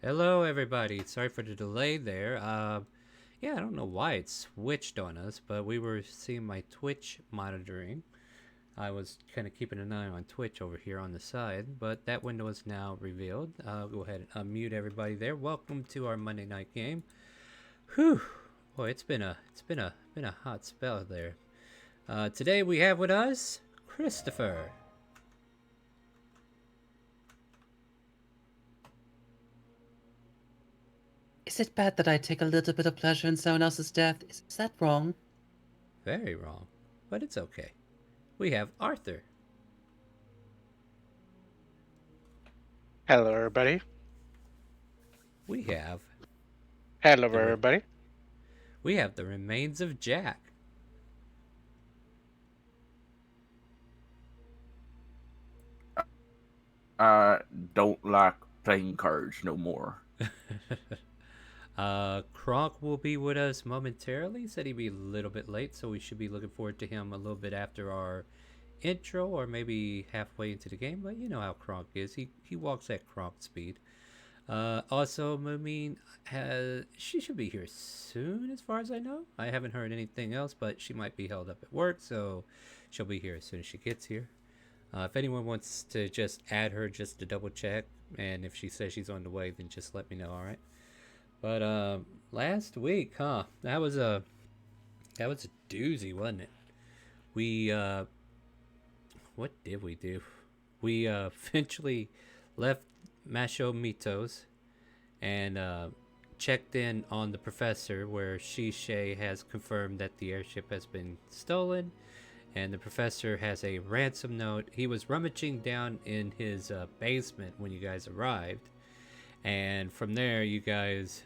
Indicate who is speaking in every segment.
Speaker 1: Hello, everybody. Sorry for the delay there. Yeah, I don't know why it switched on us, but we were seeing my Twitch monitoring. I was kind of keeping an eye on Twitch over here on the side, but that window is now revealed. Go ahead and unmute everybody there. Welcome to our Monday night game. Whew, boy, it's been a hot spell there. Today we have with us Christopher.
Speaker 2: Is it bad that I take a little bit of pleasure in someone else's death? Is that wrong?
Speaker 1: Very wrong, but it's okay. We have Arthur.
Speaker 3: Hello, everybody.
Speaker 1: We have
Speaker 3: Hello,
Speaker 1: the re-
Speaker 3: everybody.
Speaker 1: we have the remains of Jack.
Speaker 4: I don't like playing cards no more.
Speaker 1: Kronk will be with us momentarily. He said he'd be a little bit late, so we should be looking forward to him a little bit after our intro or maybe halfway into the game. But you know how Kronk is. He walks at Kronk speed. Also, Moomin has she should be here soon, as far as I know. I haven't heard anything else, but she might be held up at work, so she'll be here as soon as she gets here. If anyone wants to just add her just to double check, and if she says she's on the way, then just let me know. All right. But last week, huh? That was a doozy, wasn't it? We what did we do? We eventually left Masho Mitos and checked in on the professor, where Shishay has confirmed that the airship has been stolen, and the professor has a ransom note. He was rummaging down in his basement when you guys arrived, and from there, you guys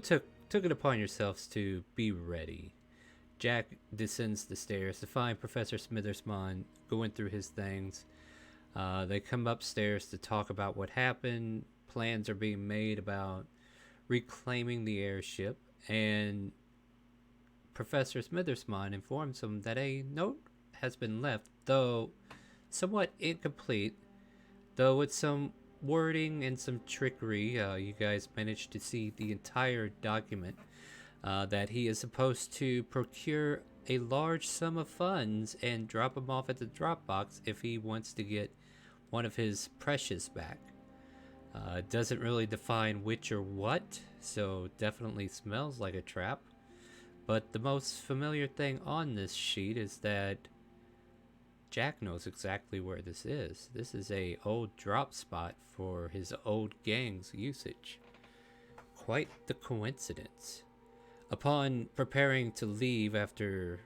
Speaker 1: took it upon yourselves to be ready. Jack descends the stairs to find Professor Smithersmon going through his things. They come upstairs to talk about what happened. Plans are being made about reclaiming the airship, and Professor Smithersmon informs him that a note has been left, though somewhat incomplete, though with some wording and some trickery. You guys managed to see the entire document, that he is supposed to procure a large sum of funds and drop them off at the Dropbox if he wants to get one of his precious back. Doesn't really define which or what, so definitely smells like a trap. But the most familiar thing on this sheet is that Jack knows exactly where this is. This is a old drop spot for his old gang's usage. Quite the coincidence. Upon preparing to leave after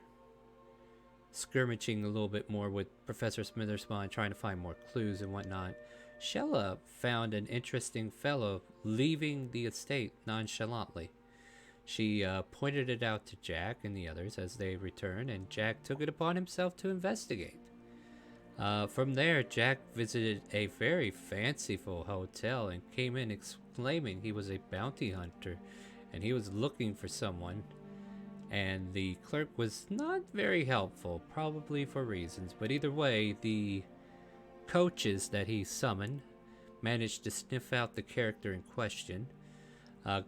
Speaker 1: skirmishing a little bit more with Professor Smithersmon, trying to find more clues and whatnot, Shella found an interesting fellow leaving the estate nonchalantly. She pointed it out to Jack and the others as they returned, and Jack took it upon himself to investigate. From there, Jack visited a very fanciful hotel and came in exclaiming he was a bounty hunter and he was looking for someone. And the clerk was not very helpful, probably for reasons, but either way, the coaches that he summoned managed to sniff out the character in question,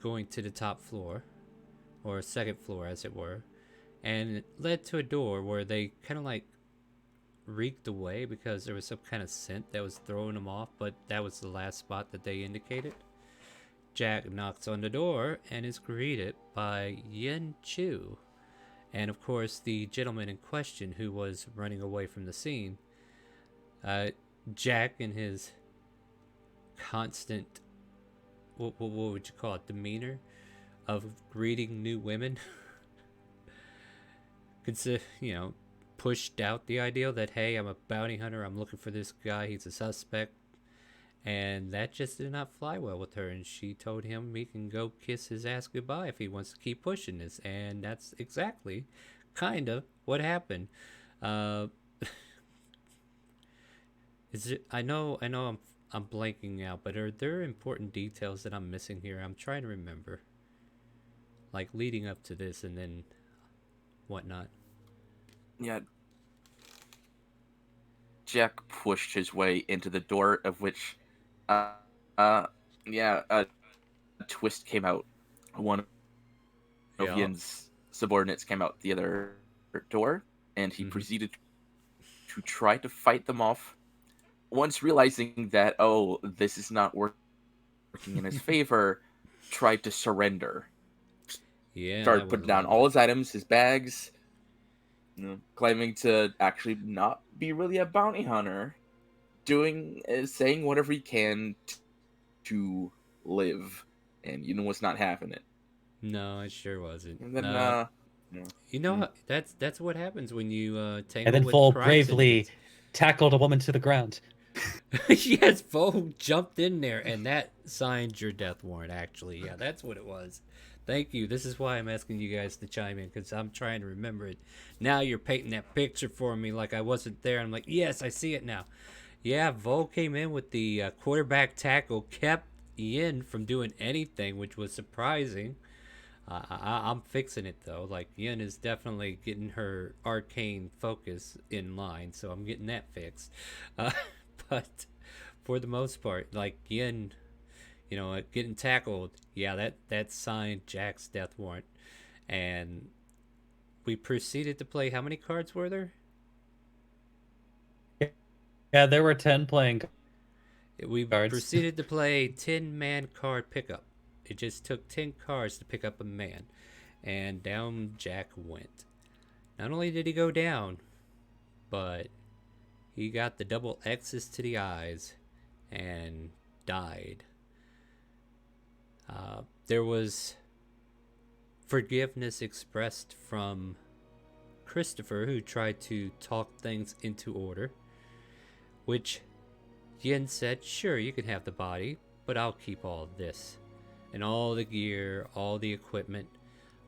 Speaker 1: going to the top floor, or second floor as it were, and it led to a door where they kind of like reeked away because there was some kind of scent that was throwing them off, but that was the last spot that they indicated. Jack knocks on the door and is greeted by Yen Chu, and of course the gentleman in question who was running away from the scene. Uh, Jack, in his constant, what would you call it, demeanor of greeting new women, pushed out the idea that, hey, I'm a bounty hunter, I'm looking for this guy, he's a suspect, and that just did not fly well with her, and she told him he can go kiss his ass goodbye if he wants to keep pushing this, and that's exactly kind of what happened. Uh, is it? I know, I'm blanking out, but are there important details that I'm missing here? I'm trying to remember, like leading up to this and then whatnot.
Speaker 4: Yeah, Jack pushed his way into the door, of which, uh, yeah, Twist came out. One of
Speaker 1: Yeah.
Speaker 4: Yin's subordinates came out the other door, and he proceeded to try to fight them off. Once realizing that, oh, this is not working in his favor, tried to surrender.
Speaker 1: Yeah, that
Speaker 4: Started
Speaker 1: was
Speaker 4: putting
Speaker 1: a
Speaker 4: down
Speaker 1: little
Speaker 4: all
Speaker 1: much.
Speaker 4: his items, his bags, claiming to actually not be really a bounty hunter, saying whatever he can to live, and was not having it.
Speaker 1: No, it sure wasn't.
Speaker 4: And then,
Speaker 1: You know what? That's what happens when you
Speaker 2: And
Speaker 1: tangle
Speaker 2: then
Speaker 1: with
Speaker 2: Vol
Speaker 1: crime
Speaker 2: bravely
Speaker 1: syndicates.
Speaker 2: tackled a woman to the ground.
Speaker 1: Yes, Vogue jumped in there, and that signed your death warrant. Actually, yeah, that's what it was. Thank you. This is why I'm asking you guys to chime in, because I'm trying to remember it. Now you're painting that picture for me like I wasn't there. I'm like, yes, I see it now. Yeah, Vol came in with the quarterback tackle, kept Ian from doing anything, which was surprising. I'm fixing it though. Like Yin is definitely getting her arcane focus in line, so I'm getting that fixed. Uh, but for the most part, like Yin, getting tackled. Yeah, that signed Jack's death warrant, and we proceeded to play. How many cards were there?
Speaker 2: Yeah, there were 10 playing
Speaker 1: We
Speaker 2: cards.
Speaker 1: proceeded to play 10-man card pickup. It just took 10 cards to pick up a man, and down Jack went. Not only did he go down, but he got the double X's to the eyes and died. There was forgiveness expressed from Christopher, who tried to talk things into order, which Yin said, sure, you can have the body, but I'll keep all of this. And all the gear, all the equipment,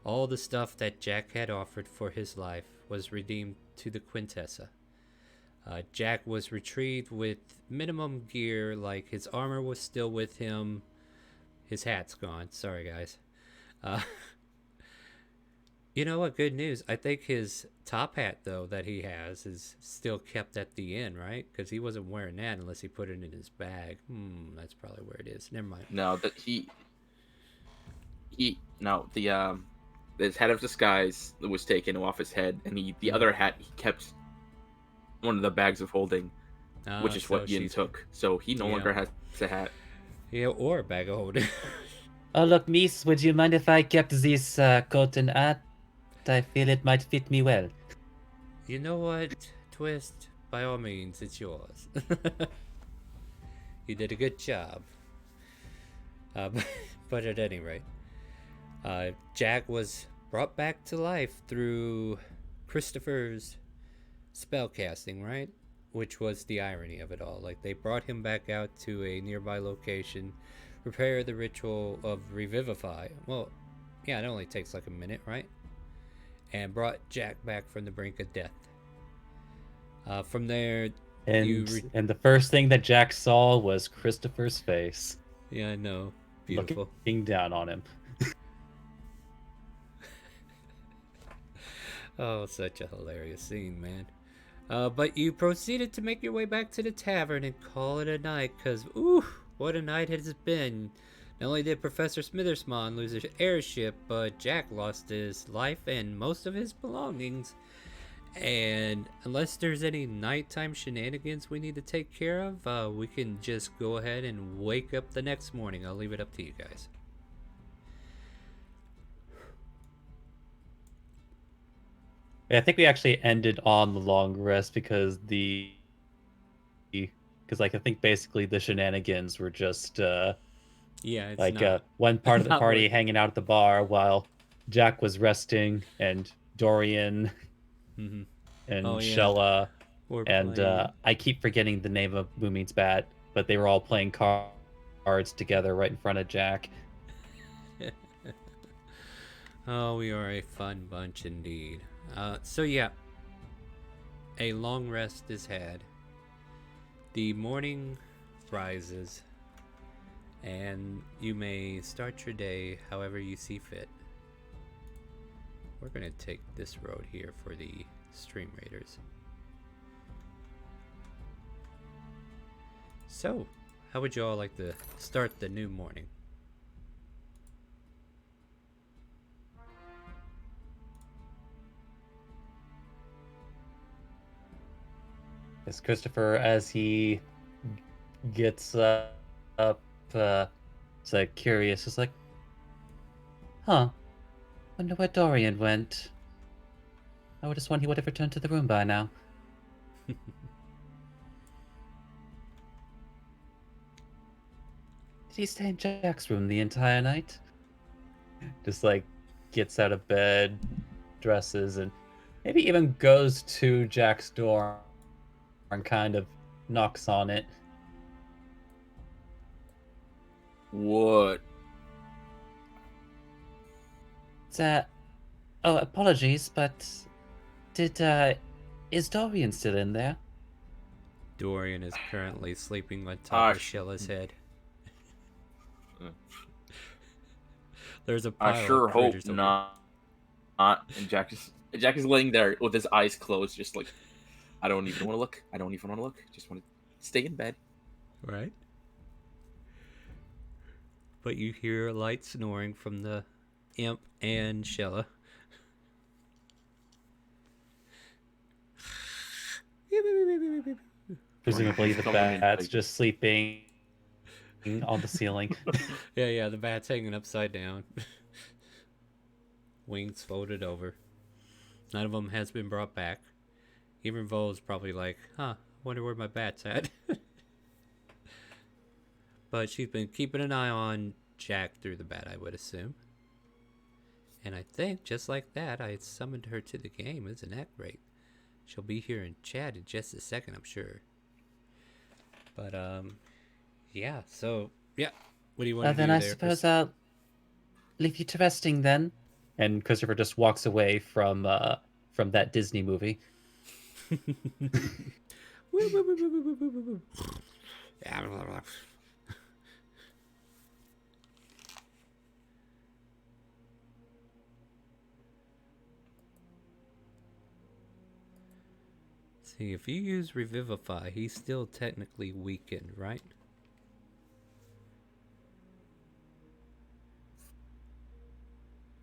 Speaker 1: all the stuff that Jack had offered for his life was redeemed to the Quintessa. Jack was retrieved with minimum gear, like his armor was still with him. His hat's gone. Sorry, guys. Uh, you know what? Good news. I think his top hat, though, that he has is still kept at the inn, right? Because he wasn't wearing that unless he put it in his bag. That's probably where it is. Never mind.
Speaker 4: no, that no, the his head of disguise was taken off his head, and the other hat he kept one of the bags of holding, which is
Speaker 1: So
Speaker 4: what Yin took. So he no longer has a hat.
Speaker 1: Yeah, or a bag of holding.
Speaker 2: Oh, look, Miss, would you mind if I kept this coat and hat? I feel it might fit me well.
Speaker 1: You know what, Twist? By all means, it's yours. You did a good job. But at any rate, Jack was brought back to life through Christopher's spellcasting, right? Which was the irony of it all. Like, they brought him back out to a nearby location, prepare the ritual of Revivify. Well, yeah, it only takes like a minute, right? And brought Jack back from the brink of death. From there,
Speaker 2: And the first thing that Jack saw was Christopher's face.
Speaker 1: Yeah, I know. Beautiful.
Speaker 2: Looking down on him.
Speaker 1: Oh, such a hilarious scene, man. But you proceeded to make your way back to the tavern and call it a night, because, ooh, what a night has it been. Not only did Professor Smithersmon lose his airship, but Jack lost his life and most of his belongings. And unless there's any nighttime shenanigans we need to take care of, we can just go ahead and wake up the next morning. I'll leave it up to you guys.
Speaker 2: I think we actually ended on the long rest because I think basically the shenanigans were just
Speaker 1: it's
Speaker 2: like
Speaker 1: not,
Speaker 2: one part of the
Speaker 1: not
Speaker 2: party
Speaker 1: worth it.
Speaker 2: hanging out at the bar while Jack was resting, and Dorian
Speaker 1: Mm-hmm.
Speaker 2: and
Speaker 1: Oh, yeah.
Speaker 2: Shella
Speaker 1: We're
Speaker 2: and
Speaker 1: playing.
Speaker 2: I keep forgetting the name of Moomin's bat, but they were all playing cards together right in front of Jack.
Speaker 1: Oh, we are a fun bunch indeed. So yeah, a long rest is had. The morning rises, and you may start your day however you see fit. We're gonna take this road here for the StreamRaiders. So, how would you all like to start the new morning?
Speaker 2: Yes, Christopher, as he gets up, it's like curious. It's like, huh? Wonder where Dorian went. I would have sworn he would have returned to the room by now. Did he stay in Jack's room the entire night? Just like gets out of bed, dresses, and maybe even goes to Jack's door and kind of knocks on it.
Speaker 4: What?
Speaker 2: Oh, apologies, but is Dorian still in there?
Speaker 1: Dorian is currently sleeping on top of
Speaker 4: sh-
Speaker 1: Shella's head.
Speaker 4: Mm.
Speaker 1: There's a
Speaker 4: I
Speaker 1: pile
Speaker 4: sure
Speaker 1: of
Speaker 4: hope
Speaker 1: critters over.
Speaker 4: not. And Jack is laying there with his eyes closed, just like, I don't even want to look. I don't even want to look. Just want to stay in bed.
Speaker 1: Right? But you hear light snoring from the imp and Shella.
Speaker 2: Presumably the
Speaker 4: Coming in,
Speaker 2: bat's
Speaker 4: like-
Speaker 2: just sleeping on the ceiling.
Speaker 1: Yeah, the bat's hanging upside down. Wings folded over. None of them has been brought back. Even Vol's probably like, huh, wonder where my bat's at. But she's been keeping an eye on Jack through the bat, I would assume. And I think, just like that, I summoned her to the game. Isn't that great? She'll be here in chat in just a second, I'm sure. But, yeah, so, yeah. What do you want to
Speaker 2: Then
Speaker 1: do
Speaker 2: I
Speaker 1: there?
Speaker 2: suppose I'll leave you to resting then. And Christopher just walks away from that Disney movie.
Speaker 1: See, if you use Revivify, he's still technically weakened, right?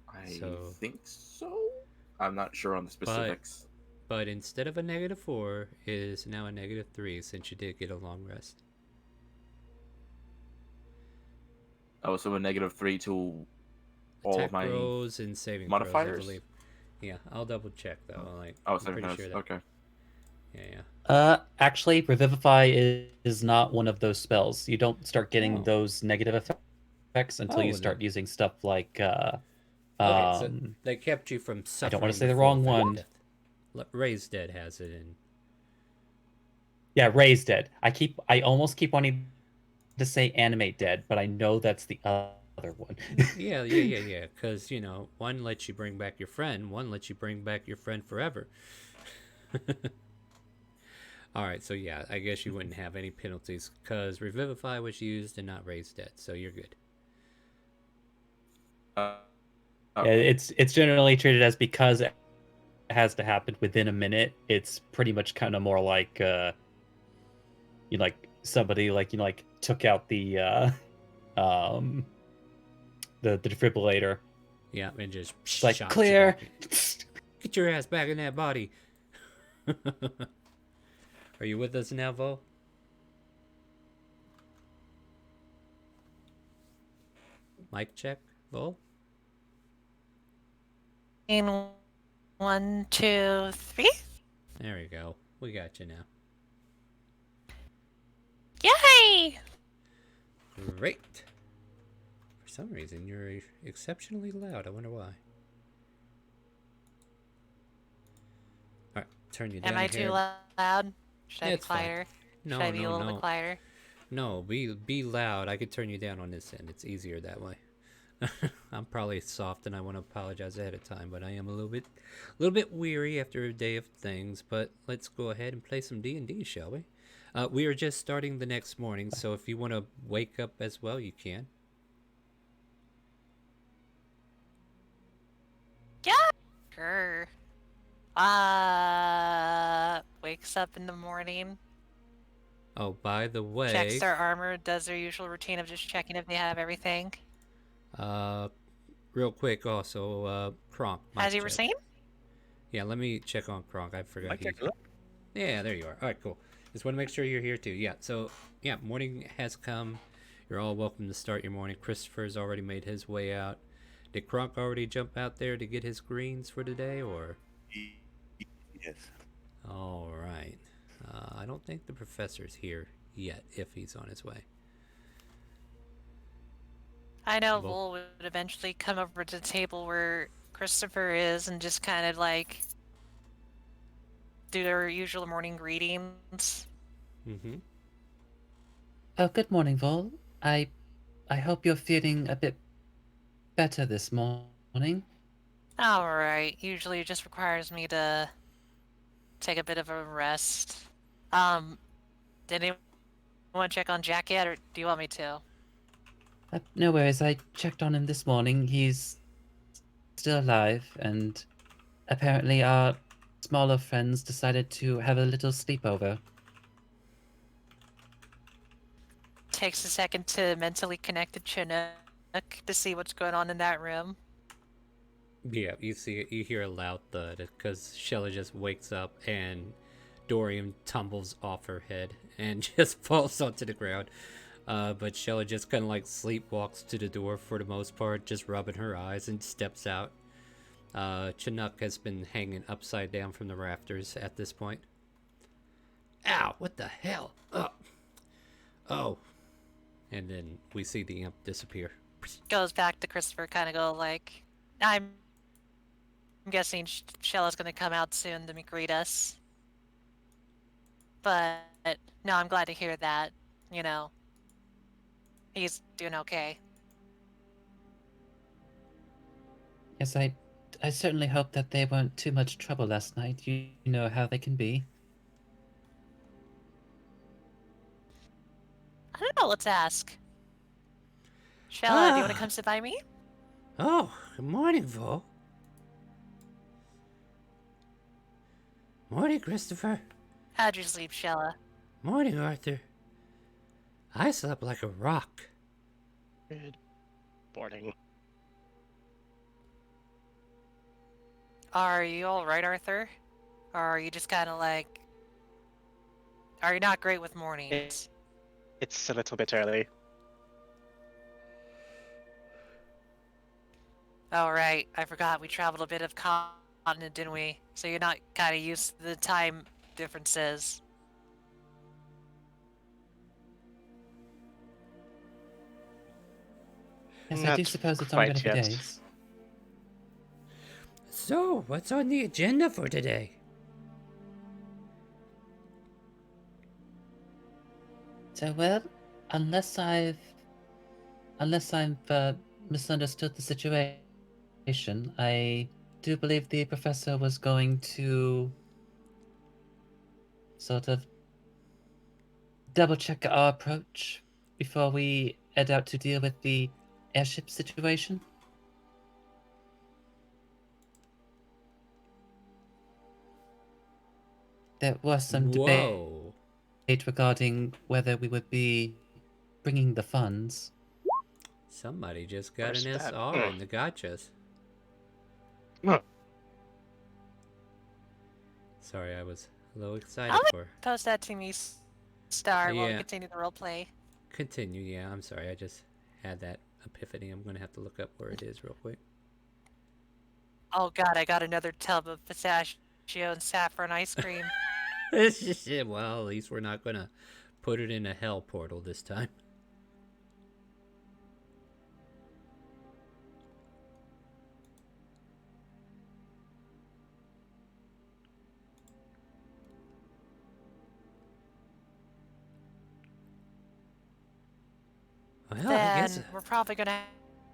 Speaker 4: I
Speaker 1: So-
Speaker 4: think so. I'm not sure on the specifics.
Speaker 1: But instead of a -4, it is now a -3 since you did get a long rest.
Speaker 4: Oh, so a -3 to all
Speaker 1: Attack
Speaker 4: of my
Speaker 1: rolls and saving
Speaker 4: modifiers?
Speaker 1: throws, I believe. Yeah, I'll double check though. Like,
Speaker 4: Oh,
Speaker 1: I'm
Speaker 4: saving
Speaker 1: pretty
Speaker 4: throws.
Speaker 1: sure that.
Speaker 4: Okay.
Speaker 1: Yeah.
Speaker 2: Actually, Revivify is not one of those spells. You don't start getting
Speaker 1: Oh.
Speaker 2: those negative effects until you
Speaker 1: Oh,
Speaker 2: start using stuff like
Speaker 1: Okay, so
Speaker 2: um,
Speaker 1: they kept you from suffering.
Speaker 2: I don't want to say the
Speaker 1: full
Speaker 2: wrong
Speaker 1: effect of
Speaker 2: one.
Speaker 1: death. Raised Dead has it in.
Speaker 2: Yeah, Raised Dead. I almost keep wanting to say Animate Dead, but I know that's the other one.
Speaker 1: Yeah. Because, one lets you bring back your friend, one lets you bring back your friend forever. Alright, so yeah, I guess you wouldn't have any penalties because Revivify was used and not Raised Dead, so you're good.
Speaker 2: Yeah,
Speaker 4: Okay.
Speaker 2: it's generally treated as because it has to happen within a minute. It's pretty much kind of more like somebody took out the defibrillator.
Speaker 1: Yeah, and just
Speaker 2: It's like
Speaker 1: shot you
Speaker 2: clear.
Speaker 1: back. Get your ass back in that body. Are you with us now, Vo? Mic check, Vo?
Speaker 3: In 1, 2, 3.
Speaker 1: There we go. We got you now.
Speaker 3: Yay!
Speaker 1: Great. For some reason, you're exceptionally loud. I wonder why. Alright, turn you down
Speaker 3: Am I
Speaker 1: here.
Speaker 3: too loud? Should I be
Speaker 1: It's fine.
Speaker 3: quieter?
Speaker 1: No,
Speaker 3: Should I be
Speaker 1: no,
Speaker 3: a little
Speaker 1: no.
Speaker 3: bit quieter?
Speaker 1: No, be loud. I could turn you down on this end. It's easier that way. I'm probably soft, and I want to apologize ahead of time, but I am a little bit weary after a day of things. But let's go ahead and play some D&D, shall we? We are just starting the next morning, so if you want to wake up as well, you can.
Speaker 3: Yeah. Sure. Wakes up in the morning,
Speaker 1: Oh, by the way,
Speaker 3: checks their armor, does their usual routine of just checking if they have everything.
Speaker 1: real quick, also, Kronk.
Speaker 3: As
Speaker 1: mic
Speaker 3: you were
Speaker 1: check.
Speaker 3: saying?
Speaker 1: Yeah, let me check on Kronk. I forgot
Speaker 4: Mic check,
Speaker 1: he.
Speaker 4: hello?
Speaker 1: Yeah, there you are. All right, cool. Just want to make sure you're here too. Yeah, so, yeah, morning has come. You're all welcome to start your morning. Christopher's already made his way out. Did Kronk already jump out there to get his greens for today, or?
Speaker 5: Yes.
Speaker 1: All right. I don't think the professor's here yet, if he's on his way.
Speaker 3: I know
Speaker 1: Well-
Speaker 3: Vol would eventually come over to the table where Christopher is and just kind of like do their usual morning greetings.
Speaker 1: Mm-hmm.
Speaker 2: Oh, good morning, Vol. I hope you're feeling a bit better this morning.
Speaker 3: Alright, usually it just requires me to take a bit of a rest. Did anyone check on Jack yet, or do you want me to?
Speaker 2: No worries, I checked on him this morning. He's still alive, and apparently our smaller friends decided to have a little sleepover.
Speaker 3: Takes a second to mentally connect to Chinook to see what's going on in that room.
Speaker 1: Yeah, you hear a loud thud because Shella just wakes up and Dorian tumbles off her head and just falls onto the ground. But Shella just kind of like sleepwalks to the door for the most part, just rubbing her eyes and steps out. Chinook has been hanging upside down from the rafters at this point. Ow, what the hell? Oh. And then we see the imp disappear.
Speaker 3: Goes back to Christopher, kind of go like, I'm guessing Shella's gonna come out soon to greet us. But no, I'm glad to hear that. You know, he's doing okay.
Speaker 2: Yes, I certainly hope that they weren't too much trouble last night. You know how they can be.
Speaker 3: I don't know. Let's ask. Shella, do you want to come sit by me?
Speaker 1: Oh, good morning, Vo. Morning, Christopher.
Speaker 3: How'd you sleep, Shella?
Speaker 1: Morning, Arthur. I slept like a rock.
Speaker 5: Good morning.
Speaker 3: Are you all right, Arthur? Or are you just kind of like? Are you not great with mornings?
Speaker 5: It's a little bit early.
Speaker 3: Oh right, I forgot we traveled a bit of continent, didn't we? So you're not kind of used to the time differences.
Speaker 2: Yes, I
Speaker 5: Not
Speaker 2: do suppose it's only
Speaker 5: quite
Speaker 2: been a few
Speaker 5: yet.
Speaker 2: days.
Speaker 1: So, what's on the agenda for today?
Speaker 2: So, well, unless I've misunderstood the situation, I do believe the professor was going to sort of double check our approach before we head out to deal with the airship situation. There was some debate
Speaker 1: Whoa.
Speaker 2: regarding whether we would be bringing the funds.
Speaker 1: Somebody just got
Speaker 5: Where's
Speaker 1: an
Speaker 5: that?
Speaker 1: SR in the gotchas.
Speaker 5: Huh.
Speaker 1: Sorry, I was a little excited
Speaker 3: I'll
Speaker 1: for.
Speaker 3: post that to me, Star, while we
Speaker 1: Yeah.
Speaker 3: continue the roleplay.
Speaker 1: Continue, yeah, I'm sorry, I just had that epiphany. I'm gonna have to look up where it is real quick.
Speaker 3: Oh god, I got another tub of pistachio and saffron ice cream.
Speaker 1: Well, at least we're not gonna put it in a hell portal this time. Well, I guess.
Speaker 3: Then we're probably gonna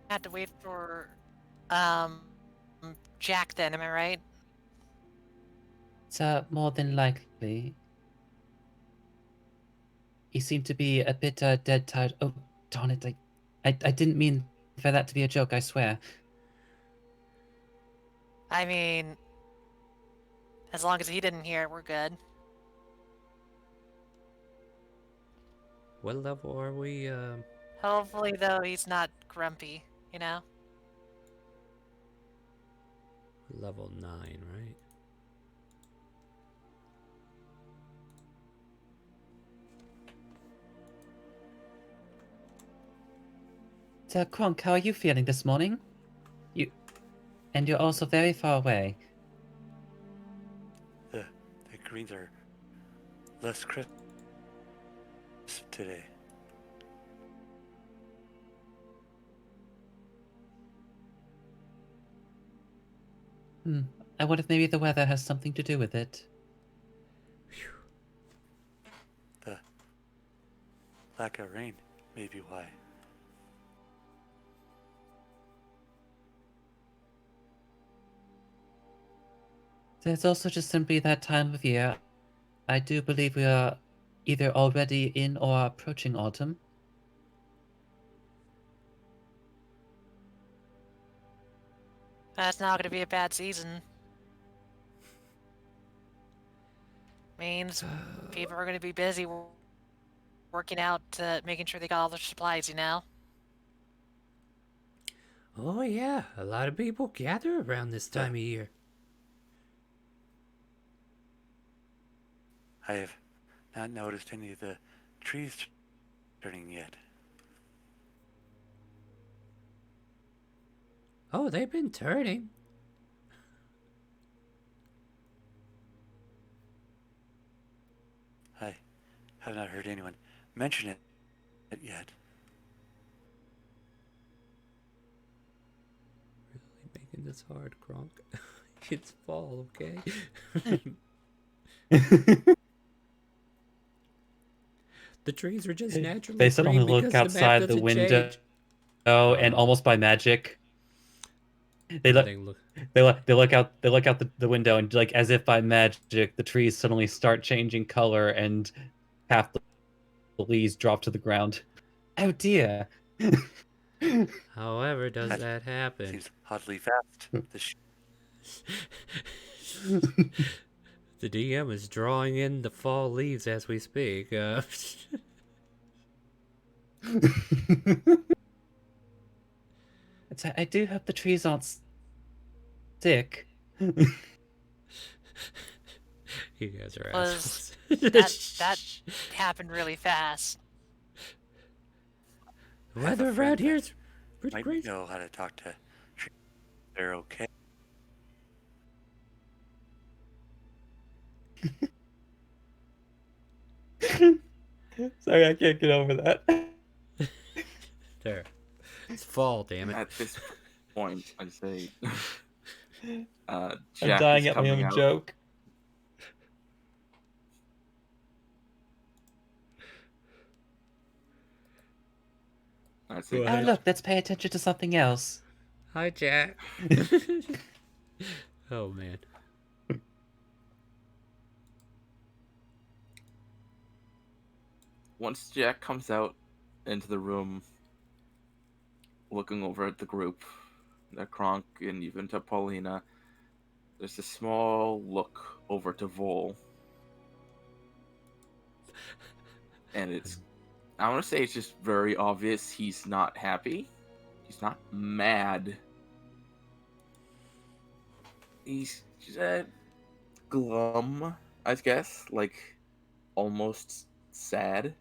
Speaker 3: have to wait for um Jack then, am I right?
Speaker 2: So, more than likely, he seemed to be a bit dead tired. Oh, darn it! I didn't mean for that to be a joke. I swear.
Speaker 3: I mean, as long as he didn't hear it, we're good.
Speaker 1: What level are we?
Speaker 3: Hopefully, though, he's not grumpy, you know?
Speaker 1: Level 9, right?
Speaker 2: So, Kronk, how are you feeling this morning? You're also very far away.
Speaker 6: The greens are less crisp today.
Speaker 2: I wonder if maybe the weather has something to do with it.
Speaker 6: The lack of rain may be why.
Speaker 2: There's also just simply that time of year. I do believe we are either already in or approaching autumn.
Speaker 3: That's not going to be a bad season. Means people are going to be busy working out, making sure they got all their supplies, you know?
Speaker 1: Oh yeah, a lot of people gather around this time of year.
Speaker 6: I have not noticed any of the trees turning yet.
Speaker 1: Oh, they've been turning.
Speaker 6: I have not heard anyone mention it yet.
Speaker 1: Really making this hard, Kronk. It's fall, okay? The trees are just naturally
Speaker 2: They suddenly
Speaker 1: green
Speaker 2: look
Speaker 1: because the map
Speaker 2: outside the
Speaker 1: doesn't
Speaker 2: window,
Speaker 1: change.
Speaker 2: and almost by magic, they look.
Speaker 1: Everything look.
Speaker 2: They look out. They look out the window, and like as if by magic, the trees suddenly start changing color, and half the leaves drop to the ground. Oh dear!
Speaker 1: However, does that happen?
Speaker 6: Seems oddly fast.
Speaker 1: The DM is drawing in the fall leaves as we speak.
Speaker 2: I do hope the trees aren't sick.
Speaker 1: You guys are
Speaker 3: Was
Speaker 1: assholes.
Speaker 3: that happened really fast.
Speaker 1: The
Speaker 6: I have a
Speaker 1: weather
Speaker 6: friend
Speaker 1: around here
Speaker 6: that
Speaker 1: is pretty
Speaker 6: might
Speaker 1: crazy.
Speaker 6: know how to talk to trees. They're okay.
Speaker 2: Sorry, I can't get over that.
Speaker 1: There. It's fall, damn it.
Speaker 4: At this point, I'd say
Speaker 2: I'm
Speaker 4: Jack
Speaker 2: dying
Speaker 4: is
Speaker 2: at my
Speaker 4: coming
Speaker 2: own
Speaker 4: out.
Speaker 2: joke.
Speaker 4: I'd say
Speaker 1: Right.
Speaker 2: Oh look, let's pay attention to something else.
Speaker 1: Hi, Jack. Oh, man.
Speaker 4: once Jack comes out into the room, looking over at the group, at Kronk and even to Paulina, there's a small look over to Vol. And I want to say it's just very obvious he's not happy. He's not mad. He's just glum, I guess, like almost sad.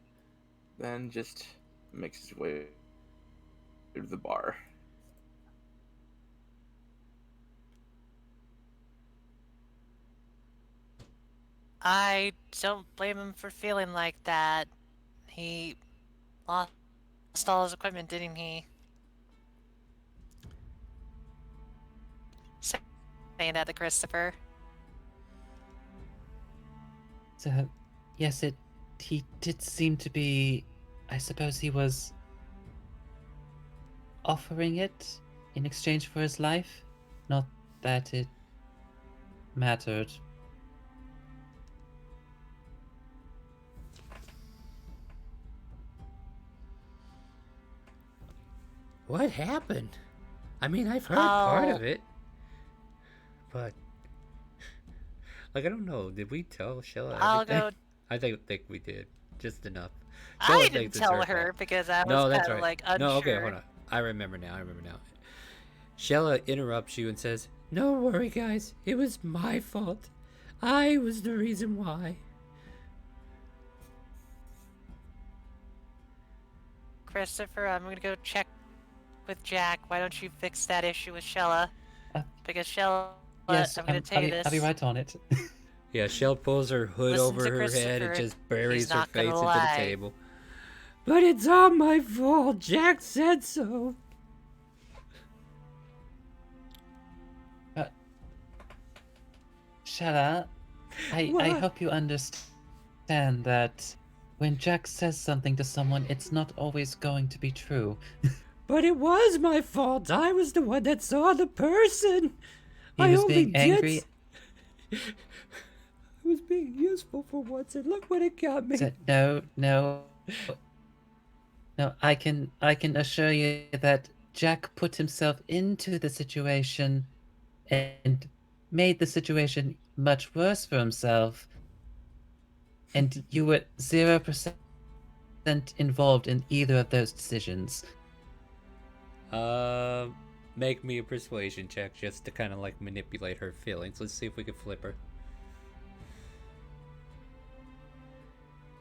Speaker 4: Then just makes his way to the bar.
Speaker 3: I don't blame him for feeling like that. He lost all his equipment, didn't he? Saying that to Christopher.
Speaker 2: So, yes, he did seem to be. I suppose he was offering it in exchange for his life. Not that it mattered.
Speaker 1: What happened? I mean, I've heard part
Speaker 3: Oh.
Speaker 1: of it. But, like, I don't know. Did we tell Shella
Speaker 3: I'll
Speaker 1: everything?
Speaker 3: go.
Speaker 1: I think we did. Just enough.
Speaker 3: I
Speaker 1: Shella
Speaker 3: didn't
Speaker 1: thinks it's
Speaker 3: tell
Speaker 1: her
Speaker 3: her
Speaker 1: fault.
Speaker 3: because I was
Speaker 1: No,
Speaker 3: kind
Speaker 1: that's
Speaker 3: of
Speaker 1: right.
Speaker 3: like unsure.
Speaker 1: No, okay, hold on. I remember now. Shella interrupts you and says, "No worry, guys. It was my fault. I was the reason why."
Speaker 3: Christopher, I'm gonna go check with Jack. Why don't you fix that issue with Shella?
Speaker 2: Uh,
Speaker 3: Because Shella,
Speaker 2: Yes,
Speaker 3: I'm gonna tell you this.
Speaker 2: I'll be right on it.
Speaker 1: Yeah, Shell pulls her hood
Speaker 3: Listen
Speaker 1: over
Speaker 3: to
Speaker 1: her head and
Speaker 3: Christopher.
Speaker 1: just
Speaker 3: He's
Speaker 1: buries her
Speaker 3: not gonna
Speaker 1: face into the
Speaker 3: lie.
Speaker 1: table. But it's all my fault. Jack said so.
Speaker 2: Shella, I
Speaker 1: What?
Speaker 2: hope you understand that when Jack says something to someone, it's not always going to be true.
Speaker 1: But it was my fault. I was the one that saw the person.
Speaker 2: He
Speaker 1: I
Speaker 2: was
Speaker 1: only
Speaker 2: being angry.
Speaker 1: I was being useful for once, and look what it got me.
Speaker 2: No. No, I can assure you that Jack put himself into the situation and made the situation much worse for himself. And you were 0% involved in either of those decisions.
Speaker 1: Make me a persuasion check just to kind of like manipulate her feelings. Let's see if we can flip her.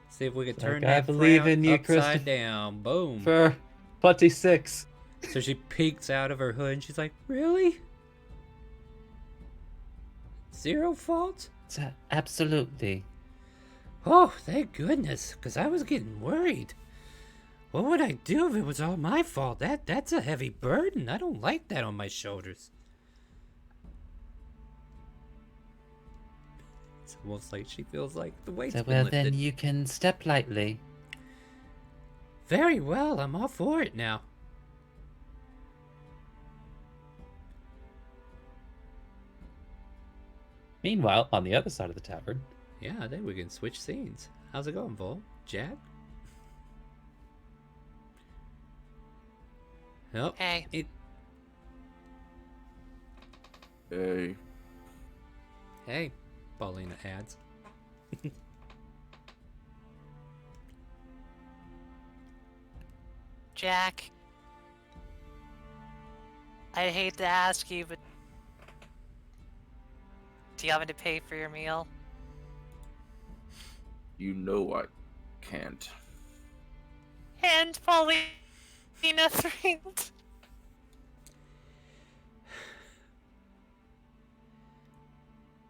Speaker 1: See if we can turn
Speaker 2: I
Speaker 1: that
Speaker 2: believe
Speaker 1: frown
Speaker 2: in you,
Speaker 1: upside down. Boom.
Speaker 2: For 26.
Speaker 1: So she peeks out of her hood and she's like, "Really? Zero fault?
Speaker 2: Absolutely.
Speaker 1: Oh, thank goodness, because I was getting worried. What would I do if it was all my fault? That's a heavy burden. I don't like that on my shoulders." It's almost like she feels like the weight's
Speaker 2: So,
Speaker 1: been
Speaker 2: well,
Speaker 1: lifted.
Speaker 2: then you can step lightly.
Speaker 1: Very well, I'm all for it now.
Speaker 2: Meanwhile, on the other side of the tavern,
Speaker 1: Yeah, I think we can switch scenes. How's it going, Vol? Jack? Oh,
Speaker 3: Hey.
Speaker 4: Hey.
Speaker 1: Hey, Paulina adds.
Speaker 3: Jack, I hate to ask you, but do you want me to pay for your meal?
Speaker 4: You know I can't.
Speaker 3: And Paulina threatened.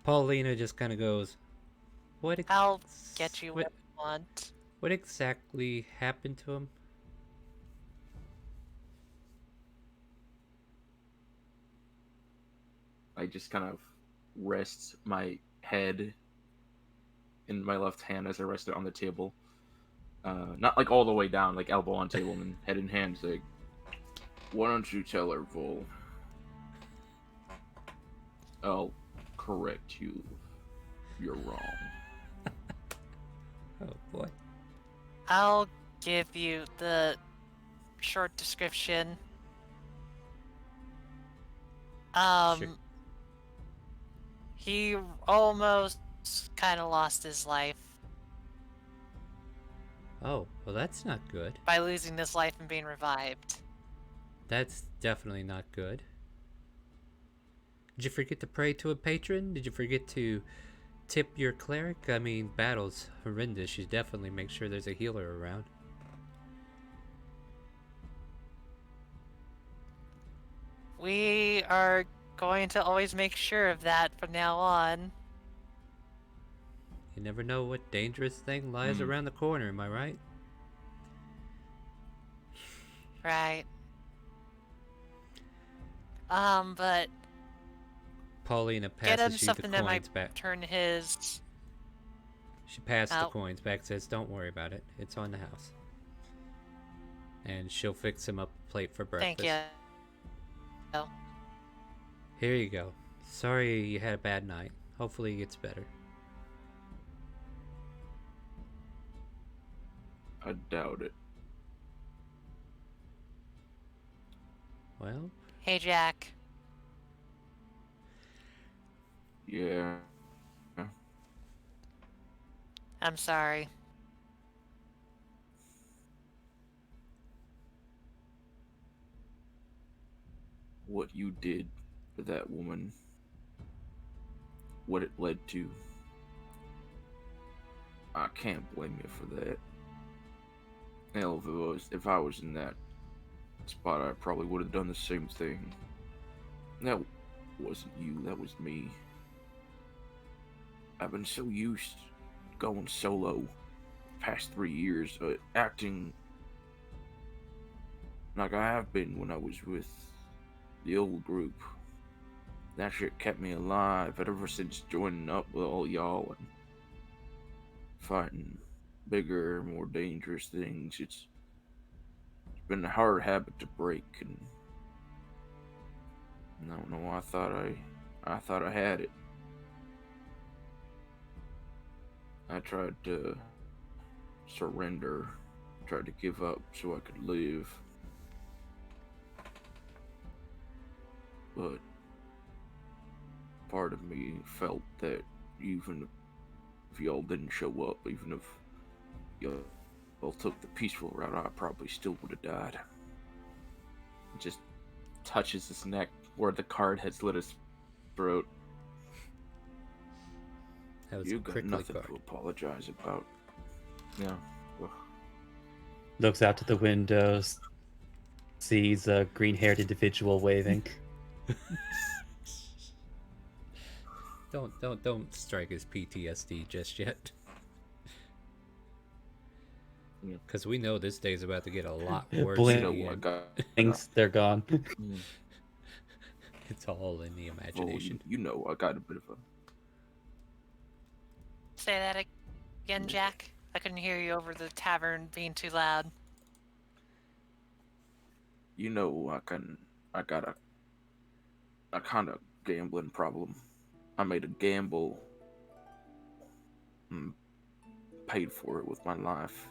Speaker 1: Paulina just kind of goes, "What?
Speaker 3: I'll get you what you want."
Speaker 1: What exactly happened to him?"
Speaker 4: I just kind of rest my head in my left hand as I rest it on the table. Not like all the way down, like elbow on table and head in hand. Say, "Why don't you tell her, Vol? I'll correct you. You're wrong."
Speaker 1: Oh boy.
Speaker 3: I'll give you the short description.
Speaker 1: Sure.
Speaker 3: He almost kind of lost his life
Speaker 1: Oh, well, that's not good.
Speaker 3: by losing his life and being revived.
Speaker 1: That's definitely not good. Did you forget to pray to a patron? Did you forget to tip your cleric? I mean, battle's horrendous. You definitely make sure there's a healer around.
Speaker 3: We are going to always make sure of that from now on.
Speaker 1: You never know what dangerous thing lies
Speaker 4: Hmm.
Speaker 1: around the corner, am I right?
Speaker 3: Right. But
Speaker 1: Paulina
Speaker 3: get him
Speaker 1: passes you the
Speaker 3: something that
Speaker 1: coins
Speaker 3: might
Speaker 1: back.
Speaker 3: turn his...
Speaker 1: She passed the
Speaker 3: Oh.
Speaker 1: coins back, says, "Don't worry about it. It's on the house." And she'll fix him up a plate for breakfast.
Speaker 3: Thank you.
Speaker 1: Here you go. Sorry you had a bad night. Hopefully it gets better.
Speaker 4: I doubt it.
Speaker 1: Well,
Speaker 3: Hey, Jack.
Speaker 4: Yeah.
Speaker 3: I'm sorry.
Speaker 4: What you did to that woman, what it led to, I can't blame you for that. Hell, if I was in that spot, I probably would have done the same thing. That wasn't you, that was me. I've been so used to going solo past 3 years, acting like I have been when I was with the old group. That shit kept me alive ever since joining up with all y'all and fighting bigger, more dangerous things. It's been a hard habit to break, and I don't know. I thought I had it. I tried to surrender, tried to give up so I could live, but part of me felt that even if y'all didn't show up, even if y'all took the peaceful route, I probably still would have died. Just touches his neck where the card had slit his throat.
Speaker 1: That was
Speaker 4: You
Speaker 1: a
Speaker 4: got
Speaker 1: prickly
Speaker 4: nothing
Speaker 1: card.
Speaker 4: to apologize about. Yeah. Ugh.
Speaker 2: Looks out to the windows, sees a green-haired individual waving.
Speaker 1: Don't strike his PTSD just yet.
Speaker 4: Yeah.
Speaker 1: Because we know this day's about to get a lot worse.
Speaker 2: Blink.
Speaker 1: at
Speaker 4: You
Speaker 1: the
Speaker 4: know
Speaker 1: end.
Speaker 2: Thanks, they're gone.
Speaker 1: It's all in the
Speaker 4: Well,
Speaker 1: imagination.
Speaker 4: you know, I got a bit of a.
Speaker 3: Say that again, Jack. I couldn't hear you over the tavern being too loud.
Speaker 4: You know, I got a kind of gambling problem. I made a gamble and paid for it with my life.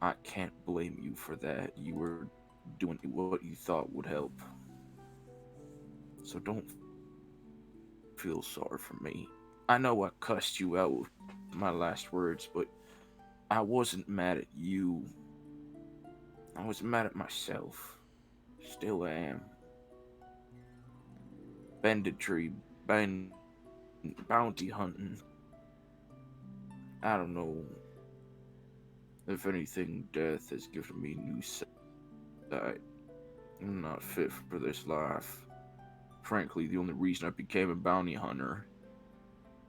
Speaker 4: I can't blame you for that. You were doing what you thought would help. So don't feel sorry for me. I know I cussed you out with my last words, but I wasn't mad at you. I was mad at myself. Still am. Banditry, bounty hunting. I don't know. If anything, death has given me new sight. I'm not fit for this life. Frankly, the only reason I became a bounty hunter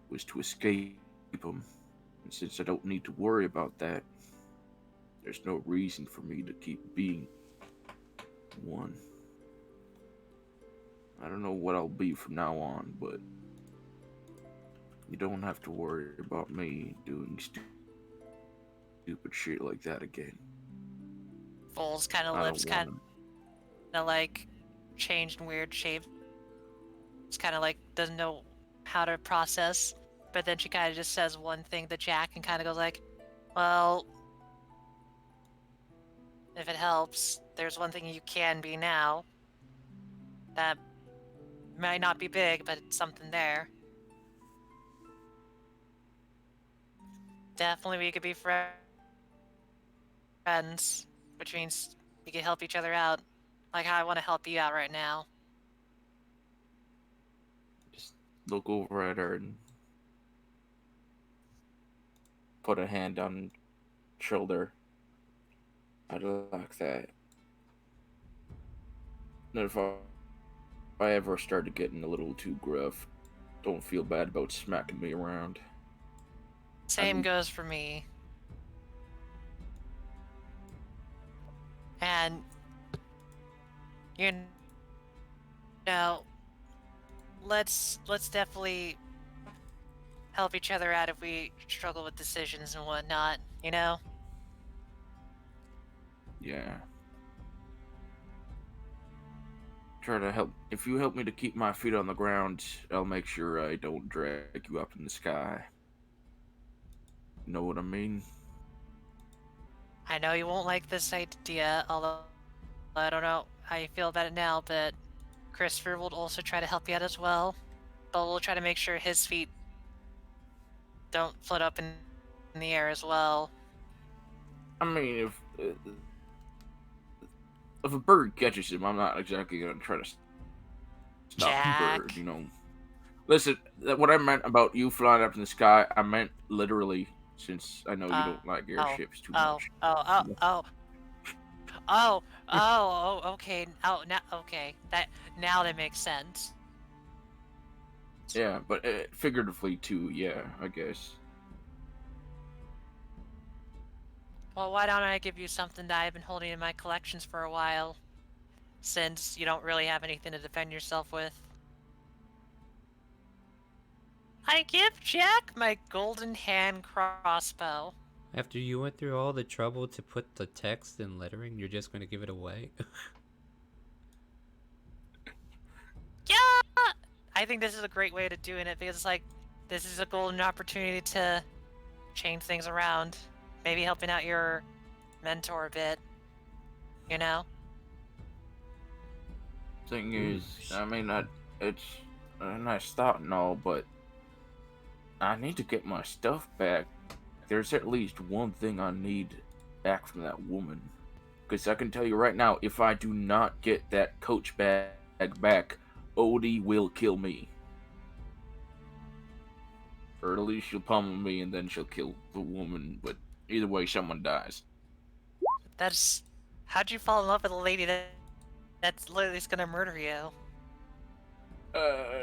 Speaker 4: was to escape him. And since I don't need to worry about that, there's no reason for me to keep being one. I don't know what I'll be from now on, but you don't have to worry about me doing stupid shit like that again.
Speaker 3: Foal's kind of
Speaker 4: I
Speaker 3: lips
Speaker 4: don't
Speaker 3: kind
Speaker 4: want
Speaker 3: of like changed in weird shapes. It's kind of like doesn't know how to process. But then she kind of just says one thing to Jack and kind of goes like, well, if it helps, there's one thing you can be now. That might not be big, but it's something there. Definitely we could be friends, which means we could help each other out. Like how I want to help you out right now.
Speaker 4: just look over at her and put a hand on shoulder. I'd like that. And if I ever started getting a little too gruff, don't feel bad about smacking me around.
Speaker 3: Same goes for me. And you know, let's definitely help each other out if we struggle with decisions and whatnot, you know?
Speaker 4: Yeah. Try to help. If you help me to keep my feet on the ground, I'll make sure I don't drag you up in the sky. Know what I mean?
Speaker 3: I know you won't like this idea, although I don't know how you feel about it now, but Christopher will also try to help you out as well. But we'll try to make sure his feet don't float up in the air as well.
Speaker 4: I mean, if a bird catches him, I'm not exactly gonna try to stop
Speaker 3: Jack.
Speaker 4: the bird, you know. Listen, what I meant about you flying up in the sky, I meant literally, since I know you don't like airships too much.
Speaker 3: Okay. Oh, now, okay. Now that makes sense.
Speaker 4: Yeah, but figuratively too. Yeah, I guess.
Speaker 3: Well, why don't I give you something that I've been holding in my collections for a while, since you don't really have anything to defend yourself with. I give Jack my golden hand crossbow.
Speaker 1: After you went through all the trouble to put the text and lettering, you're just going to give it away?
Speaker 3: Yeah! I think this is a great way to doing it because it's like, this is a golden opportunity to change things around. Maybe helping out your mentor a bit. You know?
Speaker 4: Thing
Speaker 1: Ooh,
Speaker 4: is, I mean, it's a nice thought and all, but I need to get my stuff back. There's at least one thing I need back from that woman. Because I can tell you right now, if I do not get that coach bag back, Odie will kill me. Or at least she'll pummel me and then she'll kill the woman, but either way, someone dies.
Speaker 3: That's... How'd you fall in love with a lady that's literally just gonna murder you?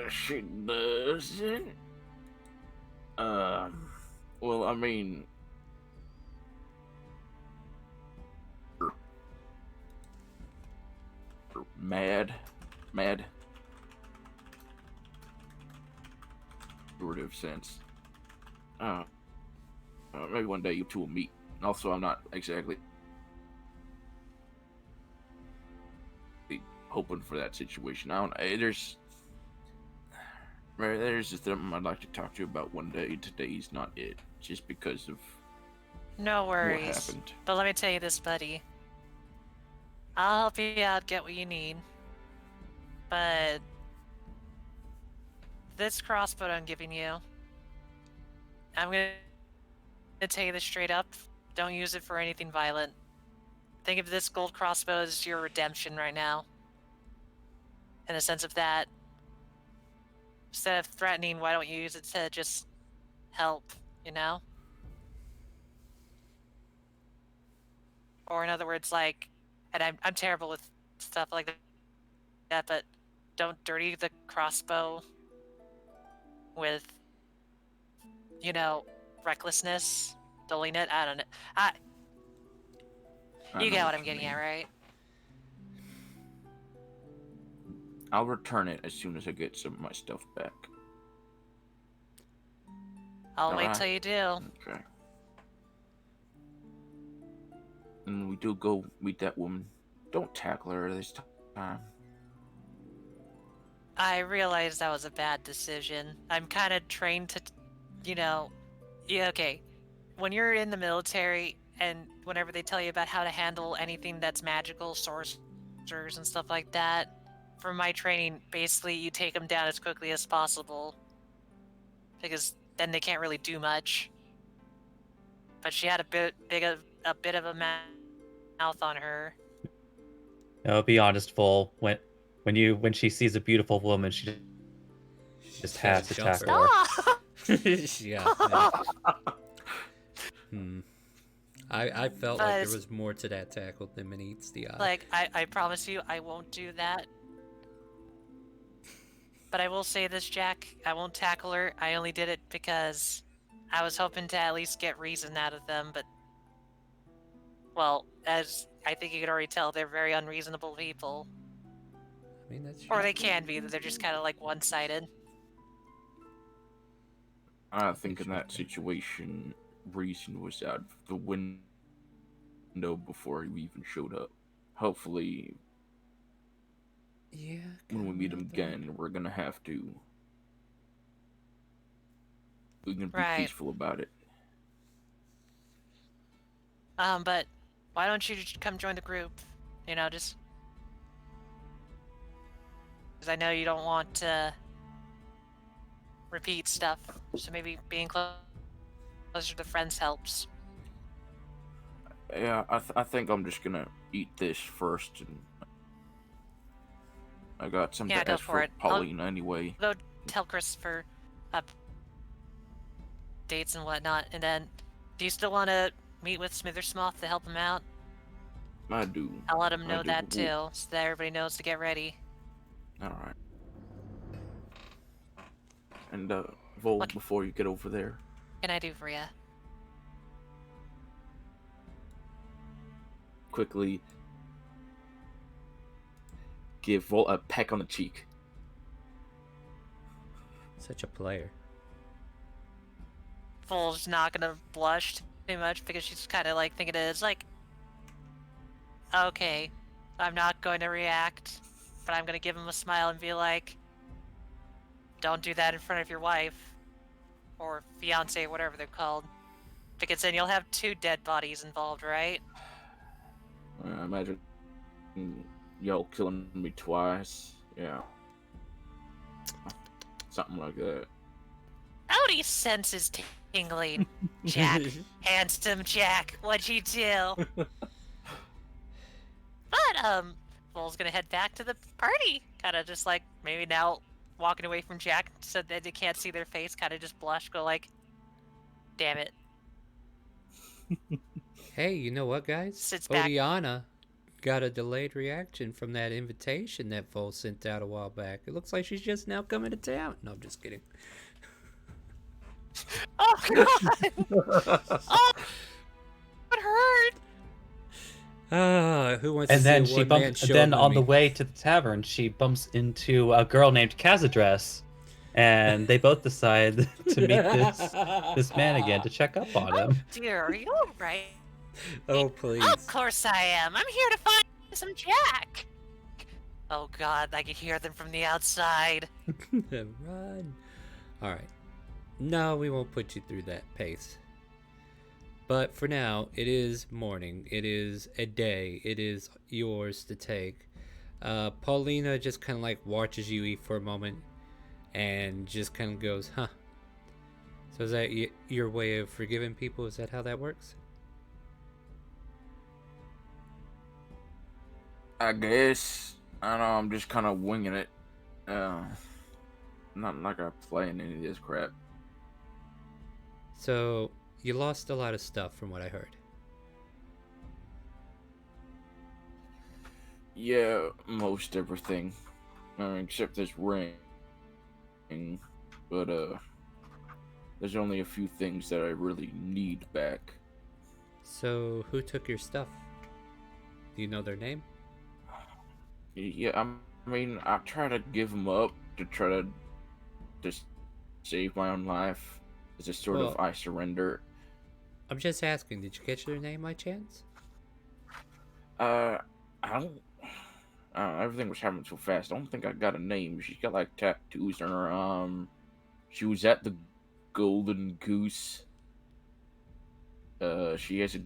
Speaker 4: She doesn't. Well, I mean, mad, figurative sense. Maybe one day you two will meet. Also, I'm not exactly hoping for that situation. I don't. There's just something I'd like to talk to you about one day. Today's not it, just because of
Speaker 3: No
Speaker 4: what
Speaker 3: worries.
Speaker 4: happened.
Speaker 3: But let me tell you this, buddy. I'll help you out, get what you need. But... this crossbow I'm giving you... I'm gonna tell you this straight up. Don't use it for anything violent. Think of this gold crossbow as your redemption right now. In the sense of that... instead of threatening, why don't you use it to just help, you know? Or in other words, like, and I'm terrible with stuff like that, but don't dirty the crossbow with, you know, recklessness, dulling it. I don't know.
Speaker 4: I
Speaker 3: You
Speaker 4: know
Speaker 3: get what
Speaker 4: what
Speaker 3: I'm
Speaker 4: you
Speaker 3: getting at,
Speaker 4: mean.
Speaker 3: right?
Speaker 4: I'll return it as soon as I get some of my stuff back.
Speaker 3: I'll wait
Speaker 4: Alright.
Speaker 3: till you do.
Speaker 4: Okay. And when we do go meet that woman, don't tackle her this time.
Speaker 3: I realize that was a bad decision. I'm kind of trained to, you know, yeah, okay. When you're in the military and whenever they tell you about how to handle anything that's magical, sorcerers and stuff like that, from my training, basically you take them down as quickly as possible. Because then they can't really do much. But she had a bit of a mouth on her.
Speaker 2: No, be honest, Vol. When she sees a beautiful woman, she just has to
Speaker 1: jump her.
Speaker 2: tackle her.
Speaker 3: Stop!
Speaker 1: Yeah. I felt like there was more to that tackle than meets the eye.
Speaker 3: Like, I promise you, I won't do that. But I will say this, Jack. I won't tackle her. I only did it because I was hoping to at least get reason out of them, but... well, as I think you could already tell, they're very unreasonable people.
Speaker 1: I mean, that's
Speaker 3: Or they can be, they're just kind of like one-sided.
Speaker 4: I think in that situation, reason was out of the window before he even showed up. Hopefully,
Speaker 1: yeah.
Speaker 4: when we meet him
Speaker 1: kinda.
Speaker 4: again, we're gonna have to. We can be
Speaker 3: Right.
Speaker 4: peaceful about it.
Speaker 3: But why don't you just come join the group? You know, just... because I know you don't want to repeat stuff, so maybe being closer to friends helps.
Speaker 4: Yeah, I think I'm just gonna eat this first, and I got something
Speaker 3: Yeah,
Speaker 4: to
Speaker 3: go
Speaker 4: ask
Speaker 3: for
Speaker 4: for
Speaker 3: it.
Speaker 4: Pauline anyway.
Speaker 3: Go tell Christopher dates and whatnot, and then do you still want to meet with Smithersmoth to help him out?
Speaker 4: I do.
Speaker 3: I'll let him
Speaker 4: I
Speaker 3: know
Speaker 4: do.
Speaker 3: that too, so that everybody knows to get ready.
Speaker 4: All right. And Vol,
Speaker 3: What
Speaker 4: before you get over there,
Speaker 3: can I do for you?
Speaker 4: quickly give Vol a peck on the cheek.
Speaker 1: Such a player.
Speaker 3: Vol's not gonna blush too much because she's kind of like thinking it is like, okay, I'm not going to react, but I'm gonna give him a smile and be like, don't do that in front of your wife or fiance, whatever they're called, because then you'll have 2 dead bodies involved, right?
Speaker 4: I imagine y'all killing me twice. Yeah. Something like that.
Speaker 3: Howdy senses tingling. Jack, handsome Jack, what'd you do? But, Vol's gonna head back to the party. Kinda just like, maybe now walking away from Jack so that they can't see their face, kinda just blush, go like, damn it.
Speaker 1: Hey, you know what, guys?
Speaker 3: Sits back.
Speaker 1: Odiana got a delayed reaction from that invitation that Vol sent out a while back. It looks like she's just now coming to town. No, I'm just kidding.
Speaker 3: Oh, God! Oh, it hurt!
Speaker 1: Who wants
Speaker 2: And
Speaker 1: to
Speaker 2: then
Speaker 1: see a
Speaker 2: she
Speaker 1: one-man
Speaker 2: bumps.
Speaker 1: show
Speaker 2: Then on the
Speaker 1: movie?
Speaker 2: way to the tavern, she bumps into a girl named Kazadress, and they both decide to meet this man again to check up on him.
Speaker 3: Dear, are you alright?
Speaker 1: Oh, please.
Speaker 3: Of course I am. I'm here to find some Jack. Oh, God, I can hear them from the outside.
Speaker 1: Run. All right. No, we won't put you through that pace. But for now, it is morning. It is a day. It is yours to take. Paulina just kind of like watches you eat for a moment and just kind of goes, huh. So is that your way of forgiving people? Is that how that works?
Speaker 4: I guess. I don't know. I'm just kind of winging it. Not like I play in any of this crap.
Speaker 1: So you lost a lot of stuff from what I heard.
Speaker 4: Yeah, most everything. Except this ring. But, there's only a few things that I really need back.
Speaker 1: So who took your stuff? Do you know their name?
Speaker 4: Yeah, I mean, I try to give them up to try to just save my own life. It's a sort of
Speaker 1: Well-
Speaker 4: I surrender.
Speaker 1: I'm just asking, did you catch their name by chance?
Speaker 4: I don't know, everything was happening so fast. I don't think I got a name. She's got like tattoos on her arm. She was at the Golden Goose. She has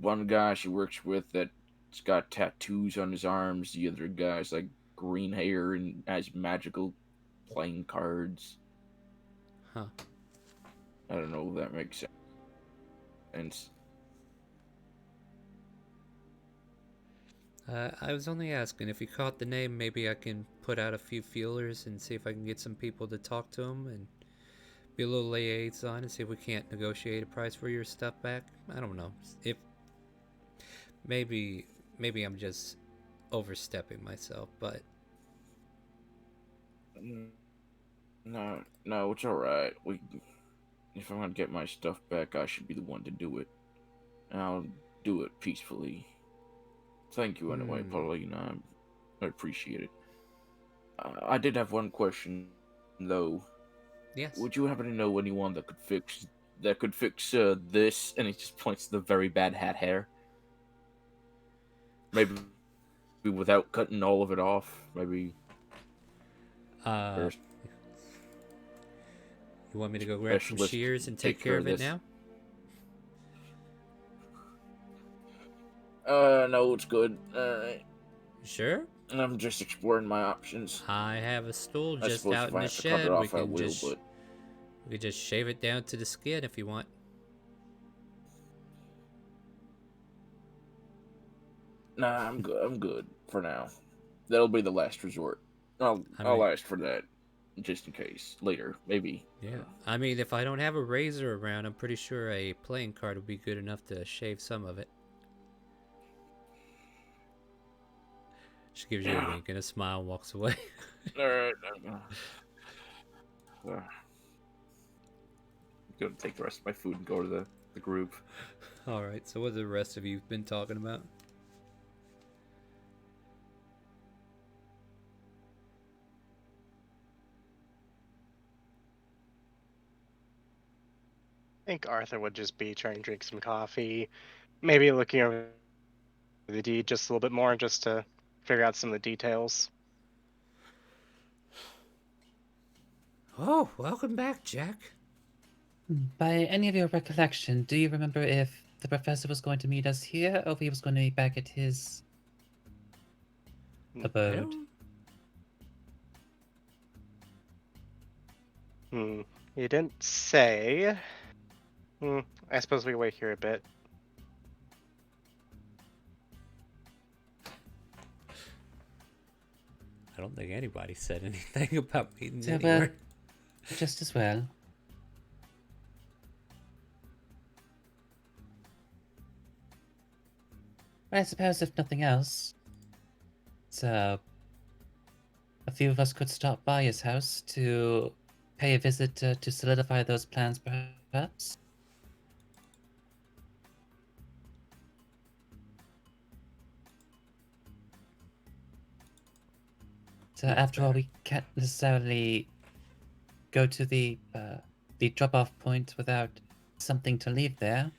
Speaker 4: one guy she works with that's got tattoos on his arms. The other guy's like green hair and has magical playing cards.
Speaker 1: Huh.
Speaker 4: I don't know if that makes sense.
Speaker 1: I was only asking if you caught the name, maybe I can put out a few feelers and see if I can get some people to talk to him and be a little liaison and see if we can't negotiate a price for your stuff back. I don't know. If maybe I'm just overstepping myself, but
Speaker 4: No, it's all right. If I'm gonna get my stuff back, I should be the one to do it. And I'll do it peacefully. Thank you anyway, Paulina. I appreciate it. I did have one question, though.
Speaker 1: yes.
Speaker 4: Would you happen to know anyone that could fix this? And he just points to the very bad hat hair. Maybe without cutting all of it off. Maybe.
Speaker 1: You want me to go grab some
Speaker 4: Specialist
Speaker 1: shears and take
Speaker 4: take
Speaker 1: care
Speaker 4: care
Speaker 1: of
Speaker 4: of
Speaker 1: it
Speaker 4: this.
Speaker 1: now?
Speaker 4: No, it's good.
Speaker 1: Sure.
Speaker 4: I'm just exploring my options.
Speaker 1: I have a stool
Speaker 4: I
Speaker 1: just
Speaker 4: suppose
Speaker 1: out
Speaker 4: if
Speaker 1: in
Speaker 4: I
Speaker 1: the
Speaker 4: have to cut
Speaker 1: shed.
Speaker 4: it
Speaker 1: We
Speaker 4: off, I
Speaker 1: can
Speaker 4: will,
Speaker 1: just
Speaker 4: but
Speaker 1: we could just shave it down to the skin if you want.
Speaker 4: nah, I'm good. I'm good for now. That'll be the last resort. I'll
Speaker 1: I mean-
Speaker 4: ask for that just in case later, maybe.
Speaker 1: Yeah. I mean, if I don't have a razor around, I'm pretty sure a playing card would be good enough to shave some of it. She gives you a wink and a smile and walks away.
Speaker 4: I'm gonna take the rest of my food and go to the group.
Speaker 1: Alright, so what have the rest of you been talking about?
Speaker 5: I think Arthur would just be trying to drink some coffee, maybe looking over the deed just a little bit more, just to figure out some of the details.
Speaker 1: Oh, welcome back, Jack.
Speaker 2: By any of your recollection, do you remember if the professor was going to meet us here, or if he was going to be back at his
Speaker 1: I
Speaker 2: abode?
Speaker 1: don't-
Speaker 5: He didn't say. I suppose we wait here a bit.
Speaker 1: I don't think anybody said anything about meeting
Speaker 2: So,
Speaker 1: anywhere.
Speaker 2: Just as well. But I suppose if nothing else, so a few of us could stop by his house to pay a visit to solidify those plans, perhaps. So after all, we can't necessarily go to the drop-off point without something to leave there.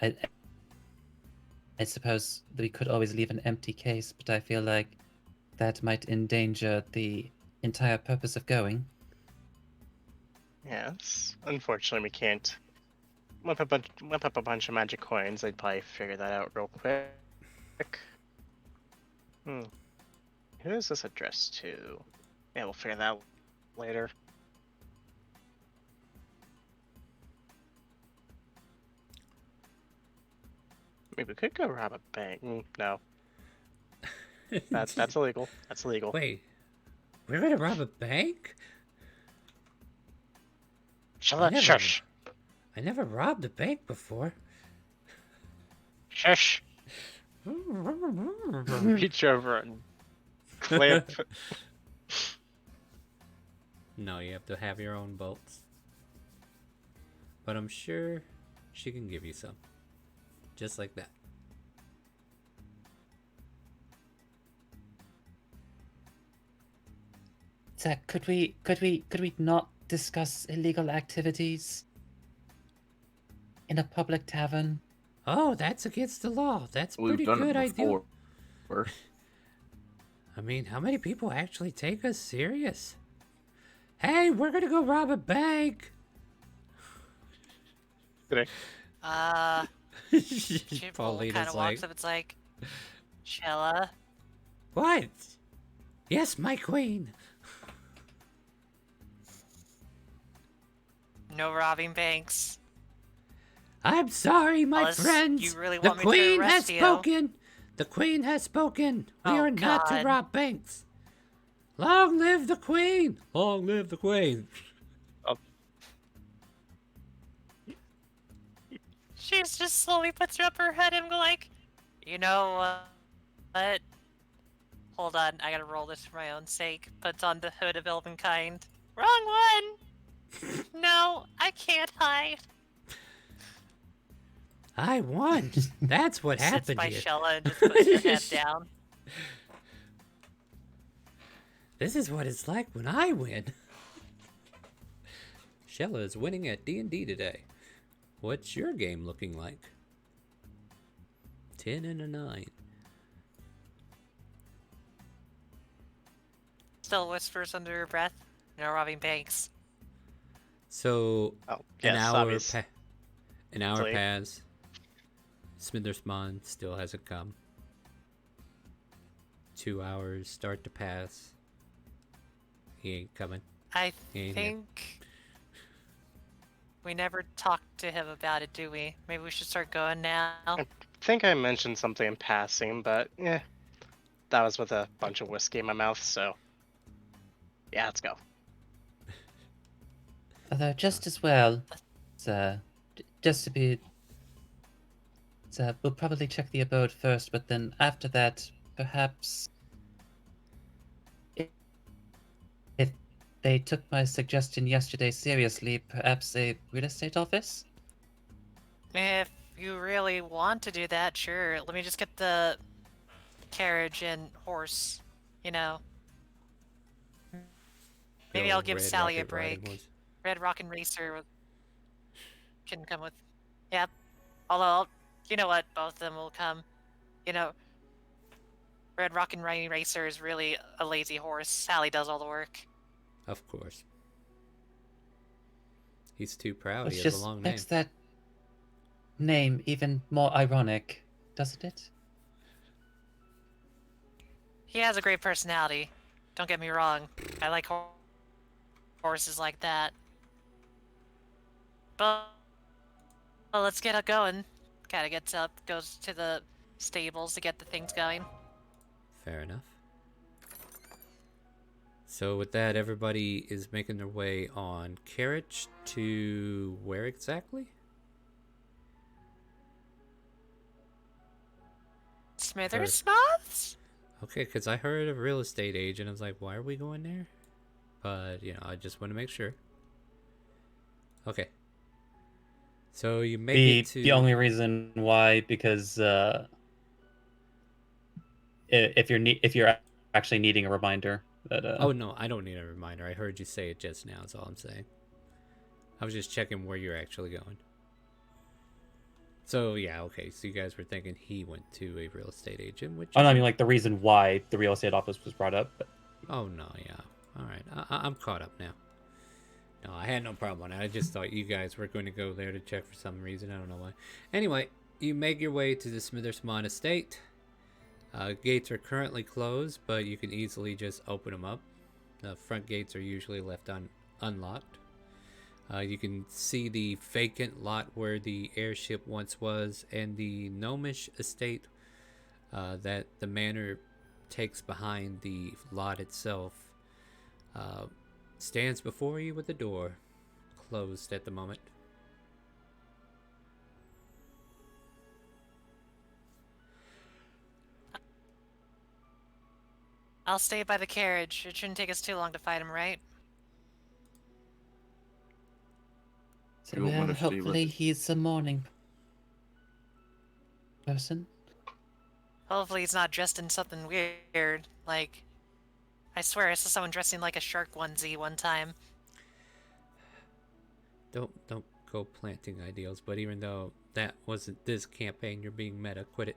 Speaker 2: I suppose that we could always leave an empty case, but I feel like that might endanger the entire purpose of going.
Speaker 5: Yes. Unfortunately, we can't whip up a bunch of magic coins. I'd probably figure that out real quick. Who is this addressed to? Yeah, we'll figure that out later. Maybe we could go rob a bank. No, that's illegal. That's illegal.
Speaker 1: Wait, we're gonna rob a bank?
Speaker 5: Shut
Speaker 1: I
Speaker 5: up!
Speaker 1: never-
Speaker 5: Shush!
Speaker 1: I never robbed a bank before.
Speaker 5: Shush! Reach over and clamp.
Speaker 1: No, you have to have your own bolts. But I'm sure she can give you some. Just like that.
Speaker 2: So could we not discuss illegal activities in a public tavern?
Speaker 1: Oh, that's against the law. That's
Speaker 4: We've
Speaker 1: pretty
Speaker 4: done
Speaker 1: good
Speaker 4: it
Speaker 1: idea.
Speaker 4: before.
Speaker 1: I mean, how many people actually take us serious? Hey, we're gonna go rob a bank.
Speaker 3: She kind
Speaker 1: Paulina's
Speaker 3: of
Speaker 1: like,
Speaker 3: walks up. It's like, Shella.
Speaker 1: what? Yes, my queen.
Speaker 3: No robbing banks.
Speaker 1: I'm sorry, my
Speaker 3: Unless
Speaker 1: friends.
Speaker 3: you really
Speaker 1: The
Speaker 3: want me to
Speaker 1: queen has
Speaker 3: arrest you.
Speaker 1: spoken. The queen has spoken. We
Speaker 3: Oh,
Speaker 1: are not to
Speaker 3: God.
Speaker 1: rob banks. Long live the queen. Long live the queen.
Speaker 3: She's just slowly puts her up her head and go like, you know what? Hold on, I gotta roll this for my own sake. Puts on the hood of Elvenkind. Wrong one! No, I can't hide.
Speaker 1: I won. That's what
Speaker 3: Sits
Speaker 1: happened
Speaker 3: by
Speaker 1: here.
Speaker 3: Shella and just puts her head down.
Speaker 1: This is what it's like when I win. Shella is winning at D&D today. What's your game looking like? 10 and a 9.
Speaker 3: Still whispers under her breath. No robbing banks.
Speaker 1: So
Speaker 5: Oh,
Speaker 1: an
Speaker 5: yes,
Speaker 1: hour
Speaker 5: obvious.
Speaker 1: an hour
Speaker 5: Late.
Speaker 1: passed. Smithersmon still hasn't come. 2 hours start to pass. He ain't coming.
Speaker 3: I
Speaker 1: He ain't here.
Speaker 3: think we never talked to him about it, do we? Maybe we should start going now.
Speaker 5: I think I mentioned something in passing, but that was with a bunch of whiskey in my mouth, so yeah, let's go.
Speaker 2: Although just as well, just to be, we'll probably check the abode first, but then after that, perhaps if they took my suggestion yesterday seriously, perhaps a real estate office?
Speaker 3: If you really want to do that, sure. Let me just get the carriage and horse, you know. Maybe
Speaker 1: Go
Speaker 3: I'll give
Speaker 1: Red
Speaker 3: Sally a
Speaker 1: Rocket riding
Speaker 3: break.
Speaker 1: horse.
Speaker 3: Red Rockin' Racer can come with. Yep. Although, you know what? Both of them will come. You know, Red Rockin' Racer is really a lazy horse. Sally does all the work.
Speaker 1: Of course. He's too proud.
Speaker 2: Which
Speaker 1: He has a
Speaker 2: just
Speaker 1: long name.
Speaker 2: makes that name even more ironic, doesn't it?
Speaker 3: He has a great personality. Don't get me wrong. I like horses like that. But well, let's get it going. Kinda gets up, goes to the stables to get the things going.
Speaker 1: Fair enough. So with that, everybody is making their way on carriage to where exactly?
Speaker 3: Smithersmouths?
Speaker 1: Okay, because I heard a real estate agent. I was like, why are we going there? But, you know, I just want to make sure. Okay. So you make it to...
Speaker 2: The only reason why, because if you're actually needing a reminder that
Speaker 1: Oh, no, I don't need a reminder. I heard you say it just now, that's all I'm saying. I was just checking where you're actually going. So, yeah, okay. So you guys were thinking he went to a real estate agent, which...
Speaker 2: I mean, like, the reason why the real estate office was brought up. But...
Speaker 1: Oh, no, yeah. All right. I'm caught up now. No, I had no problem on it. I just thought you guys were going to go there to check for some reason. I don't know why. Anyway, you make your way to the Smithersmont estate. Gates are currently closed, but you can easily just open them up. The front gates are usually left unlocked. You can see the vacant lot where the airship once was, and the gnomish estate that the manor takes behind the lot itself stands before you with the door closed at the moment.
Speaker 3: I'll stay by the carriage. It shouldn't take us too long to fight him, right?
Speaker 2: So,
Speaker 4: You won't
Speaker 2: well,
Speaker 4: wanna stay with
Speaker 2: hopefully
Speaker 4: it.
Speaker 2: he's a morning person.
Speaker 3: Hopefully he's not dressed in something weird. Like, I swear I saw someone dressing like a shark onesie one time.
Speaker 1: Don't go planting ideals, but even though that wasn't this campaign, you're being meta. Quit it.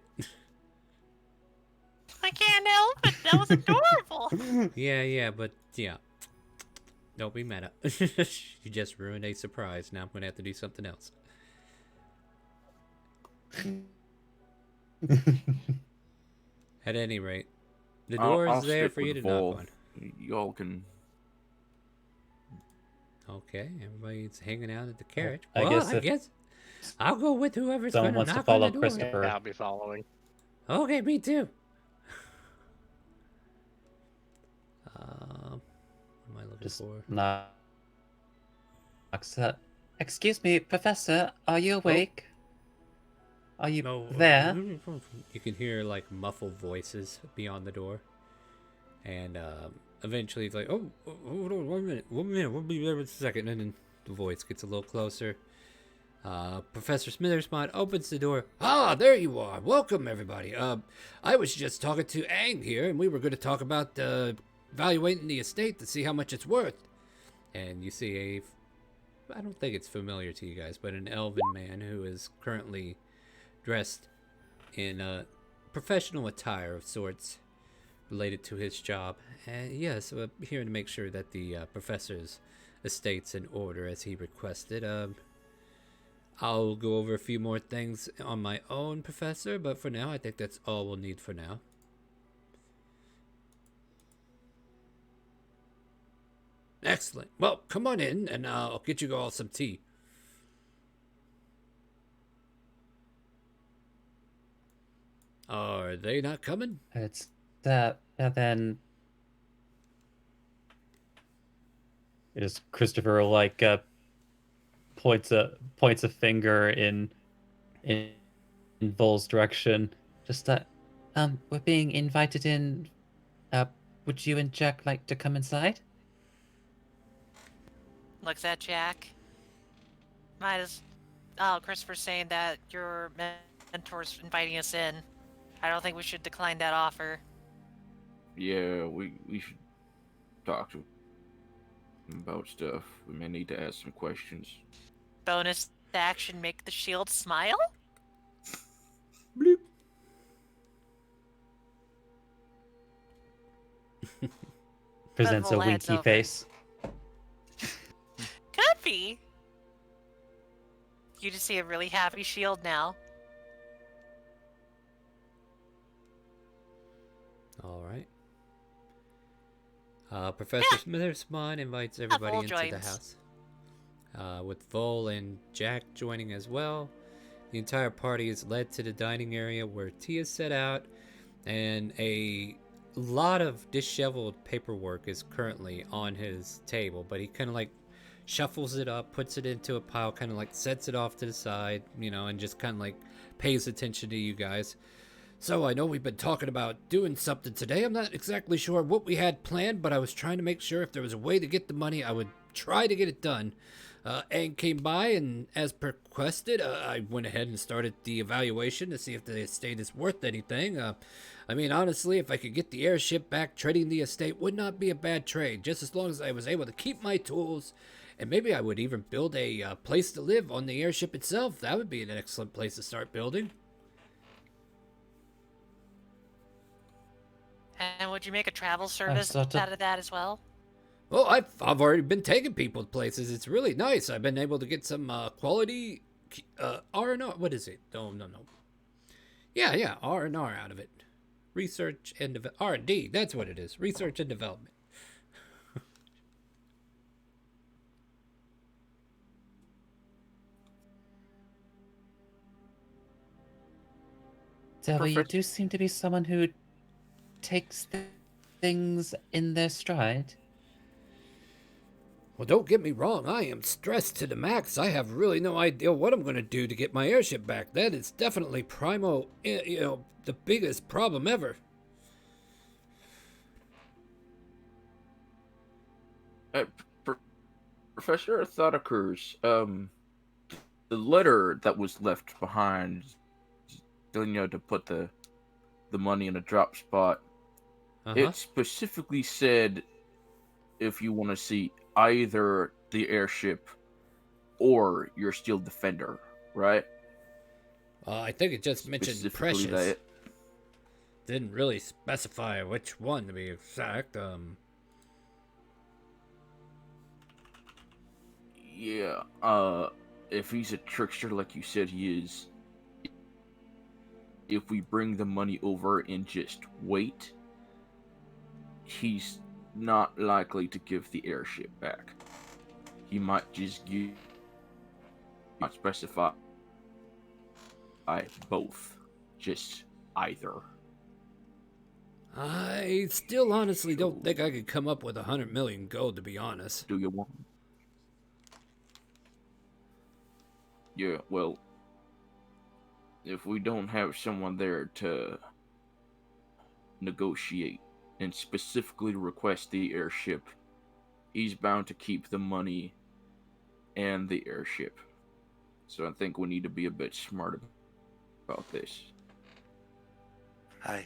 Speaker 3: I can't help it. That was adorable.
Speaker 1: Yeah, but yeah. Don't be meta. You just ruined a surprise. Now I'm gonna have to do something else. At any rate, the door
Speaker 4: I'll
Speaker 1: is there
Speaker 4: stick
Speaker 1: for you
Speaker 4: with
Speaker 1: to knock
Speaker 4: Vol.
Speaker 1: on.
Speaker 4: Y'all can.
Speaker 1: Okay, everybody's hanging out at the carriage.
Speaker 2: I
Speaker 1: Well,
Speaker 2: guess
Speaker 1: I
Speaker 2: if
Speaker 1: guess I'll go with whoever's
Speaker 2: someone
Speaker 1: gonna
Speaker 2: wants to
Speaker 1: knock on the
Speaker 2: follow
Speaker 1: door.
Speaker 2: Christopher.
Speaker 5: Yeah, I'll be following.
Speaker 1: Okay, me too. What am I looking
Speaker 2: Just
Speaker 1: for?
Speaker 2: knocks up. Excuse me, Professor, are you awake? Are you
Speaker 1: No,
Speaker 2: there?
Speaker 1: You can hear like muffled voices beyond the door, and eventually it's like, "Oh, hold on, 1 minute, we'll be there in a second." And then the voice gets a little closer. Professor Smithersmont opens the door. Ah, there you are. Welcome, everybody. I was just talking to Aang here, and we were going to talk about evaluating the estate to see how much it's worth. And you see I don't think it's familiar to you guys, but an elven man who is currently dressed in a professional attire of sorts related to his job. And yes, here to make sure that the professor's estate's in order as he requested. I'll go over a few more things on my own, Professor, but for now, I think that's all we'll need for now. Excellent. Well, come on in, and I'll get you all some tea. Are they not coming?
Speaker 2: It's that, and then is Christopher like points a finger in Vol's direction. Just that We're being invited in. Would you and Jack like to come inside?
Speaker 3: Looks at Jack. Might as. Oh, Christopher's saying that your mentor's inviting us in. I don't think we should decline that offer.
Speaker 4: Yeah, we should talk to him about stuff. We may need to ask some questions.
Speaker 3: Bonus action, make the shield smile?
Speaker 4: Bloop.
Speaker 2: Presents a
Speaker 3: roll heads
Speaker 2: winky
Speaker 3: over.
Speaker 2: face.
Speaker 3: Could be. You just see a really happy shield now.
Speaker 1: All right. Professor Smithersmon invites everybody
Speaker 3: Vol
Speaker 1: into the
Speaker 3: joins.
Speaker 1: house. With Vol and Jack joining as well. The entire party is led to the dining area where tea is set out, and a lot of disheveled paperwork is currently on his table, but he kind of like shuffles it up, puts it into a pile, kind of like sets it off to the side, and just kind of like pays attention to you guys. So I know we've been talking about doing something today. I'm not exactly sure what we had planned, but I was trying to make sure if there was a way to get the money, I would try to get it done. Aang came by, and as per requested, I went ahead and started the evaluation to see if the estate is worth anything. I mean, honestly, if I could get the airship back, trading the estate would not be a bad trade, just as long as I was able to keep my tools, and maybe I would even build a place to live on the airship itself. That would be an excellent place to start building.
Speaker 3: And would you make a travel service
Speaker 2: sort of-
Speaker 3: out of that as well?
Speaker 1: Well, I've already been taking people to places. It's really nice. I've been able to get some quality R&R. What is it? No. Yeah, R&R out of it. Research and R&D. That's what it is. Research and development.
Speaker 2: Delver, you
Speaker 4: Perfect.
Speaker 2: do seem to be someone who takes things in their stride.
Speaker 1: Well, don't get me wrong. I am stressed to the max. I have really no idea what I'm going to do to get my airship back. That is definitely the biggest problem ever.
Speaker 4: Professor, a thought occurs. The letter that was left behind, to put the money in a drop spot. It specifically said if you want to see either the airship or your steel defender, right?
Speaker 1: I think it just mentioned
Speaker 4: Specifically
Speaker 1: Precious.
Speaker 4: that.
Speaker 1: Didn't really specify which one to be exact.
Speaker 4: Yeah. If he's a trickster like you said he is, if we bring the money over and just wait, he's not likely to give the airship back. He might just not specify both, just either.
Speaker 1: I still honestly don't think I could come up with 100 million gold, to be honest.
Speaker 4: Do you want? Yeah, well, if we don't have someone there to negotiate and specifically request the airship, he's bound to keep the money and the airship. So I think we need to be a bit smart about this.
Speaker 6: I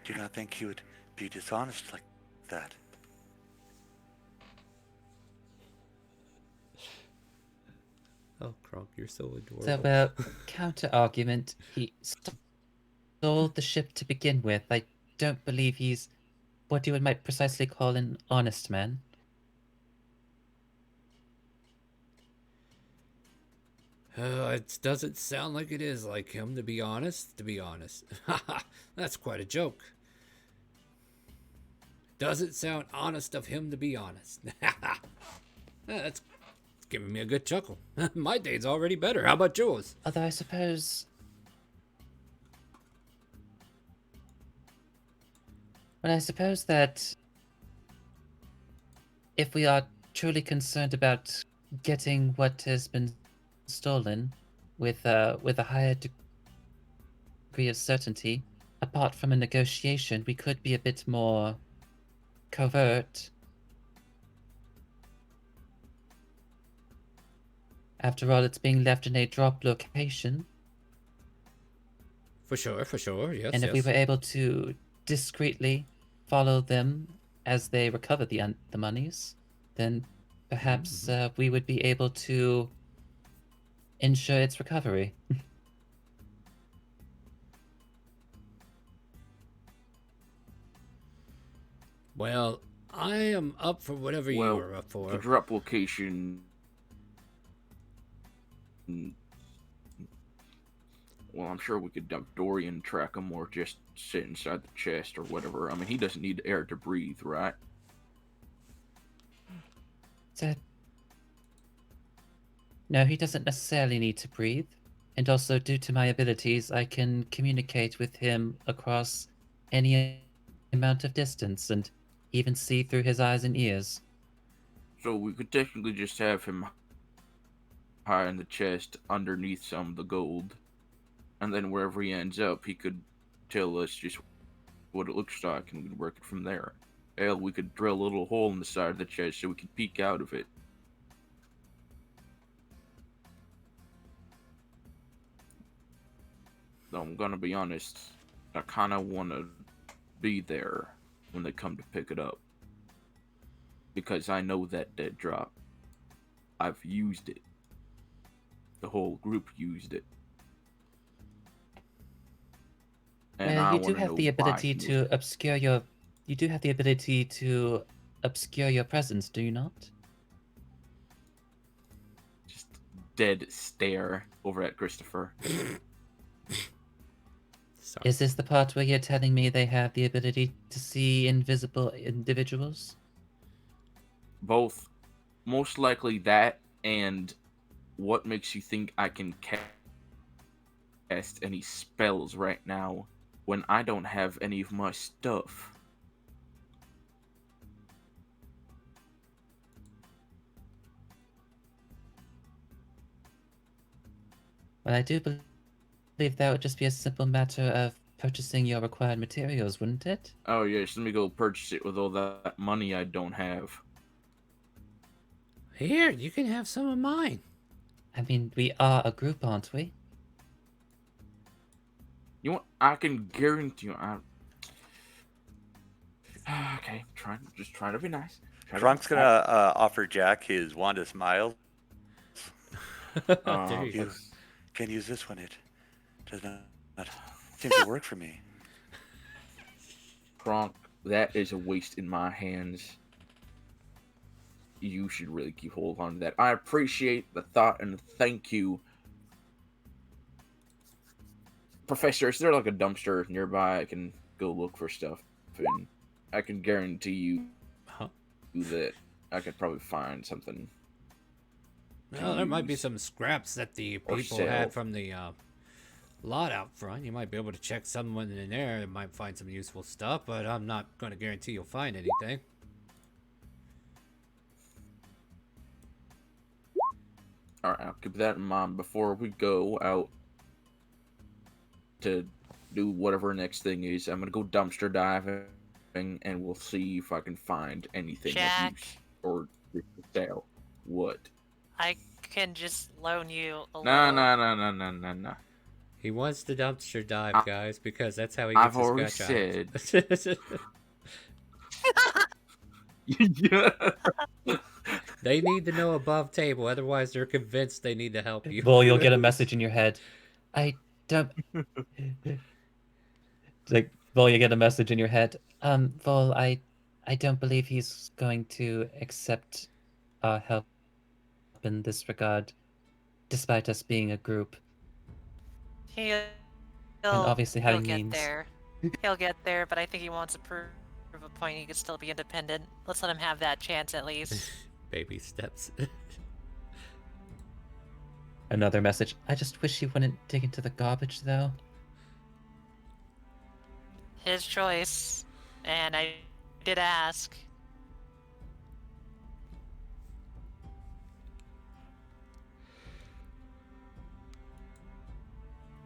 Speaker 6: do not think he would be dishonest like that.
Speaker 1: Oh, Kronk, you're so adorable.
Speaker 2: So, counter-argument, he stole the ship to begin with. I don't believe he's what you might precisely call an honest man.
Speaker 1: It doesn't sound like it is like him, to be honest. That's quite a joke. Doesn't sound honest of him, to be honest. That's giving me a good chuckle. My day's already better. How about yours?
Speaker 2: Although I suppose... Well, I suppose that if we are truly concerned about getting what has been stolen with a higher degree of certainty, apart from a negotiation, we could be a bit more covert. After all, it's being left in a drop location,
Speaker 1: For sure. Yes,
Speaker 2: and if we
Speaker 1: yes.
Speaker 2: were able to discreetly follow them as they recover the monies, then perhaps we would be able to ensure its recovery.
Speaker 1: Well, I am up for whatever you
Speaker 4: Well,
Speaker 1: are up for.
Speaker 4: the drop location. Well, I'm sure we could dump Dorian, track him, or just sit inside the chest or whatever. I mean, he doesn't need air to breathe, right?
Speaker 2: No, he doesn't necessarily need to breathe. And also, due to my abilities, I can communicate with him across any amount of distance and even see through his eyes and ears.
Speaker 4: So we could technically just have him high in the chest underneath some of the gold. And then wherever he ends up, he could tell us just what it looks like and we could work it from there. Hell, we could drill a little hole in the side of the chest so we could peek out of it. Though I'm gonna be honest, I kinda wanna be there when they come to pick it up. Because I know that dead drop. I've used it. The whole group used it. And I
Speaker 2: You do
Speaker 4: wanna
Speaker 2: have
Speaker 4: know
Speaker 2: the
Speaker 4: why
Speaker 2: ability
Speaker 4: he used
Speaker 2: to
Speaker 4: it.
Speaker 2: obscure your. You do have the ability to obscure your presence, do you not?
Speaker 4: Just dead stare over at Christopher.
Speaker 1: Sorry.
Speaker 2: Is this the part where you're telling me they have the ability to see invisible individuals?
Speaker 4: Both. Most likely that, and what makes you think I can cast any spells right now when I don't have any of my stuff?
Speaker 2: Well, I do believe that would just be a simple matter of purchasing your required materials, wouldn't it?
Speaker 4: Oh yes, let me go purchase it with all that money I don't have.
Speaker 1: Here, you can have some of mine.
Speaker 2: I mean, we are a group, aren't we?
Speaker 4: You know what? I can guarantee you. Okay, just trying to be nice.
Speaker 6: Drunk's gonna offer Jack his Wanda Smile.
Speaker 1: There you go.
Speaker 6: Can't use this one. It does not seem to work for me.
Speaker 4: Kronk, that is a waste in my hands. You should really keep hold on to that. I appreciate the thought and thank you. Professor, is there like a dumpster nearby I can go look for stuff? And I can guarantee you that I could probably find something.
Speaker 1: Well, there might be some scraps that the
Speaker 4: or
Speaker 1: people
Speaker 4: sell.
Speaker 1: had from the lot out front. You might be able to check someone in there and might find some useful stuff, but I'm not going to guarantee you'll find anything.
Speaker 4: Alright, I'll keep that in mind before we go out to do whatever next thing is. I'm gonna go dumpster diving and we'll see if I can find anything
Speaker 3: Jack.
Speaker 4: of use or sale. What?
Speaker 3: I can just loan you a
Speaker 4: No,
Speaker 3: little.
Speaker 4: no.
Speaker 1: He wants the dumpster dive, guys, because that's how he
Speaker 4: I've
Speaker 1: gets his
Speaker 4: already
Speaker 1: scratch
Speaker 4: said.
Speaker 1: They need to know above table, otherwise they're convinced they need to help you.
Speaker 2: Well, you'll get a message in your head. I don't. Vol, you get a message in your head. Vol, I don't believe he's going to accept our help in this regard, despite us being a group.
Speaker 3: He'll
Speaker 2: obviously having
Speaker 3: get
Speaker 2: means.
Speaker 3: there. He'll get there, but I think he wants to prove a point he could still be independent. Let's let him have that chance at least.
Speaker 1: Baby steps.
Speaker 2: Another message. I just wish he wouldn't dig into the garbage, though.
Speaker 3: His choice. And I did ask.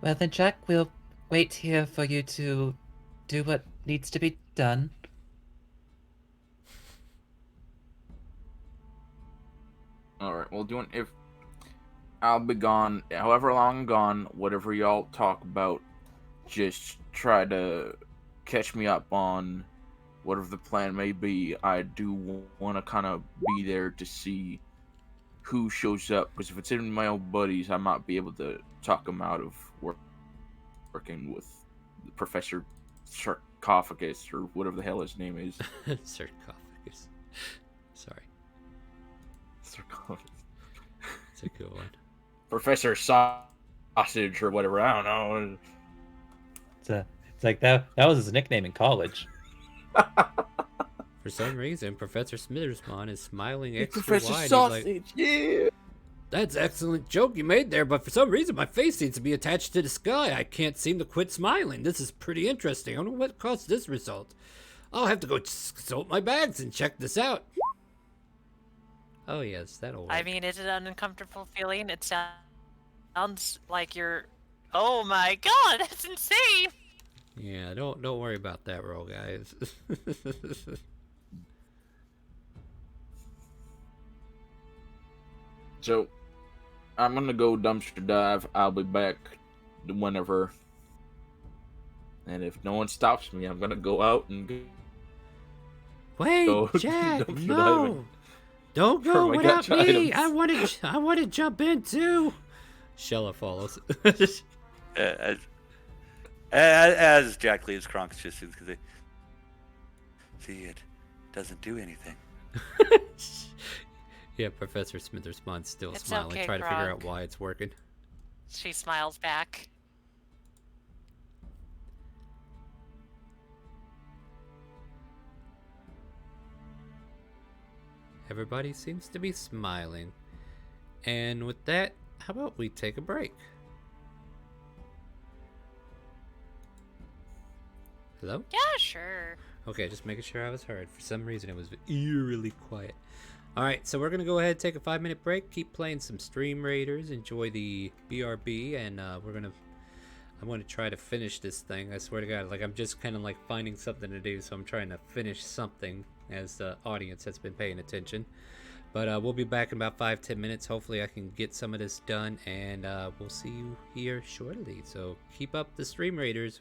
Speaker 2: Well then, Jack, we'll wait here for you to do what needs to be done.
Speaker 4: All right. Well, if I'll be gone, however long I'm gone, whatever y'all talk about, just try to catch me up on whatever the plan may be. I do want to kind of be there to see who shows up, because if it's in my own buddies, I might be able to talk them out of working with Professor Sarcophagus or whatever the hell his name is.
Speaker 1: Sarcophagus. Sorry.
Speaker 4: Sarcophagus.
Speaker 1: It's a good one.
Speaker 4: Professor Sausage or whatever. I don't know.
Speaker 2: It's like that was his nickname in college.
Speaker 1: For some reason, Professor Smithersmon is smiling extra
Speaker 4: Professor
Speaker 1: wide.
Speaker 4: Sausage,
Speaker 1: He's like,
Speaker 4: yeah.
Speaker 1: "That's an excellent joke you made there, but for some reason my face seems to be attached to the sky. I can't seem to quit smiling. This is pretty interesting. I don't know what caused this result. I'll have to go consult my bags and check this out." Oh yes, that'll work.
Speaker 3: I mean, is it an uncomfortable feeling? It sounds like you're... Oh my god, that's insane!
Speaker 1: Yeah, don't worry about that roll, guys.
Speaker 4: So, I'm gonna go dumpster dive. I'll be back whenever. And if no one stops me, I'm gonna go out and
Speaker 1: Wait,
Speaker 4: go
Speaker 1: Jack,
Speaker 4: dumpster
Speaker 1: no!
Speaker 4: diving.
Speaker 1: Don't
Speaker 4: for
Speaker 1: go
Speaker 4: my
Speaker 1: without
Speaker 4: gotcha
Speaker 1: me!
Speaker 4: items.
Speaker 1: I want to jump in too! Shella follows.
Speaker 6: As Jack leaves, Kronk's just because they see it doesn't do anything.
Speaker 1: Yeah, Professor Smithersmon's still
Speaker 3: It's
Speaker 1: smiling,
Speaker 3: okay,
Speaker 1: trying to figure out
Speaker 3: Gronk.
Speaker 1: why it's working.
Speaker 3: She smiles back.
Speaker 1: Everybody seems to be smiling. And with that, how about we take a break? Hello?
Speaker 3: Yeah, sure.
Speaker 1: Okay, just making sure I was heard. For some reason, it was eerily quiet. Alright, so we're going to go ahead and take a 5-minute break. Keep playing some StreamRaiders. Enjoy the BRB. And I'm going to try to finish this thing. I swear to God, like I'm just kind of like finding something to do. So I'm trying to finish something as the audience has been paying attention. But we'll be back in about 5-10 minutes. Hopefully I can get some of this done. And we'll see you here shortly. So keep up the StreamRaiders.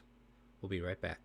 Speaker 1: We'll be right back.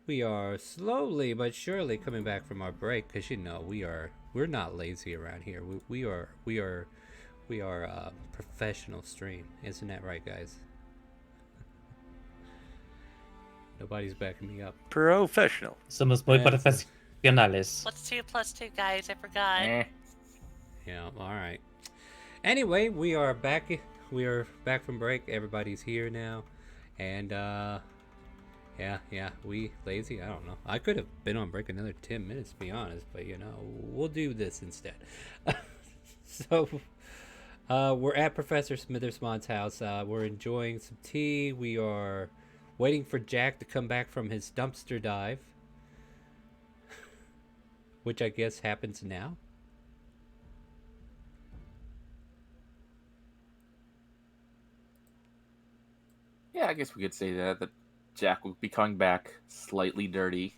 Speaker 1: We are slowly but surely coming back from our break, because we're not lazy around here. We are a professional stream, isn't that right, guys? Nobody's backing me up.
Speaker 6: Professional.
Speaker 2: Somos muy
Speaker 1: Yeah, so-
Speaker 2: profesionales.
Speaker 3: What's 2 plus 2, guys? I forgot.
Speaker 1: Yeah, all right. Anyway, we are back. We are back from break. Everybody's here now, and yeah, we lazy. I don't know. I could have been on break another 10 minutes, to be honest, but we'll do this instead. So, we're at Professor Smithersmon's house. We're enjoying some tea. We are waiting for Jack to come back from his dumpster dive, which I guess happens now.
Speaker 4: Yeah, I guess we could say that Jack will be coming back slightly dirty.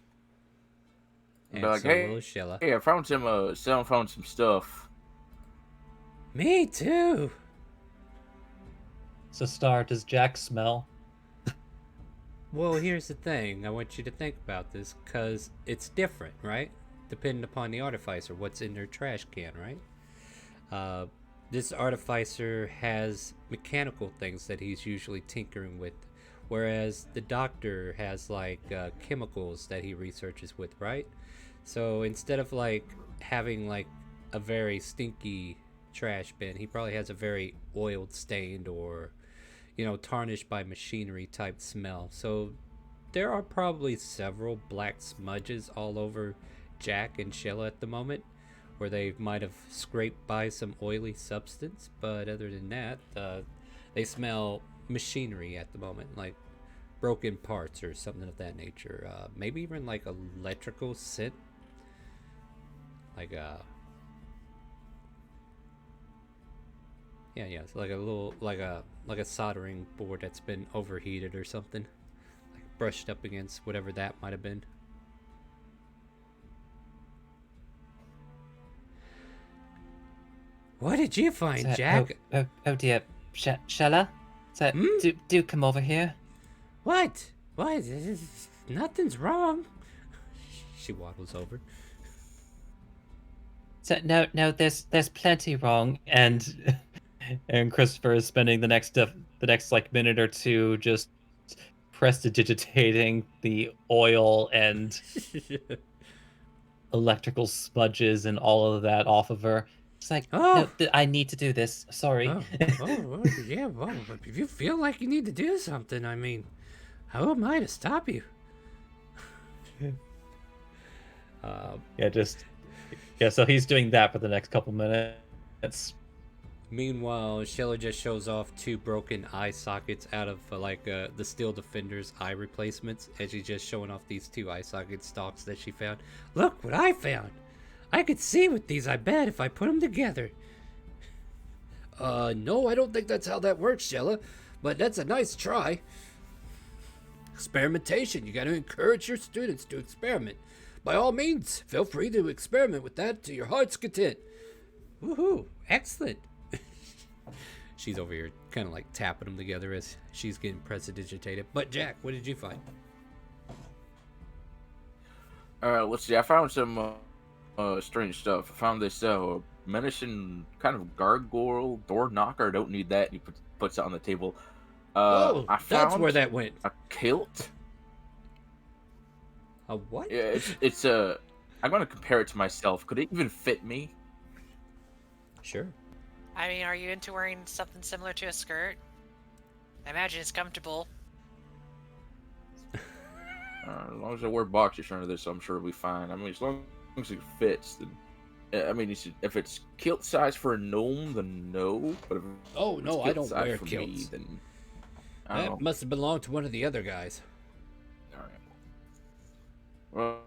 Speaker 1: And
Speaker 4: Be like,
Speaker 1: so will Shella.
Speaker 4: Hey, I found some stuff.
Speaker 1: Me too.
Speaker 2: So, Star, does Jack smell?
Speaker 1: Well, here's the thing. I want you to think about this, because it's different, right? Depending upon the artificer, what's in their trash can, right? This artificer has mechanical things that he's usually tinkering with, whereas the doctor has like chemicals that he researches with, right? So instead of like having like a very stinky trash bin, he probably has a very oiled, stained, or tarnished by machinery type smell. So there are probably several black smudges all over Jack and Shella at the moment, where they might have scraped by some oily substance, but other than that, they smell machinery at the moment, like broken parts or something of that nature. Maybe even like electrical scent, like yeah, it's like a little like a soldering board that's been overheated or something, like brushed up against whatever that might have been. What did you find, Jack?
Speaker 2: Oh dear. Shella? Do come over here.
Speaker 1: What? What? Nothing's wrong. She waddles over.
Speaker 2: So, no, there's plenty wrong, and Christopher is spending the next like minute or two just prestidigitating the oil and electrical smudges and all of that off of her. It's like,
Speaker 1: Oh.
Speaker 2: no, I need to do this. Sorry.
Speaker 1: Well, yeah, well, if you feel like you need to do something, I mean, how am I to stop you?
Speaker 2: So he's doing that for the next couple minutes.
Speaker 1: Meanwhile, Shella just shows off 2 broken eye sockets out of the Steel Defender's eye replacements, as she's just showing off these 2 eye socket stalks that she found. Look what I found! I could see with these, I bet, if I put them together. No, I don't think that's how that works, Shella, but that's a nice try. Experimentation. You gotta encourage your students to experiment. By all means, feel free to experiment with that to your heart's content. Woohoo! Excellent! She's over here kind of like tapping them together as she's getting prestidigitated. But Jack, what did you find?
Speaker 4: Let's see. I found some strange stuff. I found this menacing kind of gargoyle door knocker. I don't need that. He puts it on the table. I found
Speaker 1: that's where that went.
Speaker 4: a kilt.
Speaker 1: A what?
Speaker 4: Yeah, it's a. I'm gonna compare it to myself. Could it even fit me?
Speaker 1: Sure.
Speaker 3: I mean, are you into wearing something similar to a skirt? I imagine it's comfortable.
Speaker 4: As long as I wear boxers under this, I'm sure it'll be fine. I mean, as long as it fits, then. I mean, if it's kilt size for a gnome, then no. But if
Speaker 1: Oh
Speaker 4: it's
Speaker 1: no, I
Speaker 4: kilt
Speaker 1: don't
Speaker 4: size
Speaker 1: wear
Speaker 4: for
Speaker 1: kilts.
Speaker 4: me, then I don't
Speaker 1: That
Speaker 4: know.
Speaker 1: must have belonged to one of the other guys.
Speaker 4: All right. Well,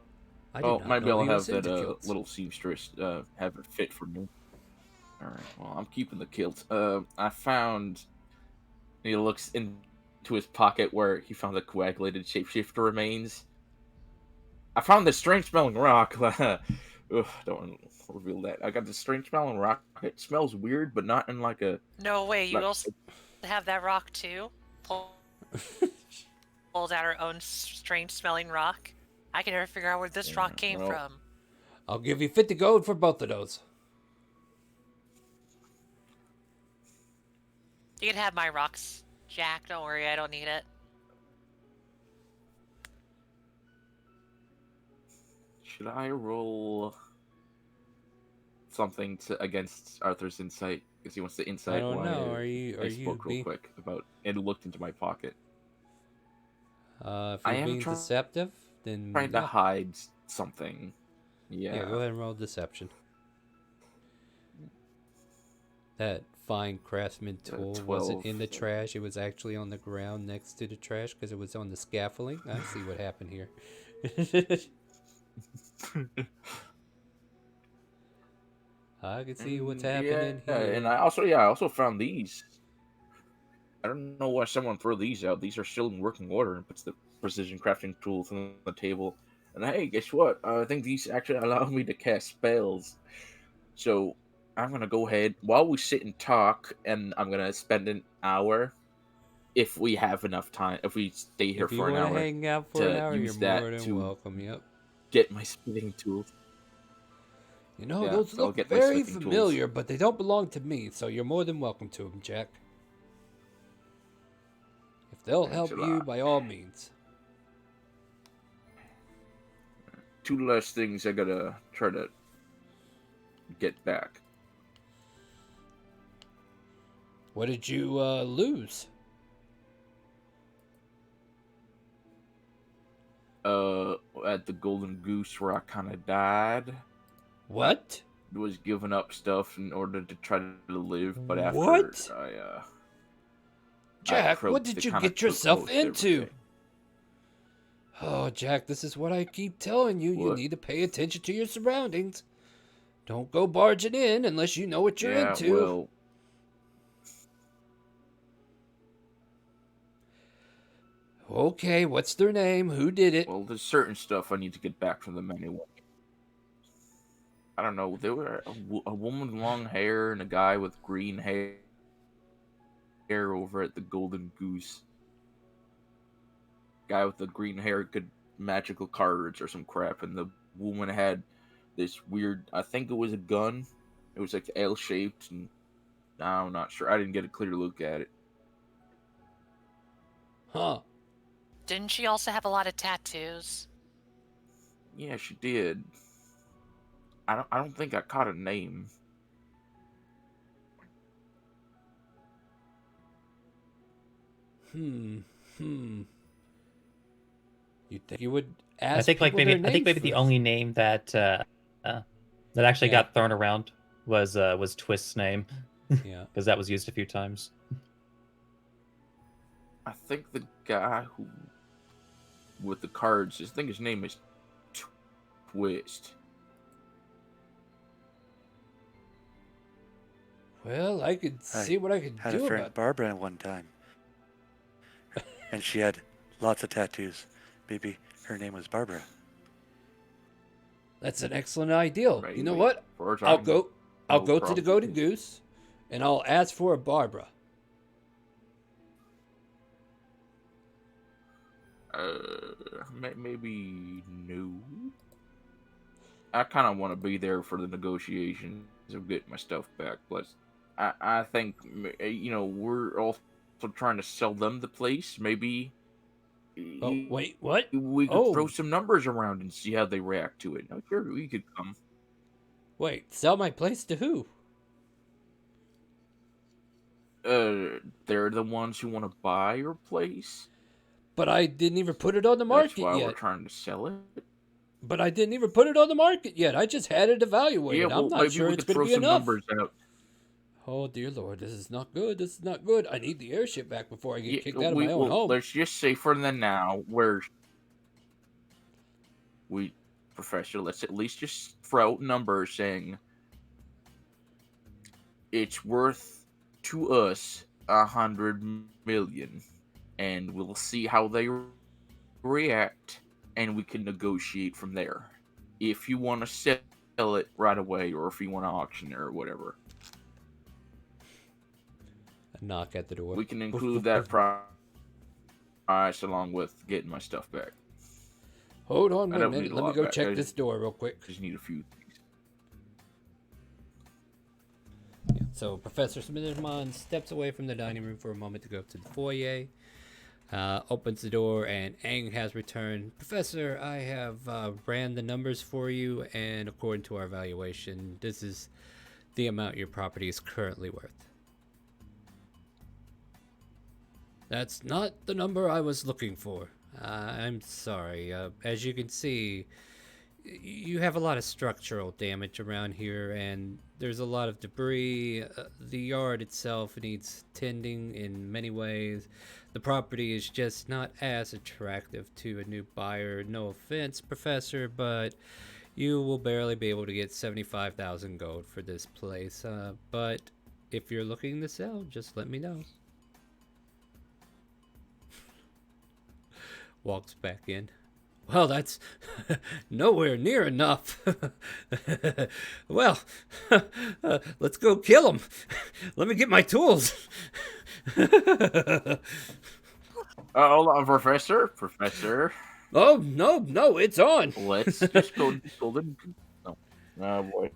Speaker 1: I did not
Speaker 4: maybe
Speaker 1: know
Speaker 4: I'll
Speaker 1: he
Speaker 4: have
Speaker 1: was into
Speaker 4: that
Speaker 1: kilts.
Speaker 4: little seamstress have it fit for me. All right. Well, I'm keeping the kilt. I found. He looks into his pocket where he found the coagulated shapeshifter remains. I found this strange smelling rock. Ugh, don't reveal that. I got this strange smelling rock. It smells weird, but not in like a.
Speaker 3: No way, you
Speaker 4: Like-
Speaker 3: also have that rock too? Pulls out her own strange smelling rock. I can never figure out where this rock came
Speaker 4: well,
Speaker 3: from.
Speaker 1: I'll give you 50 gold for both of those.
Speaker 3: You can have my rocks, Jack. Don't worry, I don't need it.
Speaker 4: Should I roll something against Arthur's insight? Because he wants to insight
Speaker 1: I don't
Speaker 4: why
Speaker 1: know. Are
Speaker 4: I
Speaker 1: you
Speaker 4: spoke real quick about and looked into my pocket.
Speaker 1: If
Speaker 4: I
Speaker 1: you're
Speaker 4: am
Speaker 1: being deceptive, then
Speaker 4: trying to hide something. Yeah.
Speaker 1: Yeah, go ahead and roll deception. That fine craftsman tool
Speaker 4: 12.
Speaker 1: wasn't in the trash. It was actually on the ground next to the trash because it was on the scaffolding. I see what happened here. I can see what's happening
Speaker 4: yeah,
Speaker 1: here.
Speaker 4: and I also found these. I don't know why someone threw these out. These are still in working order, and puts the precision crafting tools on the table. And hey, guess what? I think these actually allow me to cast spells. So I'm gonna go ahead while we sit and talk, and I'm gonna spend an hour, if we have enough time, if we stay here
Speaker 1: If you
Speaker 4: for an
Speaker 1: want to
Speaker 4: hour,
Speaker 1: hang out for an
Speaker 4: to
Speaker 1: hour, you're
Speaker 4: use
Speaker 1: more
Speaker 4: that
Speaker 1: than
Speaker 4: to
Speaker 1: welcome. Yep.
Speaker 4: get my smithing tools.
Speaker 1: You know,
Speaker 4: Yeah,
Speaker 1: those
Speaker 4: so I'll
Speaker 1: look
Speaker 4: get my
Speaker 1: very
Speaker 4: smithing tools.
Speaker 1: familiar, but they don't belong to me, so you're more than welcome to them, Jack. If they'll
Speaker 4: Thanks
Speaker 1: help
Speaker 4: a
Speaker 1: you,
Speaker 4: lot.
Speaker 1: by all means.
Speaker 4: Two less things I gotta try to get back.
Speaker 1: What did you lose?
Speaker 4: At the Golden Goose where I kind of died.
Speaker 1: What?
Speaker 4: Was giving up stuff in order to try to live, but after
Speaker 1: What?
Speaker 4: I
Speaker 1: Jack,
Speaker 4: croaked,
Speaker 1: what did
Speaker 4: it
Speaker 1: you
Speaker 4: kinda
Speaker 1: get
Speaker 4: took
Speaker 1: yourself
Speaker 4: most
Speaker 1: into?
Speaker 4: everything.
Speaker 1: Oh, Jack, this is what I keep telling you. You
Speaker 4: What?
Speaker 1: need to pay attention to your surroundings. Don't go barging in unless you know what you're
Speaker 4: Yeah,
Speaker 1: into.
Speaker 4: well,
Speaker 1: Okay, what's their name? Who did it?
Speaker 4: there's certain stuff I need to get back from them anyway. I don't know. There were a woman with long hair and a guy with green hair over at the Golden Goose. Guy with the green hair could magical cards or some crap, and the woman had this weird. I think it was a gun. It was like L-shaped, and I'm not sure. I didn't get a clear look at it.
Speaker 1: Huh.
Speaker 3: Didn't she also have a lot of tattoos?
Speaker 4: Yeah, she did. I don't think I caught a name.
Speaker 1: You think you would ask
Speaker 2: I think like
Speaker 1: people their
Speaker 2: maybe
Speaker 1: names
Speaker 2: the
Speaker 1: first.
Speaker 2: only name that actually
Speaker 1: Yeah.
Speaker 2: got thrown around was Twist's name
Speaker 1: Yeah.
Speaker 2: because that was used a few times.
Speaker 4: I think the guy who with the cards, I think his name is Twist.
Speaker 1: Well, I could see what I could
Speaker 6: Had
Speaker 1: do
Speaker 6: a friend
Speaker 1: about
Speaker 6: Barbara at one time, and she had lots of tattoos. Maybe her name was Barbara.
Speaker 1: That's an excellent idea.
Speaker 4: Right,
Speaker 1: You know
Speaker 4: wait,
Speaker 1: what?
Speaker 4: for a
Speaker 1: I'll
Speaker 4: time,
Speaker 1: go to the
Speaker 4: probably
Speaker 1: Golden
Speaker 4: is.
Speaker 1: Goose, and I'll ask for a Barbara.
Speaker 4: Maybe no. I kind of want to be there for the negotiations of getting my stuff back. Plus, I think we're also trying to sell them the place. Maybe
Speaker 1: Oh, wait, what?
Speaker 4: we could
Speaker 1: Oh.
Speaker 4: throw some numbers around and see how they react to it. No, sure, we could come.
Speaker 1: Wait, sell my place to who?
Speaker 4: They're the ones who want to buy your place.
Speaker 1: But I didn't even put it on the
Speaker 4: That's
Speaker 1: market
Speaker 4: why we're
Speaker 1: yet.
Speaker 4: trying to sell it.
Speaker 1: But I didn't even put it on the market yet. I just had it evaluated.
Speaker 4: Yeah, well,
Speaker 1: I'm not
Speaker 4: maybe
Speaker 1: sure
Speaker 4: we
Speaker 1: it's
Speaker 4: could
Speaker 1: going
Speaker 4: throw
Speaker 1: to be
Speaker 4: some
Speaker 1: enough.
Speaker 4: numbers out.
Speaker 1: Oh, dear Lord, this is not good. This is not good. I need the airship back before I get kicked out of my own
Speaker 4: well,
Speaker 1: home.
Speaker 4: let's just say for the now, Professor, let's at least just throw out numbers saying it's worth to us 100 million, and we'll see how they react, and we can negotiate from there. If you want to sell it right away, or if you want to auction it or whatever,
Speaker 1: A knock at the door.
Speaker 4: we can include that price along with getting my stuff back.
Speaker 1: Hold on
Speaker 4: I
Speaker 1: one
Speaker 4: don't need
Speaker 1: minute.
Speaker 4: a
Speaker 1: Let me
Speaker 4: lot
Speaker 1: go
Speaker 4: back.
Speaker 1: check
Speaker 4: I
Speaker 1: this door real quick.
Speaker 4: just need a few things.
Speaker 1: Yeah, so Professor Smitherman steps away from the dining room for a moment to go to the foyer. Opens the door, and Aang has returned. Professor, I have ran the numbers for you, and according to our valuation, this is the amount your property is currently worth. That's not the number I was looking for. I'm sorry. As you can see, you have a lot of structural damage around here, and there's a lot of debris. The yard itself needs tending in many ways. The property is just not as attractive to a new buyer. No offense, Professor, but you will barely be able to get 75,000 gold for this place. But if you're looking to sell, just let me know. Walks back in. Well, that's nowhere near enough. Well, let's go kill him. Let me get my tools.
Speaker 4: Hold on, Professor. Professor.
Speaker 1: Oh, no, it's on.
Speaker 4: Let's just go to the golden. No. Oh, boy.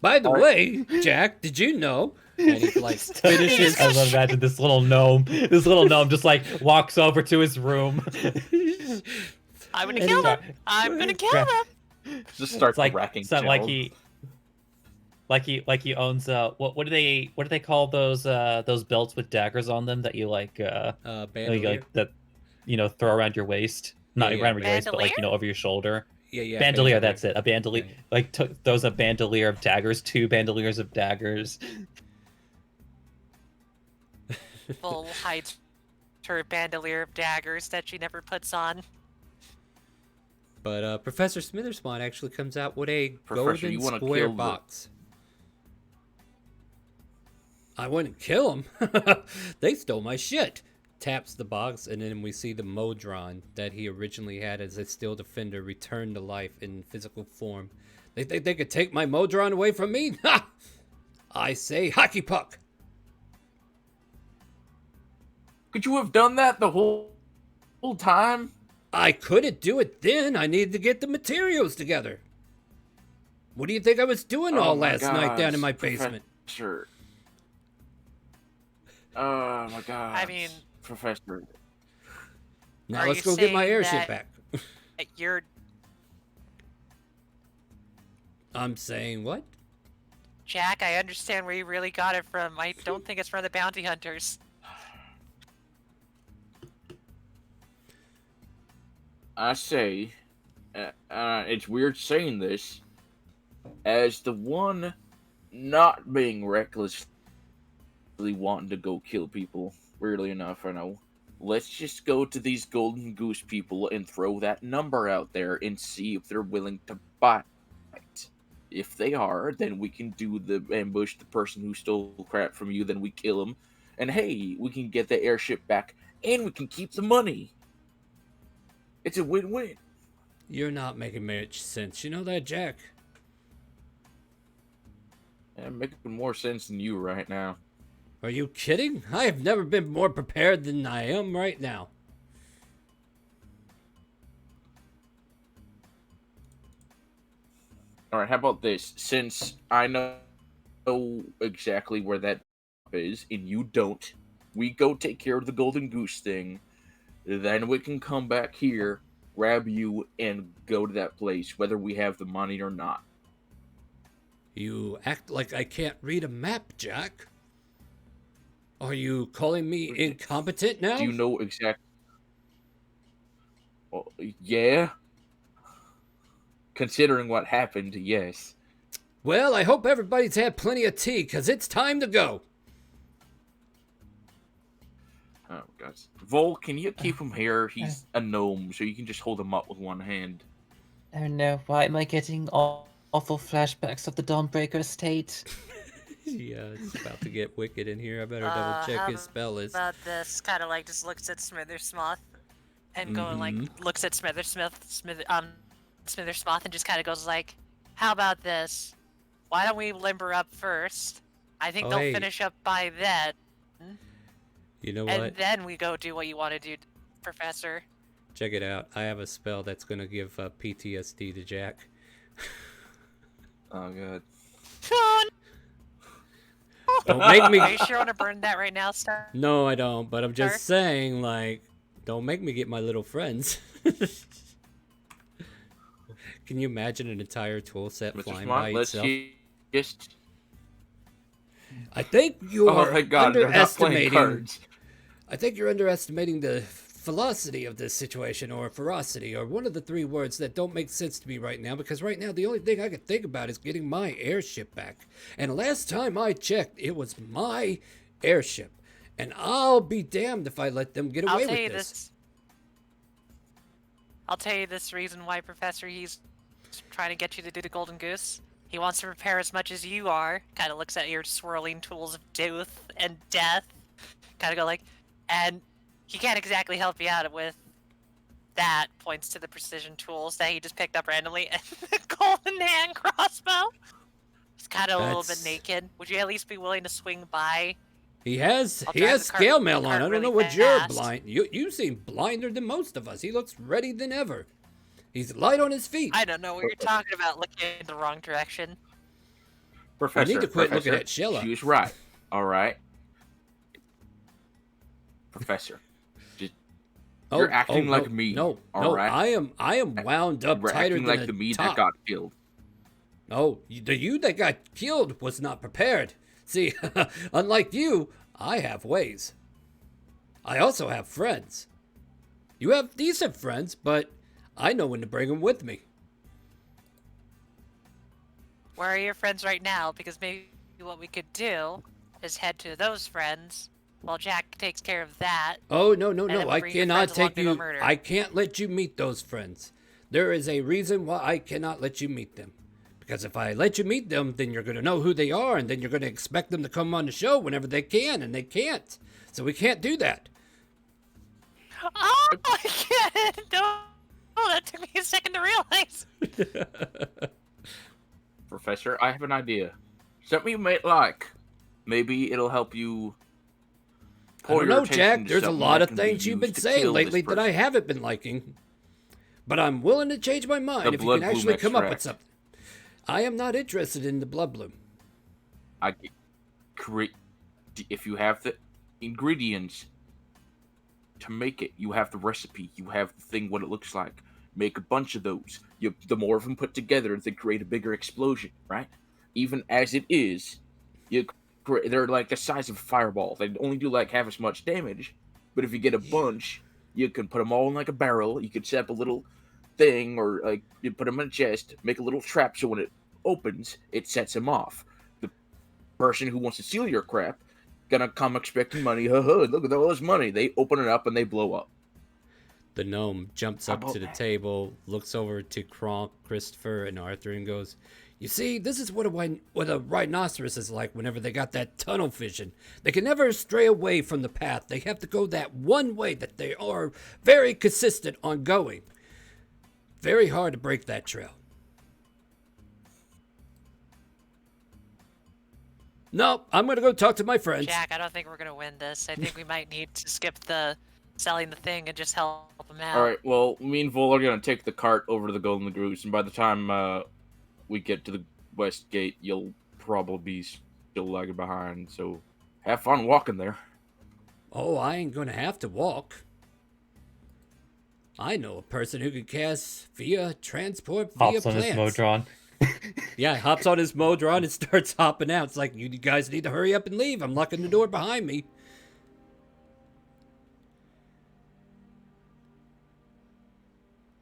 Speaker 1: By the
Speaker 4: Alright.
Speaker 1: way, Jack, did you know? And he like finishes.
Speaker 2: I love imagine this little gnome. This little gnome just like walks over to his room.
Speaker 3: I'm gonna
Speaker 1: And
Speaker 3: kill
Speaker 1: he-
Speaker 3: him. I'm gonna kill him.
Speaker 4: Just start
Speaker 2: It's like
Speaker 4: racking
Speaker 2: something like
Speaker 4: gels.
Speaker 2: he owns what do they call those belts with daggers on them that you like
Speaker 1: Bandolier.
Speaker 2: that throw around your waist, not
Speaker 1: Yeah,
Speaker 2: around your waist, but like
Speaker 3: Bandolier?
Speaker 2: over your shoulder.
Speaker 1: Yeah.
Speaker 2: Bandolier, that's it. A bandolier,
Speaker 1: Yeah.
Speaker 2: like those a bandolier of daggers, 2 bandoliers of daggers.
Speaker 3: Full hides her bandolier of daggers that she never puts on.
Speaker 1: But Professor Smitherspawn actually comes out with a
Speaker 4: Professor,
Speaker 1: golden
Speaker 4: you wanna
Speaker 1: square
Speaker 4: kill the-
Speaker 1: box. I wouldn't kill him. They stole my shit. Taps the box, and then we see the Modron that he originally had as a Steel Defender return to life in physical form. They think they could take my Modron away from me? Ha! I say hockey puck.
Speaker 4: Could you have done that the whole time?
Speaker 1: I couldn't do it then. I needed to get the materials together. What do you think I was doing all
Speaker 4: my
Speaker 1: last night down in my
Speaker 4: gosh,
Speaker 1: basement?
Speaker 4: Professor. Oh my god.
Speaker 3: I mean,
Speaker 4: Professor.
Speaker 1: Now
Speaker 3: Are
Speaker 1: let's
Speaker 3: you
Speaker 1: go get my
Speaker 3: saying
Speaker 1: airship
Speaker 3: that-
Speaker 1: back.
Speaker 3: you're
Speaker 1: I'm saying what?
Speaker 3: Jack. I understand where you really got it from. I don't think it's from the bounty hunters.
Speaker 4: I say, it's weird saying this, as the one not being recklessly wanting to go kill people, weirdly enough, I know. Let's just go to these golden goose people and throw that number out there and see if they're willing to buy it. If they are, then we can do the ambush the person who stole crap from you, then we kill him, and hey, we can get the airship back, and we can keep the money. It's a win-win.
Speaker 1: You're not making much sense. You know that, Jack?
Speaker 4: I'm making more sense than you right now.
Speaker 1: Are you kidding? I have never been more prepared than I am right now.
Speaker 4: Alright, how about this? Since I know exactly where that is, and you don't, we go take care of the golden goose thing, then we can come back here, grab you, and go to that place, whether we have the money or not.
Speaker 1: You act like I can't read a map, Jack. Are you calling me incompetent now?
Speaker 4: Do you know exactly? Well, yeah. Considering what happened, yes.
Speaker 1: Well, I hope everybody's had plenty of tea, because it's time to go.
Speaker 4: Oh, God. Vol, can you keep him here? He's a gnome, so you can just hold him up with one hand.
Speaker 2: Oh no, why am I getting awful flashbacks of the Dawnbreaker estate?
Speaker 1: Yeah, it's about to get wicked in here. I better double check his spell list.
Speaker 3: About this, kind of like just looks at Smithersmoth, and going like looks at Smithersmoth and just kind of goes like, "How about this? Why don't we limber up first? I think
Speaker 1: Oh,
Speaker 3: they'll
Speaker 1: hey.
Speaker 3: finish up by then,
Speaker 1: You know
Speaker 3: and
Speaker 1: what?
Speaker 3: then we go do what you want to do, Professor."
Speaker 1: Check it out. I have a spell that's gonna give PTSD to Jack.
Speaker 4: Oh god.
Speaker 1: Don't make me.
Speaker 3: Are you sure you want to burn that right now, Star?
Speaker 1: No, I don't. But I'm just
Speaker 3: Star?
Speaker 1: saying, like, don't make me get my little friends. Can you imagine an entire tool set
Speaker 4: Mr.
Speaker 1: flying
Speaker 4: Smart,
Speaker 1: by
Speaker 4: let's
Speaker 1: itself?
Speaker 4: just.
Speaker 1: I think you
Speaker 4: Oh
Speaker 1: are
Speaker 4: my god, they're not playing
Speaker 1: underestimating.
Speaker 4: cards.
Speaker 1: I think you're underestimating the velocity of this situation, or ferocity, or one of the three words that don't make sense to me right now, because right now the only thing I can think about is getting my airship back. And last time I checked, it was my airship. And I'll be damned if I let them get away with this.
Speaker 3: I'll tell you this reason why, Professor, he's trying to get you to do the Golden Goose. He wants to prepare as much as you are. Kind of looks at your swirling tools of death and death. Kind of go like, and he can't exactly help you out with that. Points to the precision tools that he just picked up randomly, and the golden hand crossbow. He's kind of a little bit
Speaker 1: That's-
Speaker 3: naked. Would you at least be willing to swing by?
Speaker 1: He has
Speaker 3: I'll
Speaker 1: he
Speaker 3: drive
Speaker 1: has
Speaker 3: the cart-
Speaker 1: scale
Speaker 3: the
Speaker 1: mail on.
Speaker 3: cart
Speaker 1: I don't
Speaker 3: really
Speaker 1: know what you're
Speaker 3: fast.
Speaker 1: blind. You seem blinder than most of us. He looks ready than ever. He's light on his feet.
Speaker 3: I don't know what you're talking about. Looking in the wrong direction.
Speaker 4: Professor,
Speaker 1: to quit looking
Speaker 4: Professor,
Speaker 1: at Sheila.
Speaker 4: She was right. All right. Professor, you're acting
Speaker 1: no,
Speaker 4: like me.
Speaker 1: No,
Speaker 4: all
Speaker 1: no,
Speaker 4: right?
Speaker 1: I am wound up
Speaker 4: You're
Speaker 1: tighter
Speaker 4: acting
Speaker 1: than
Speaker 4: like
Speaker 1: a
Speaker 4: the me
Speaker 1: top.
Speaker 4: that got killed.
Speaker 1: No, the you that got killed was not prepared. See, unlike you, I have ways. I also have friends. You have decent friends, but I know when to bring them with me.
Speaker 3: Where are your friends right now? Because maybe what we could do is head to those friends while Jack takes care of that.
Speaker 1: Oh, no,
Speaker 3: then
Speaker 1: I
Speaker 3: bring your
Speaker 1: cannot
Speaker 3: friends along
Speaker 1: take
Speaker 3: to go
Speaker 1: you.
Speaker 3: murder.
Speaker 1: I can't let you meet those friends. There is a reason why I cannot let you meet them. Because if I let you meet them, then you're going to know who they are, and then you're going to expect them to come on the show whenever they can, and they can't. So we can't do that.
Speaker 3: Oh, I get it! No, oh, that took me a second to realize.
Speaker 4: Professor, I have an idea. Something you might like. Maybe it'll help you.
Speaker 1: I
Speaker 4: pull
Speaker 1: don't
Speaker 4: your
Speaker 1: know,
Speaker 4: attention
Speaker 1: Jack.
Speaker 4: to
Speaker 1: There's a
Speaker 4: something
Speaker 1: lot
Speaker 4: that
Speaker 1: of
Speaker 4: can be
Speaker 1: things you've been
Speaker 4: used to
Speaker 1: saying
Speaker 4: kill
Speaker 1: lately
Speaker 4: this
Speaker 1: that I
Speaker 4: person.
Speaker 1: haven't been liking. But I'm willing to change my mind
Speaker 4: The
Speaker 1: if you
Speaker 4: blood
Speaker 1: can actually
Speaker 4: bloom
Speaker 1: come up with
Speaker 4: extract.
Speaker 1: something. I am not interested in the blood bloom.
Speaker 4: I create. If you have the ingredients to make it, you have the recipe, you have the thing, what it looks like. Make a bunch of those. The more of them put together, they create a bigger explosion, right? Even as it is, they're like the size of a fireball. They only do like half as much damage, but if you get a bunch, you can put them all in like a barrel. You could set up a little thing, or like you put them in a chest, make a little trap so when it opens, it sets them off. The person who wants to steal your crap gonna come expecting money. Look at all this money. They open it up and they blow up.
Speaker 1: The gnome jumps
Speaker 4: How
Speaker 1: up to
Speaker 4: about
Speaker 1: the
Speaker 4: that?
Speaker 1: table, looks over to Kronk, Christopher, and Arthur, and goes, "You see, this is what a rhinoceros is like whenever they got that tunnel vision. They can never stray away from the path. They have to go that one way that they are very consistent on going. Very hard to break that trail." No, I'm going to go talk to my friends.
Speaker 3: Jack, I don't think we're gonna win this. I think we might need to skip the selling the thing and just help him out.
Speaker 4: All right. Well, me and Vol are gonna take the cart over to the Golden Goose, and by the time we get to the west gate, you'll probably be still lagging behind. So, have fun walking there.
Speaker 1: Oh, I ain't going to have to walk. I know a person who can cast via transport via
Speaker 2: Hops on his
Speaker 1: plants.
Speaker 2: Modron.
Speaker 1: Yeah, hops on his Modron and starts hopping out. It's like, you guys need to hurry up and leave. I'm locking the door behind me.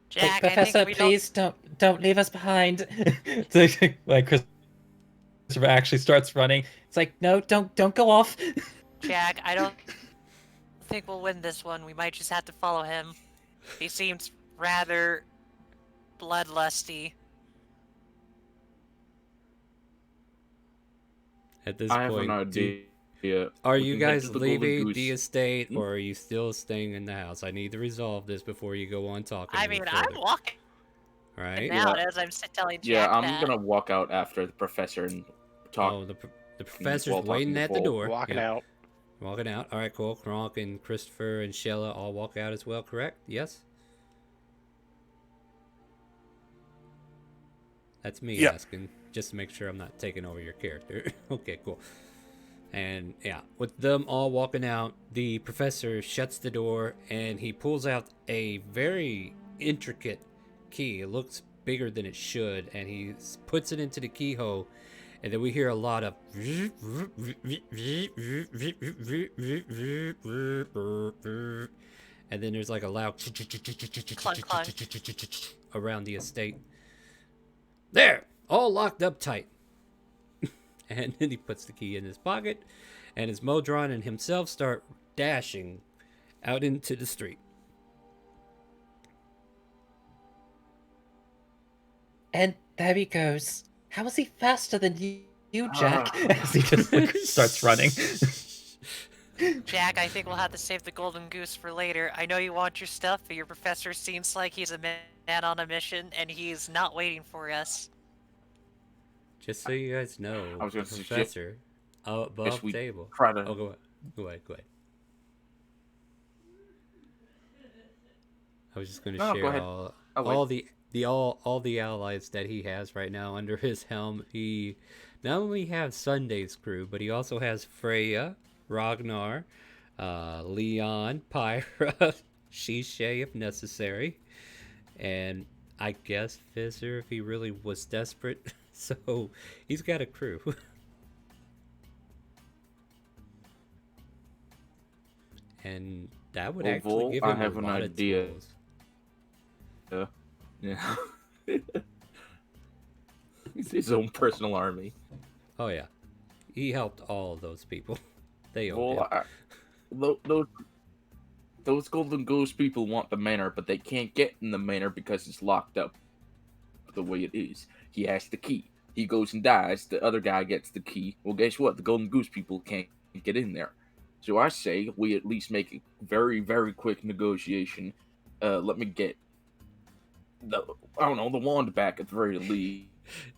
Speaker 3: Jack,
Speaker 2: Like,
Speaker 3: I
Speaker 2: Professor,
Speaker 3: think we
Speaker 2: please don't leave us behind. It's like Christopher actually starts running. It's like, no, don't go off.
Speaker 3: Jack, I don't think we'll win this one. We might just have to follow him. He seems rather bloodlusty.
Speaker 1: At this
Speaker 4: I have
Speaker 1: point,
Speaker 4: an idea.
Speaker 1: are
Speaker 4: We
Speaker 1: you
Speaker 4: can head
Speaker 1: guys
Speaker 4: to the Golden
Speaker 1: leaving
Speaker 4: Goose.
Speaker 1: the estate,
Speaker 4: Hmm?
Speaker 1: or are you still staying in the house? I need to resolve this before you go on talking.
Speaker 3: I
Speaker 1: any
Speaker 3: mean,
Speaker 1: further.
Speaker 3: I'm walking
Speaker 1: Right?
Speaker 3: now
Speaker 4: Yeah.
Speaker 3: as I'm telling Jack
Speaker 4: Yeah, I'm
Speaker 3: that.
Speaker 4: gonna walk out after the professor and talk.
Speaker 1: Oh, the professor's
Speaker 4: while talking
Speaker 1: waiting
Speaker 4: to
Speaker 1: at the
Speaker 4: Vol.
Speaker 1: door.
Speaker 5: Walking
Speaker 1: Yeah.
Speaker 5: out.
Speaker 1: Walking out. All right, cool. Kronk and Christopher and Shella all walk out as well, correct? Yes? That's me
Speaker 6: Yeah.
Speaker 1: asking, just to make sure I'm not taking over your character. Okay, cool. And yeah, with them all walking out, the professor shuts the door and he pulls out a very intricate key. It looks bigger than it should, and he puts it into the keyhole. And then we hear a lot of. And then there's like a loud
Speaker 3: Clunk, clunk.
Speaker 1: around the estate. There! All locked up tight. And then he puts the key in his pocket, and his Modron and himself start dashing out into the street.
Speaker 2: And there he goes. How is he faster than you Jack? As he just like, starts running.
Speaker 3: Jack, I think we'll have to save the golden goose for later. I know you want your stuff, but your professor seems like he's a man on a mission, and he's not waiting for us.
Speaker 1: Just so you guys know,
Speaker 4: I was
Speaker 1: the
Speaker 4: gonna suggest-
Speaker 1: professor above
Speaker 4: guess we
Speaker 1: table.
Speaker 4: try to-
Speaker 1: Oh, go ahead. I was just going to
Speaker 4: No, go
Speaker 1: share
Speaker 4: ahead.
Speaker 1: all the allies that he has right now under his helm. He not only has Sunday's crew, but he also has Freya, Ragnar, Leon, Pyra, Shishay if necessary, and I guess Fizzer if he really was desperate. So he's got a crew. And that would
Speaker 4: Well,
Speaker 1: actually
Speaker 4: Vol,
Speaker 1: give
Speaker 4: I
Speaker 1: him
Speaker 4: have
Speaker 1: a
Speaker 4: an
Speaker 1: lot
Speaker 4: idea.
Speaker 1: of tools.
Speaker 4: Yeah. He's his own personal army.
Speaker 1: Oh yeah, he helped all of those people. They owe him.
Speaker 4: Well, those Golden Ghost people want the manor, but they can't get in the manor because it's locked up the way it is. He has the key. He goes and dies. The other guy gets the key. Well, guess what? The Golden Goose people can't get in there. So I say we at least make a very, very quick negotiation. Let me get the wand back at the very least.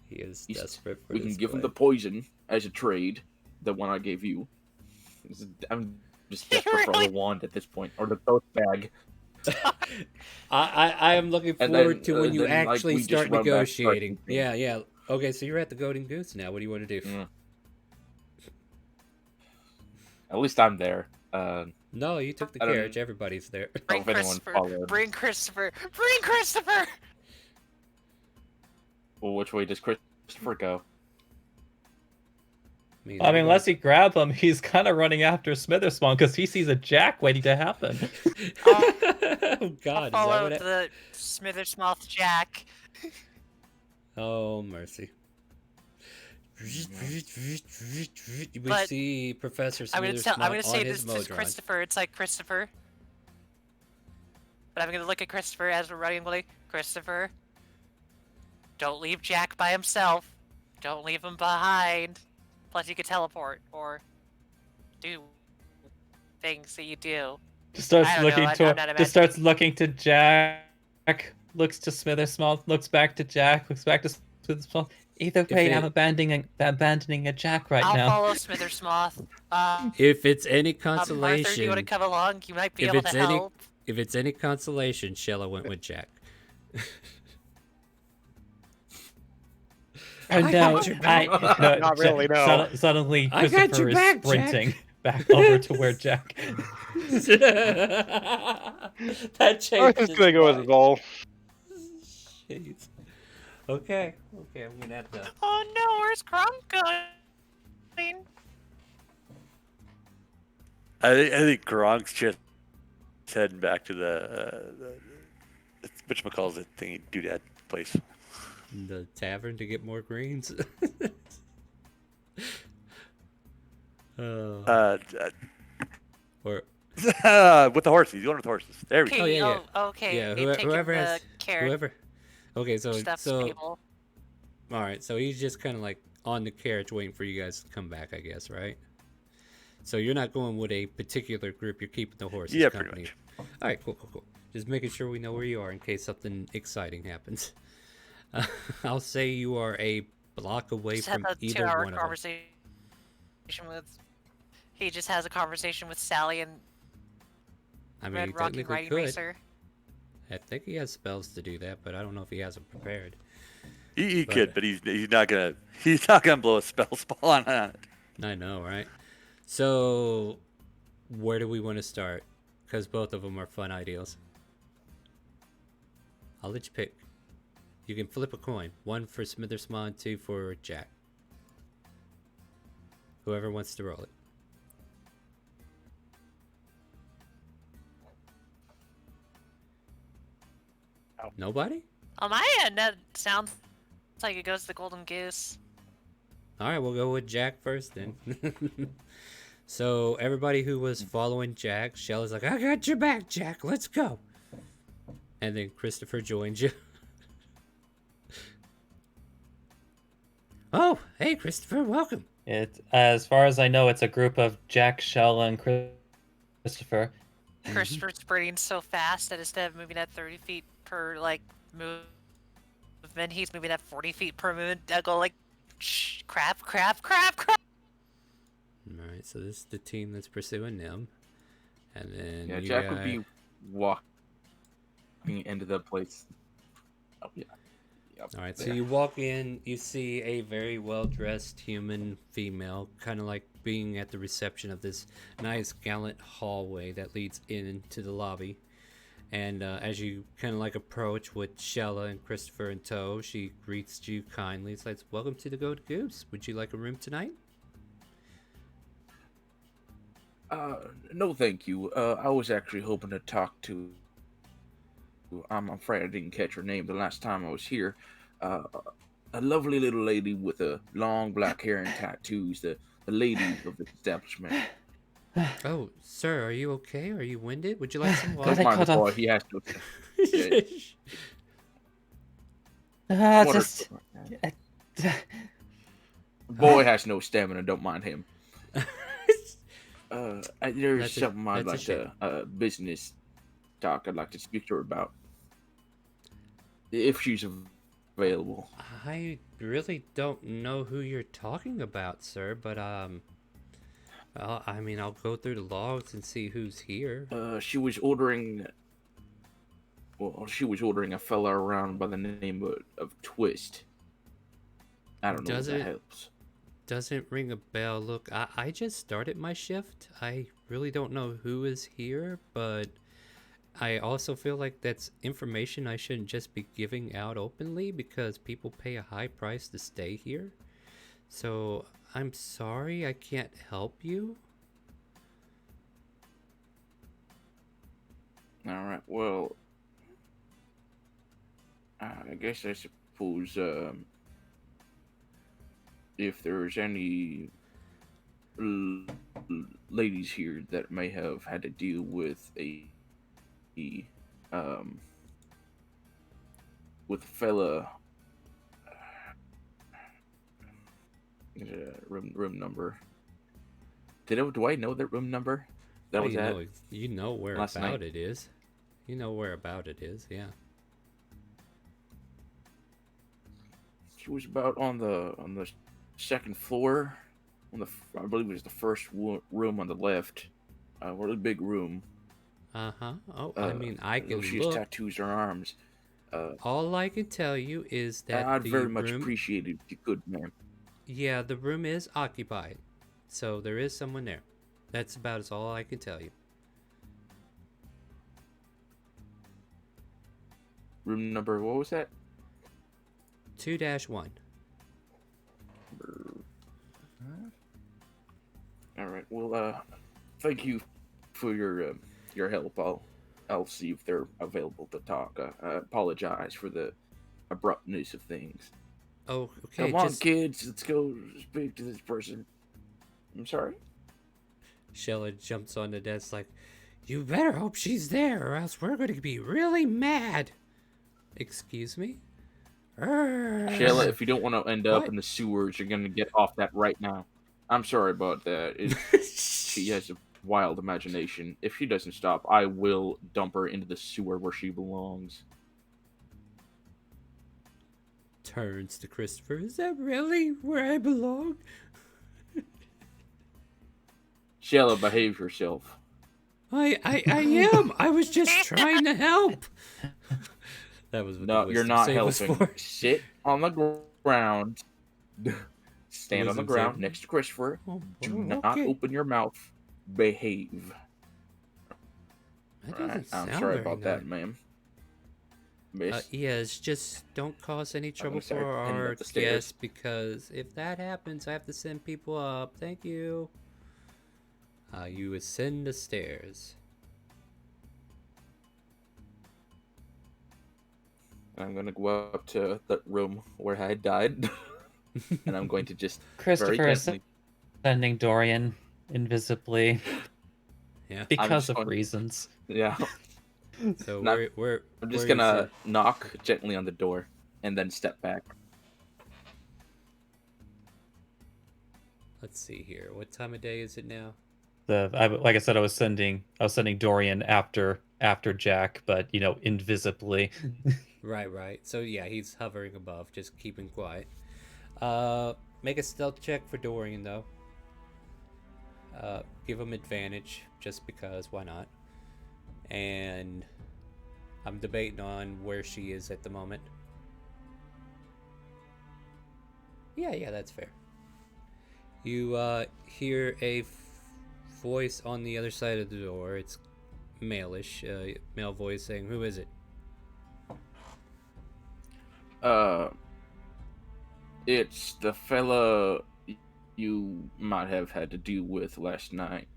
Speaker 1: He is desperate for
Speaker 4: We
Speaker 1: this
Speaker 4: can give him
Speaker 1: play.
Speaker 4: the poison as a trade, the one I gave you. I'm just desperate for the wand at this point, or the tote bag.
Speaker 1: I am looking
Speaker 4: And
Speaker 1: forward
Speaker 4: then,
Speaker 1: to when you
Speaker 4: then, like,
Speaker 1: actually
Speaker 4: we just
Speaker 1: start
Speaker 4: run back, start
Speaker 1: negotiating.
Speaker 4: thinking.
Speaker 1: Yeah. Okay, so you're at the Golden Goose now. What do you want to do?
Speaker 4: Mm. At least I'm there.
Speaker 1: No, you took the
Speaker 4: I don't-
Speaker 1: carriage. Everybody's there.
Speaker 3: Bring
Speaker 4: if anyone
Speaker 3: Christopher!
Speaker 4: followed.
Speaker 3: Bring Christopher! Bring Christopher!
Speaker 4: Well, which way does Christopher go?
Speaker 2: I mean,
Speaker 1: everybody-
Speaker 2: unless he grab him, he's kind of running after Smitherspawn because he sees a Jack waiting to happen.
Speaker 1: Oh God! Is that
Speaker 3: Follow
Speaker 1: what?
Speaker 3: the Smithersmoth Jack.
Speaker 1: Oh mercy! We
Speaker 3: But
Speaker 1: see Professor
Speaker 3: I'm gonna
Speaker 1: Smithersmouth
Speaker 3: say
Speaker 1: on
Speaker 3: this
Speaker 1: his
Speaker 3: is
Speaker 1: Modron.
Speaker 3: Christopher. It's like Christopher. But I'm gonna look at Christopher as we're running away. Christopher, don't leave Jack by himself. Don't leave him behind. Plus, you could teleport or do things that you do.
Speaker 2: Just starts
Speaker 3: I don't
Speaker 2: looking
Speaker 3: know, I'm
Speaker 2: to
Speaker 3: not
Speaker 2: just
Speaker 3: imagining.
Speaker 2: starts looking to Jack, looks to Smithersmouth, looks back to Jack, looks back to Smithersmouth. Either way,
Speaker 1: it-
Speaker 2: I'm abandoning a Jack right
Speaker 3: I'll
Speaker 2: now.
Speaker 3: follow Smithersmoth.
Speaker 1: If it's any
Speaker 3: Arthur, do you
Speaker 1: consolation,
Speaker 3: want to come along? You might be
Speaker 1: if
Speaker 3: able
Speaker 1: it's
Speaker 3: to
Speaker 1: any-
Speaker 3: help.
Speaker 1: if it's any consolation, Shella went with Jack.
Speaker 2: And
Speaker 1: I
Speaker 2: now,
Speaker 1: got your back.
Speaker 5: Not really, no.
Speaker 2: Suddenly,
Speaker 1: I got
Speaker 2: Christopher
Speaker 1: your
Speaker 2: is
Speaker 1: back, Jack.
Speaker 2: sprinting back over to where Jack.
Speaker 1: That
Speaker 5: I'm
Speaker 1: changes.
Speaker 5: just gonna go with Vol.
Speaker 1: Jeez. Okay, I'm gonna have to.
Speaker 3: Oh no, where's Kronk going?
Speaker 6: I think Gronk's just heading back to the whatchamacallit it thingy doodad place.
Speaker 1: The tavern to get more greens.
Speaker 6: Uh,
Speaker 1: Or
Speaker 6: with the horses. He's going with the horses. There we go.
Speaker 1: Oh, yeah.
Speaker 3: Okay.
Speaker 1: yeah,
Speaker 3: they've taken
Speaker 1: whoever
Speaker 3: the
Speaker 1: has
Speaker 3: carrot
Speaker 1: whoever. Okay, so
Speaker 3: stuff's
Speaker 1: so
Speaker 3: table.
Speaker 1: all right, so he's just kind of like on the carriage waiting for you guys to come back, I guess, right? So you're not going with a particular group. You're keeping the horses
Speaker 6: Yeah,
Speaker 1: company.
Speaker 6: pretty much.
Speaker 1: All right, cool. Just making sure we know where you are in case something exciting happens. I'll say you are a block away
Speaker 3: Just
Speaker 1: from
Speaker 3: had a
Speaker 1: either
Speaker 3: 2-hour
Speaker 1: one of them.
Speaker 3: conversation with. He just has a conversation with Sally and
Speaker 1: I mean,
Speaker 3: Red
Speaker 1: he
Speaker 3: Rocky
Speaker 1: technically
Speaker 3: Riding
Speaker 1: could.
Speaker 3: Racer.
Speaker 1: I think he has spells to do that, but I don't know if he has them prepared.
Speaker 6: He
Speaker 1: But-
Speaker 6: could, but he's not gonna blow a spell on it.
Speaker 1: I know, right? So, where do we want to start? Because both of them are fun ideals. I'll let you pick. You can flip a coin. One for Smithersmon, two for Jack. Whoever wants to roll it.
Speaker 5: Oh.
Speaker 1: Nobody?
Speaker 3: On my end, that sounds like it goes to the Golden Goose.
Speaker 1: All right, we'll go with Jack first then. So everybody who was following Jack, Shell is like, "I got your back, Jack. Let's go." And then Christopher joins you. Oh, hey, Christopher, welcome.
Speaker 2: As far as I know, it's a group of Jack, Shell, and Christopher.
Speaker 3: Christopher's sprinting so fast that instead of moving at 30 feet per movement, he's moving at 40 feet per movement. I go like, shh, crap.
Speaker 1: All right, so this is the team that's pursuing them, and then
Speaker 4: Yeah,
Speaker 1: you
Speaker 4: Jack
Speaker 1: got...
Speaker 4: would be walking into the place. Oh yeah. Yep,
Speaker 1: All right, so
Speaker 4: there.
Speaker 1: you walk in, you see a very well-dressed human female, kind of like being at the reception of this nice, gallant hallway that leads into the lobby. And as you kind of like approach with Shella and Christopher in tow, she greets you kindly. It's like, "Welcome to the Goat Goose. Would you like a room tonight?"
Speaker 4: No, thank you. I was actually hoping to talk to. I'm afraid I didn't catch her name the last time I was here. A lovely little lady with long black hair and tattoos. The lady of the establishment.
Speaker 1: Oh, sir, are you okay? Are you winded? Would you like some
Speaker 2: God,
Speaker 4: Don't
Speaker 1: water?
Speaker 2: I
Speaker 4: mind the
Speaker 2: caught
Speaker 4: boy.
Speaker 2: up.
Speaker 4: He has to. Water-
Speaker 2: Just
Speaker 4: Boy has no stamina. Don't mind him. There's
Speaker 1: That's a-
Speaker 4: something I'd
Speaker 1: that's
Speaker 4: like to business talk. I'd like to speak to her about. If she's available.
Speaker 1: I really don't know who you're talking about, sir, but I mean, I'll go through the logs and see who's here.
Speaker 4: She was ordering. Well, she was ordering a fella around by the name of Twist. I don't know
Speaker 1: Does
Speaker 4: if that
Speaker 1: it-
Speaker 4: helps.
Speaker 1: Doesn't ring a bell. Look, I just started my shift. I really don't know who is here, but I also feel like that's information I shouldn't just be giving out openly because people pay a high price to stay here. So I'm sorry I can't help you.
Speaker 4: All right. Well, I guess I suppose if there's any ladies here that may have had to deal with with a fella room number. Do I know that room number? That
Speaker 1: Oh,
Speaker 4: was at.
Speaker 1: you know where
Speaker 4: last
Speaker 1: about
Speaker 4: night.
Speaker 1: it is. You know where about it is, yeah.
Speaker 4: She was about on the second floor, I believe it was the first room on the left, really big room.
Speaker 1: Uh-huh. Oh, I mean, I
Speaker 4: though
Speaker 1: can
Speaker 4: she has
Speaker 1: look.
Speaker 4: tattoos on her arms.
Speaker 1: All I can tell you is that
Speaker 4: I'd
Speaker 1: the
Speaker 4: very much
Speaker 1: room...
Speaker 4: appreciate it if you could, ma'am.
Speaker 1: Yeah, the room is occupied. So there is someone there. That's about as all I can tell you.
Speaker 4: Room number, what was that?
Speaker 1: 2-1.
Speaker 4: All right. Well, thank you for your help. I'll see if they're available to talk. I apologize for the abruptness of things.
Speaker 1: Oh, okay.
Speaker 4: Come on,
Speaker 1: Just
Speaker 4: kids. Let's go speak to this person. I'm sorry.
Speaker 1: Shella jumps on the desk like, "You better hope she's there, or else we're going to be really mad." Excuse me?
Speaker 4: Shayla, if you don't want to end up
Speaker 1: What?
Speaker 4: in the sewers, you're going to get off that right now. I'm sorry about that. She has a wild imagination. If she doesn't stop, I will dump her into the sewer where she belongs.
Speaker 1: Turns to Christopher. "Is that really where I belong?"
Speaker 4: Shayla, behave yourself.
Speaker 1: I am. I was just trying to help. That was what
Speaker 4: No,
Speaker 1: the
Speaker 4: you're
Speaker 1: wisdom
Speaker 4: not
Speaker 1: save was
Speaker 4: helping.
Speaker 1: for.
Speaker 4: Sit on the ground. Stand on the
Speaker 1: Wisdom
Speaker 4: ground
Speaker 1: save.
Speaker 4: next to Christopher.
Speaker 1: Oh,
Speaker 4: Do
Speaker 1: oh,
Speaker 4: not
Speaker 1: okay.
Speaker 4: open your mouth. Behave.
Speaker 1: That
Speaker 4: Right.
Speaker 1: doesn't
Speaker 4: I'm
Speaker 1: sound
Speaker 4: sorry
Speaker 1: very
Speaker 4: about that, ma'am. Miss.
Speaker 1: yes, just don't cause any trouble
Speaker 4: gonna start
Speaker 1: for
Speaker 4: heading
Speaker 1: our
Speaker 4: up the stairs.
Speaker 1: guests, because if that happens, I have to send people up. Thank you. You ascend the stairs.
Speaker 4: I'm gonna go up to the room where I died. And I'm going to just very
Speaker 2: Christopher is
Speaker 4: gently.
Speaker 2: sending Dorian invisibly
Speaker 1: Yeah.
Speaker 2: because of
Speaker 4: going-
Speaker 2: reasons.
Speaker 4: Yeah.
Speaker 1: So
Speaker 4: And I'm
Speaker 1: where
Speaker 4: just
Speaker 1: you
Speaker 4: gonna
Speaker 1: said-
Speaker 4: knock gently on the door and then step back.
Speaker 1: Let's see here. What time of day is it now?
Speaker 2: Like I said, I was sending Dorian after Jack, but invisibly.
Speaker 1: Right. So yeah, he's hovering above, just keeping quiet. Make a stealth check for Dorian though. Give him advantage, just because. Why not? And I'm debating on where she is at the moment. Yeah, that's fair. You hear a voice on the other side of the door. It's male-ish, male voice saying, "Who is it?"
Speaker 4: It's the fella you might have had to deal with last night.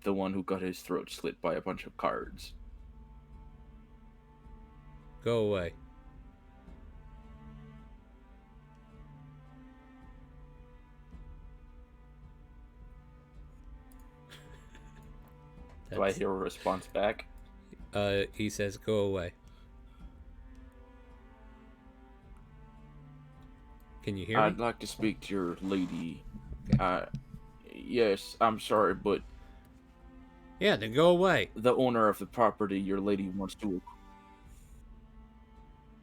Speaker 4: The one who got his throat slit by a bunch of cards.
Speaker 1: Go away.
Speaker 4: Do I hear a response back?
Speaker 1: He says, "Go away." Can you hear
Speaker 4: I'd
Speaker 1: me?
Speaker 4: like to speak to your lady.
Speaker 1: Okay.
Speaker 4: Yes, I'm sorry, but
Speaker 1: Yeah, then go away.
Speaker 4: the owner of the property your lady wants to.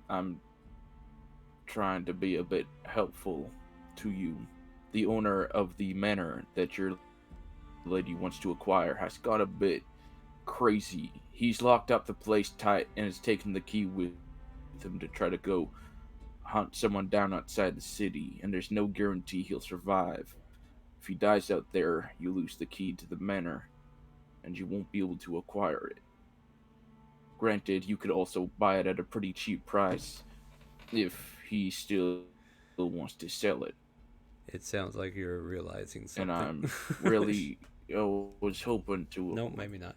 Speaker 4: I'm trying to be a bit helpful to you. The owner of the manor that your lady wants to acquire has got a bit crazy. He's locked up the place tight and has taken the key with him to try to go hunt someone down outside the city, and there's no guarantee he'll survive. If he dies out there, you lose the key to the manor, and you won't be able to acquire it. Granted, you could also buy it at a pretty cheap price if he still wants to sell it.
Speaker 1: It sounds like you're realizing something.
Speaker 4: And I'm really was hoping to.
Speaker 1: No, maybe not.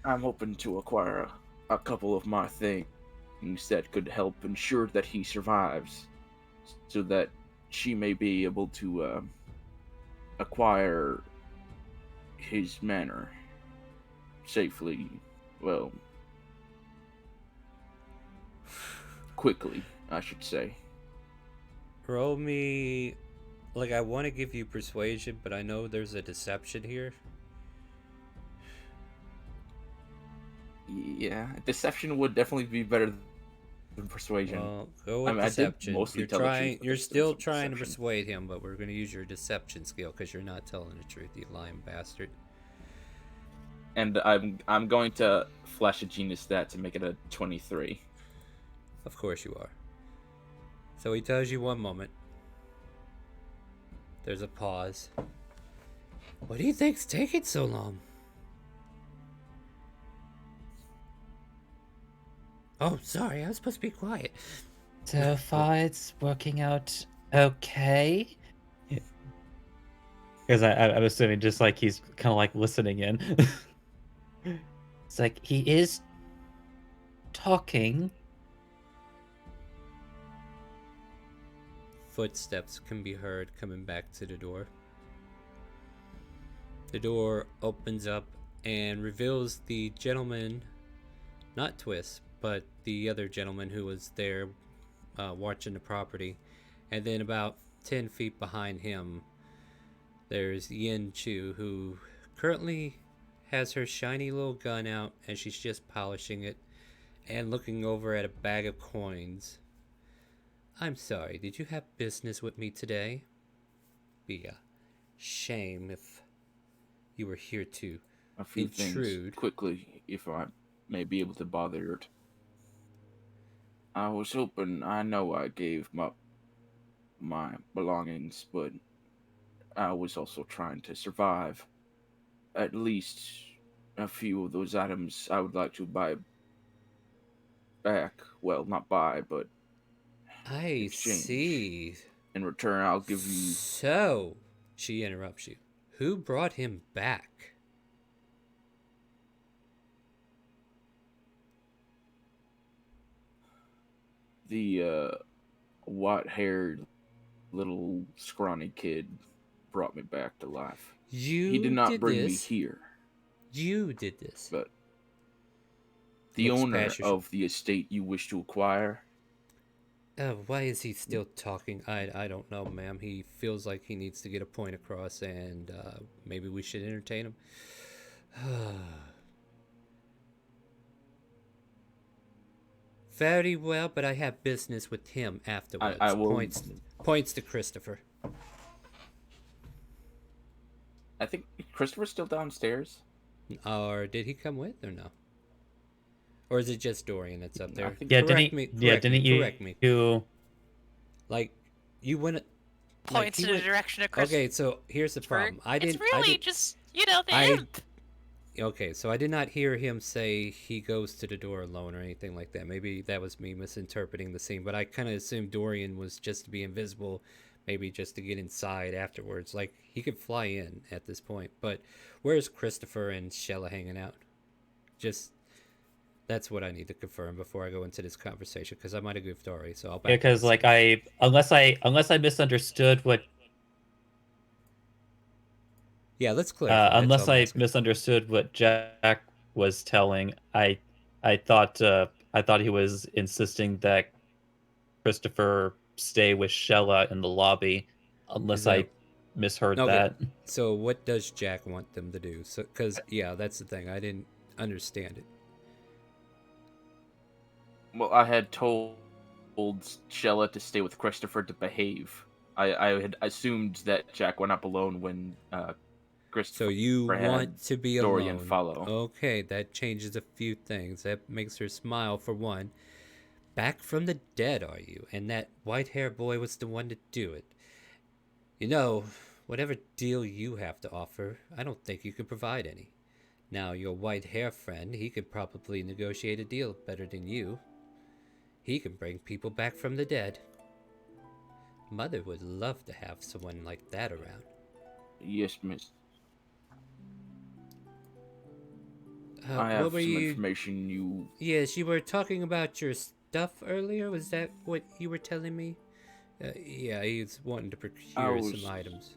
Speaker 4: I'm hoping to acquire a couple of my things that could help ensure that he survives, so that she may be able to acquire his manor safely. Well, quickly, I should say.
Speaker 1: Roll me. Like, I want to give you persuasion, but I know there's a deception here.
Speaker 4: Yeah, deception would definitely be better than persuasion.
Speaker 1: Well, go with
Speaker 4: I did
Speaker 1: deception.
Speaker 4: mostly
Speaker 1: You're
Speaker 4: tell the truth,
Speaker 1: trying.
Speaker 4: but
Speaker 1: You're
Speaker 4: there's
Speaker 1: still
Speaker 4: some
Speaker 1: trying to
Speaker 4: deception.
Speaker 1: persuade him, but we're going to use your deception skill because you're not telling the truth, you lying bastard.
Speaker 4: And I'm going to flash a genius stat to make it a 23.
Speaker 1: Of course you are. So he tells you one moment. There's a pause. What do you think's taking so long? Oh, sorry, I was supposed to be quiet.
Speaker 2: So far, it's working out okay. Because I'm assuming just like he's kind of like listening in. It's like he is talking.
Speaker 1: Footsteps can be heard coming back to the door. The door opens up and reveals the gentleman, not Twist, but the other gentleman who was there watching the property. And then about 10 feet behind him, there's Yin Chu, who currently has her shiny little gun out and she's just polishing it and looking over at a bag of coins. I'm sorry, did you have business with me today? Be a shame if you were here to
Speaker 4: A few
Speaker 1: intrude.
Speaker 4: things quickly, if I may be able to bother it. I was hoping. I know I gave my belongings, but I was also trying to survive. At least a few of those items I would like to buy back. Well, not buy, but
Speaker 1: I
Speaker 4: exchange.
Speaker 1: see.
Speaker 4: In return, I'll give you
Speaker 1: So, she interrupts you. Who brought him back?
Speaker 4: the white-haired little scrawny kid brought me back to life. He did
Speaker 1: You
Speaker 4: not
Speaker 1: did
Speaker 4: bring me
Speaker 1: this.
Speaker 4: here,
Speaker 1: You did this.
Speaker 4: but the
Speaker 1: Looks
Speaker 4: owner
Speaker 1: past your
Speaker 4: of the estate you wish to acquire.
Speaker 1: why is he still talking? I don't know, ma'am. He feels like he needs to get a point across, and maybe we should entertain him. Very well, but I have business with him afterwards.
Speaker 4: I will.
Speaker 1: Points to Christopher.
Speaker 4: I think Christopher's still downstairs.
Speaker 1: Or did he come with, or no? Or is it just Dorian that's up there?
Speaker 4: think-
Speaker 2: Yeah,
Speaker 1: correct
Speaker 2: didn't
Speaker 1: me.
Speaker 2: yeah,
Speaker 1: Correct
Speaker 2: didn't
Speaker 1: me.
Speaker 2: you
Speaker 1: Correct me.
Speaker 2: you
Speaker 1: Like you went.
Speaker 3: Points
Speaker 1: he
Speaker 3: in the
Speaker 1: went-
Speaker 3: direction of Chris.
Speaker 1: Okay, so here's the problem. I didn't.
Speaker 3: It's really
Speaker 1: I did,
Speaker 3: just, you know, the
Speaker 1: I-
Speaker 3: imp.
Speaker 1: Okay, so I did not hear him say he goes to the door alone or anything like that. Maybe that was me misinterpreting the scene, but I kind of assumed Dorian was just to be invisible, maybe just to get inside afterwards. Like, he could fly in at this point. But where's Christopher and Shella hanging out? Just, that's what I need to confirm before I go into this conversation, because I might have goofed already, so I'll back up
Speaker 2: because
Speaker 1: a
Speaker 2: like
Speaker 1: second.
Speaker 2: unless I misunderstood what
Speaker 1: Yeah, let's clarify. That's all
Speaker 2: unless
Speaker 1: I'm
Speaker 2: I
Speaker 1: asking.
Speaker 2: misunderstood what Jack was telling, I thought he was insisting that Christopher stay with Shella in the lobby, unless
Speaker 1: Is that-
Speaker 2: I misheard
Speaker 1: Okay.
Speaker 2: that.
Speaker 1: So what does Jack want them to do? So, because, yeah, that's the thing. I didn't understand it.
Speaker 4: Well, I had told Shella to stay with Christopher to behave. I had assumed that Jack went up alone when Christopher.
Speaker 1: So you
Speaker 4: had
Speaker 1: want to be
Speaker 4: Dorian
Speaker 1: alone.
Speaker 4: follow.
Speaker 1: Okay, that changes a few things. That makes her smile, for one. Back from the dead, are you? And that white-haired boy was the one to do it. You know, whatever deal you have to offer, I don't think you can provide any. Now, your white-hair friend, he could probably negotiate a deal better than you. He can bring people back from the dead. Mother would love to have someone like that around.
Speaker 4: Yes, miss. I
Speaker 1: What
Speaker 4: have
Speaker 1: were
Speaker 4: some
Speaker 1: you...
Speaker 4: information you.
Speaker 1: Yes, you were talking about your stuff earlier. Was that what you were telling me? Yeah, he's wanting to procure
Speaker 4: was-
Speaker 1: some items.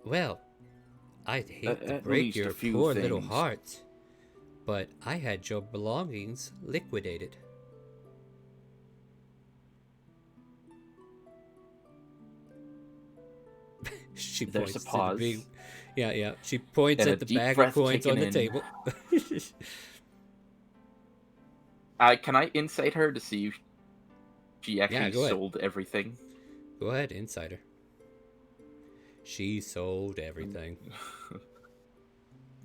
Speaker 1: Well, I'd hate to
Speaker 4: At
Speaker 1: break
Speaker 4: least a
Speaker 1: your
Speaker 4: few
Speaker 1: poor little
Speaker 4: things.
Speaker 1: heart, but I had your belongings liquidated. She
Speaker 4: There's
Speaker 1: points
Speaker 4: a
Speaker 1: to the
Speaker 4: pause.
Speaker 1: big. Yeah. She points
Speaker 4: And a
Speaker 1: at the
Speaker 4: deep
Speaker 1: bag of
Speaker 4: breath
Speaker 1: coins on
Speaker 4: taken
Speaker 1: the
Speaker 4: in.
Speaker 1: table.
Speaker 4: Can I insight her to see if she actually
Speaker 1: go ahead.
Speaker 4: sold everything?
Speaker 1: Go ahead, insider. She sold everything.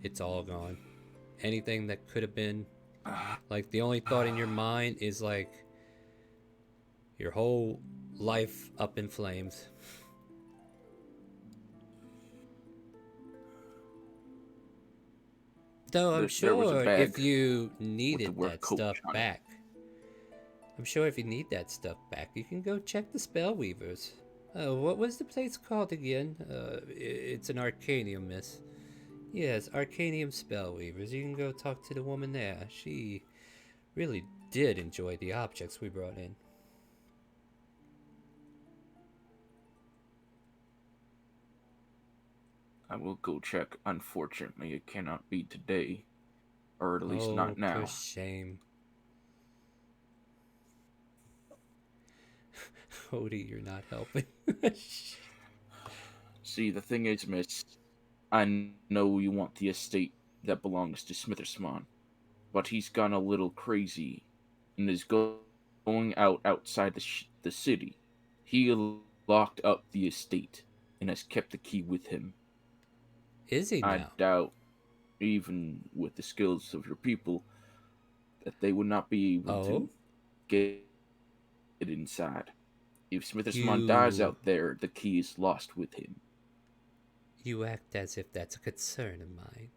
Speaker 1: It's all gone. Anything that could have been, like, the only thought in your mind is like your whole life up in flames. Though I'm
Speaker 4: There was a
Speaker 1: sure
Speaker 4: bag
Speaker 1: if you needed
Speaker 4: word
Speaker 1: that
Speaker 4: coach
Speaker 1: stuff
Speaker 4: on it.
Speaker 1: back, I'm sure if you need that stuff back, you can go check the Spellweavers. What was the place called again? It's an Arcanium, miss. Yes, Arcanium Spellweavers. You can go talk to the woman there. She really did enjoy the objects we brought in.
Speaker 4: I will go check. Unfortunately, it cannot be today, or at least not now.
Speaker 1: For shame. Odie, you're not helping.
Speaker 4: See, the thing is, miss, I know you want the estate that belongs to Smithersmon, but he's gone a little crazy and is going outside the city. He locked up the estate and has kept the key with him.
Speaker 1: Is he
Speaker 4: I
Speaker 1: now?
Speaker 4: doubt, even with the skills of your people, that they would not be able
Speaker 1: Oh?
Speaker 4: to get it inside. If Smithersmon dies
Speaker 1: You...
Speaker 4: out there, the key is lost with him.
Speaker 1: You act as if that's a concern of mine.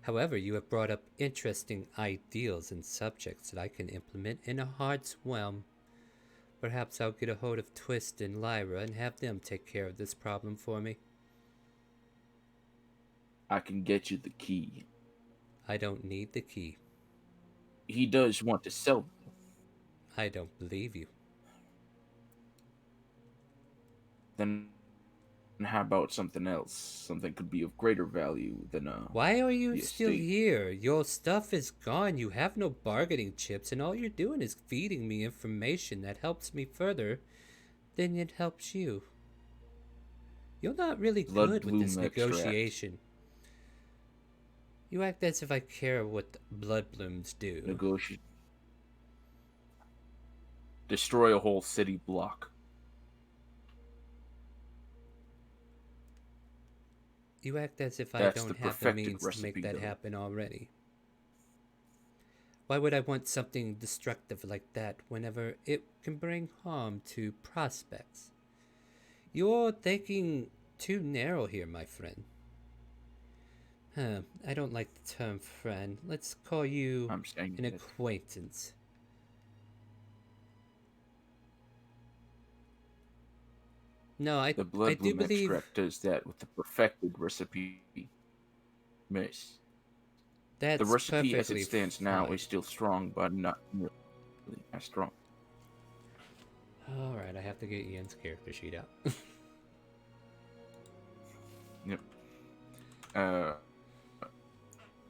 Speaker 1: However, you have brought up interesting ideals and subjects that I can implement in a heart's realm. Perhaps I'll get a hold of Twist and Lyra and have them take care of this problem for me.
Speaker 4: I can get you the key.
Speaker 1: I don't need the key.
Speaker 4: He does want to sell them.
Speaker 1: I don't believe you.
Speaker 4: Then how about something else? Something could be of greater value than
Speaker 1: Why are you
Speaker 4: the
Speaker 1: still
Speaker 4: estate.
Speaker 1: here? Your stuff is gone. You have no bargaining chips, and all you're doing is feeding me information that helps me further than it helps you. You're not really
Speaker 4: Blood
Speaker 1: good with
Speaker 4: bloom
Speaker 1: this
Speaker 4: extract.
Speaker 1: negotiation. You act as if I care what blood blooms do.
Speaker 4: Negotiate. Destroy a whole city block.
Speaker 1: You act as if I
Speaker 4: That's
Speaker 1: don't
Speaker 4: the
Speaker 1: have the
Speaker 4: perfected
Speaker 1: means to
Speaker 4: recipe,
Speaker 1: make that
Speaker 4: though.
Speaker 1: happen already. Why would I want something destructive like that whenever it can bring harm to prospects? You're thinking too narrow here, my friend. I don't like the term friend. Let's call you
Speaker 4: I'm saying
Speaker 1: an
Speaker 4: that
Speaker 1: acquaintance. No,
Speaker 4: the
Speaker 1: I
Speaker 4: blood
Speaker 1: do
Speaker 4: bloom
Speaker 1: believe
Speaker 4: extract does that with the perfected recipe. Miss.
Speaker 1: that's
Speaker 4: The recipe as
Speaker 1: perfectly
Speaker 4: it stands now
Speaker 1: fine.
Speaker 4: is still strong, but not really as strong.
Speaker 1: Alright, I have to get Ian's character sheet out.
Speaker 4: Yep.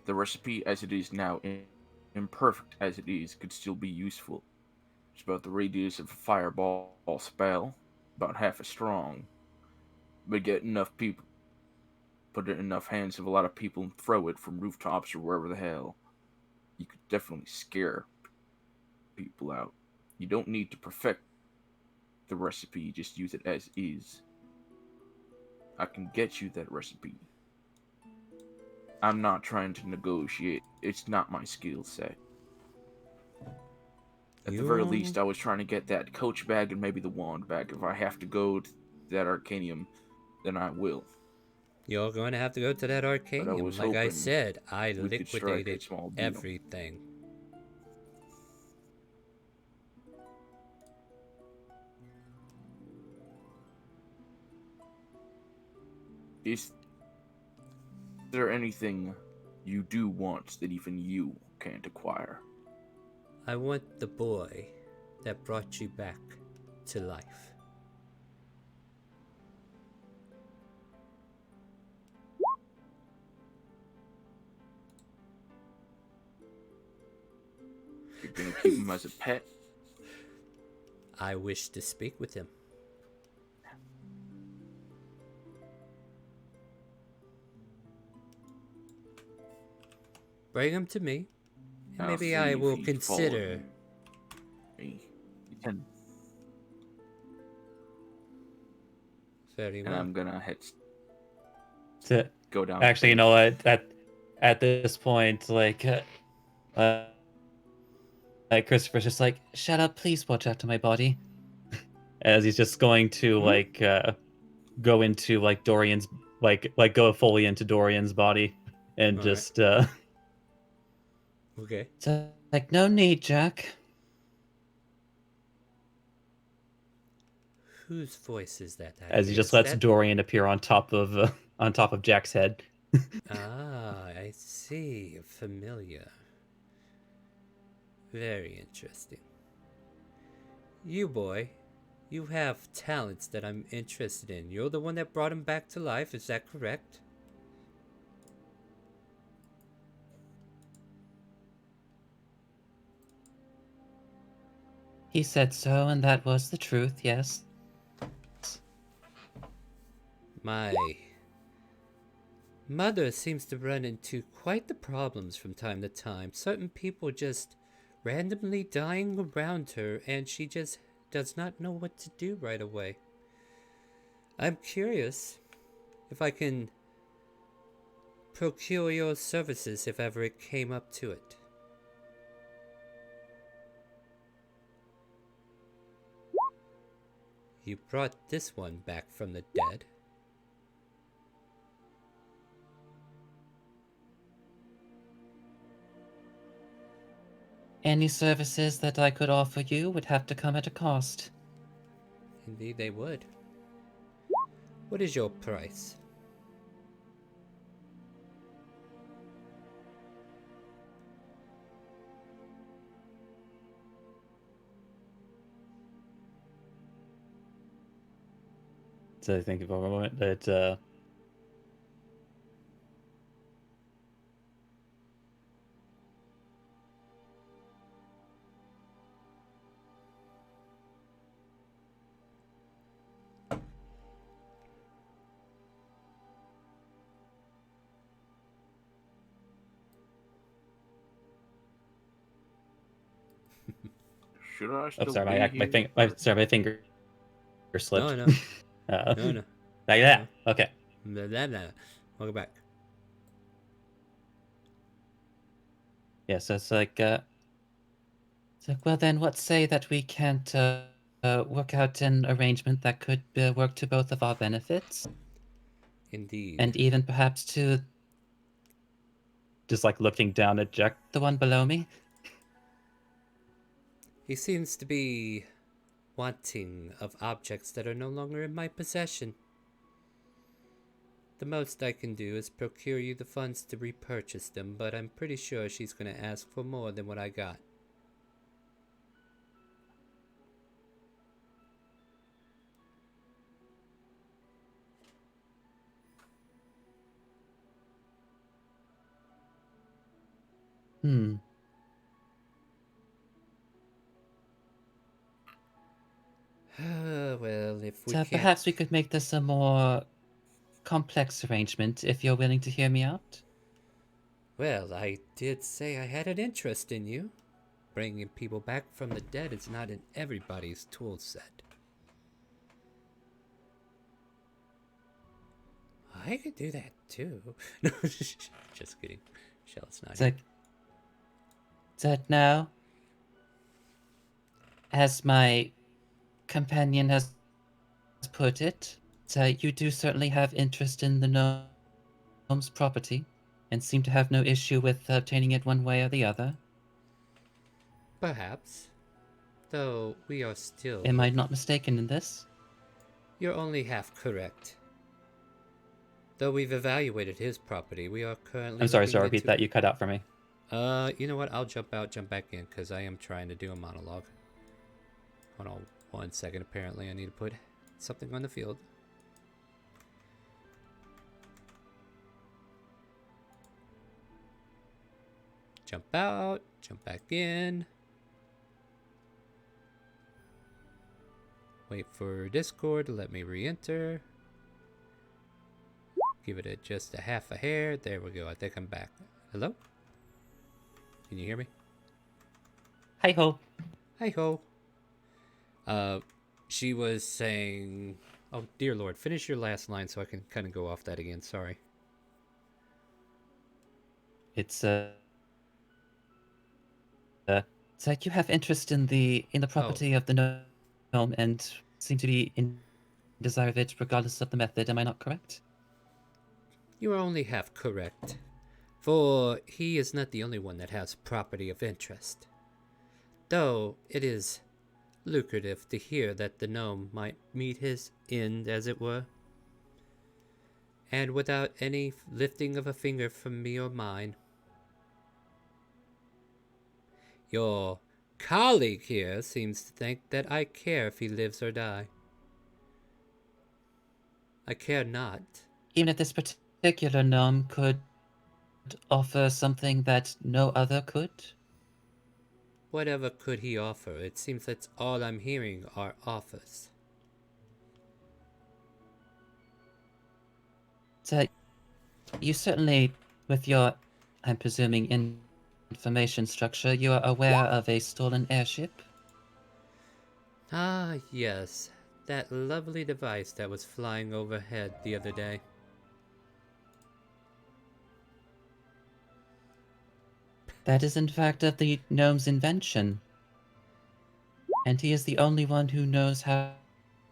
Speaker 4: The recipe as it is now, imperfect as it is, could still be useful. It's about the radius of a fireball spell, about half as strong. But get enough people, put it in enough hands of a lot of people and throw it from rooftops or wherever the hell. You could definitely scare people out. You don't need to perfect the recipe, just use it as is. I can get you that recipe. I'm not trying to negotiate. It's not my skill set. At the very least, I was trying to get that coach bag and maybe the wand bag. If I have to go to that Arcanium, then I will.
Speaker 1: You're going to have to go to that Arcanium.
Speaker 4: was
Speaker 1: Like I
Speaker 4: hoping
Speaker 1: said, I
Speaker 4: we could strike a
Speaker 1: liquidated
Speaker 4: small deal.
Speaker 1: everything.
Speaker 4: Is there anything you do want that even you can't acquire?
Speaker 1: I want the boy that brought you back to life.
Speaker 4: You're gonna keep him as a pet?
Speaker 1: I wish to speak with him. Bring him to me, and
Speaker 4: I'll
Speaker 1: maybe
Speaker 4: see
Speaker 1: I
Speaker 4: if
Speaker 1: will
Speaker 4: he
Speaker 1: consider.
Speaker 4: followed me. You can-
Speaker 1: Very
Speaker 4: And
Speaker 1: well.
Speaker 4: I'm gonna
Speaker 2: To,
Speaker 4: go down.
Speaker 2: actually, you know what? At this point, like Christopher's just like, shut up, please watch out to my body. As he's just going to go into like Dorian's go fully into Dorian's body and
Speaker 1: All
Speaker 2: just
Speaker 1: Okay.
Speaker 2: it's like, no need, Jack.
Speaker 1: Whose voice is that? I
Speaker 2: As he
Speaker 1: hear?
Speaker 2: just
Speaker 1: Is
Speaker 2: lets
Speaker 1: that-
Speaker 2: Dorian appear on top of Jack's head.
Speaker 1: Ah, I see. Familiar. Very interesting. You, boy, you have talents that I'm interested in. You're the one that brought him back to life, is that correct?
Speaker 2: He said so, and that was the truth, yes.
Speaker 1: My mother seems to run into quite the problems from time to time. Certain people just randomly dying around her, and she just does not know what to do right away. I'm curious if I can procure your services if ever it came up to it. You brought this one back from the dead.
Speaker 2: Any services that I could offer you would have to come at a cost.
Speaker 1: Indeed they would. What is your price?
Speaker 2: So I think for a moment that
Speaker 4: Should I
Speaker 2: oh,
Speaker 4: still
Speaker 2: sorry,
Speaker 4: be
Speaker 2: my
Speaker 4: here?
Speaker 2: my finger slipped.
Speaker 1: No, no. No, no.
Speaker 2: Like that. Okay.
Speaker 1: Blah, blah, blah. Welcome back.
Speaker 2: Yeah, so it's like, well then, what say that we can't work out an arrangement that could work to both of our benefits,
Speaker 1: Indeed.
Speaker 2: and even perhaps to, just like looking down at Jack, the one below me.
Speaker 1: He seems to be wanting of objects that are no longer in my possession. The most I can do is procure you the funds to repurchase them, but I'm pretty sure she's going to ask for more than what I got.
Speaker 2: Hmm.
Speaker 1: Well, if we
Speaker 2: So
Speaker 1: can't...
Speaker 2: perhaps we could make this a more complex arrangement if you're willing to hear me out.
Speaker 1: Well, I did say I had an interest in you. Bringing people back from the dead is not in everybody's tool set. I could do that too. No, just kidding. Shell's not
Speaker 2: It's
Speaker 1: here.
Speaker 2: like, that now, as my companion has put it, you do certainly have interest in the gnome's property, and seem to have no issue with obtaining it one way or the other.
Speaker 1: Perhaps. Though we are still...
Speaker 2: Am I not mistaken in this?
Speaker 1: You're only half correct. Though we've evaluated his property, we are currently...
Speaker 2: I'm sorry,
Speaker 1: looking
Speaker 2: so repeat
Speaker 1: into...
Speaker 2: that. You cut out for me.
Speaker 1: You know what? I'll jump out, jump back in, because I am trying to do a monologue. Hold on 1 second. Apparently, I need to put something on the field. Jump out, jump back in. Wait for Discord to let me re-enter. Give it just a half a hair. There we go. I think I'm back. Hello? Can you hear me?
Speaker 2: Hi ho.
Speaker 1: Hi ho. She was saying... Oh, dear Lord. Finish your last line so I can kind of go off that again. Sorry.
Speaker 2: It's like you have interest in the property of the gnome and seem to be in desire of it regardless of the method. Am I not correct?
Speaker 1: You are only half correct. For he is not the only one that has property of interest. Though it is lucrative to hear that the gnome might meet his end, as it were. And without any lifting of a finger from me or mine. Your colleague here seems to think that I care if he lives or die. I care not.
Speaker 2: Even if this particular gnome could offer something that no other could?
Speaker 1: Whatever could he offer? It seems that's all I'm hearing are offers.
Speaker 2: So, you certainly, with your, I'm presuming, information structure, you are aware of a stolen airship?
Speaker 1: Ah, yes. That lovely device that was flying overhead the other day.
Speaker 2: That is in fact of the gnome's invention. And he is the only one who knows how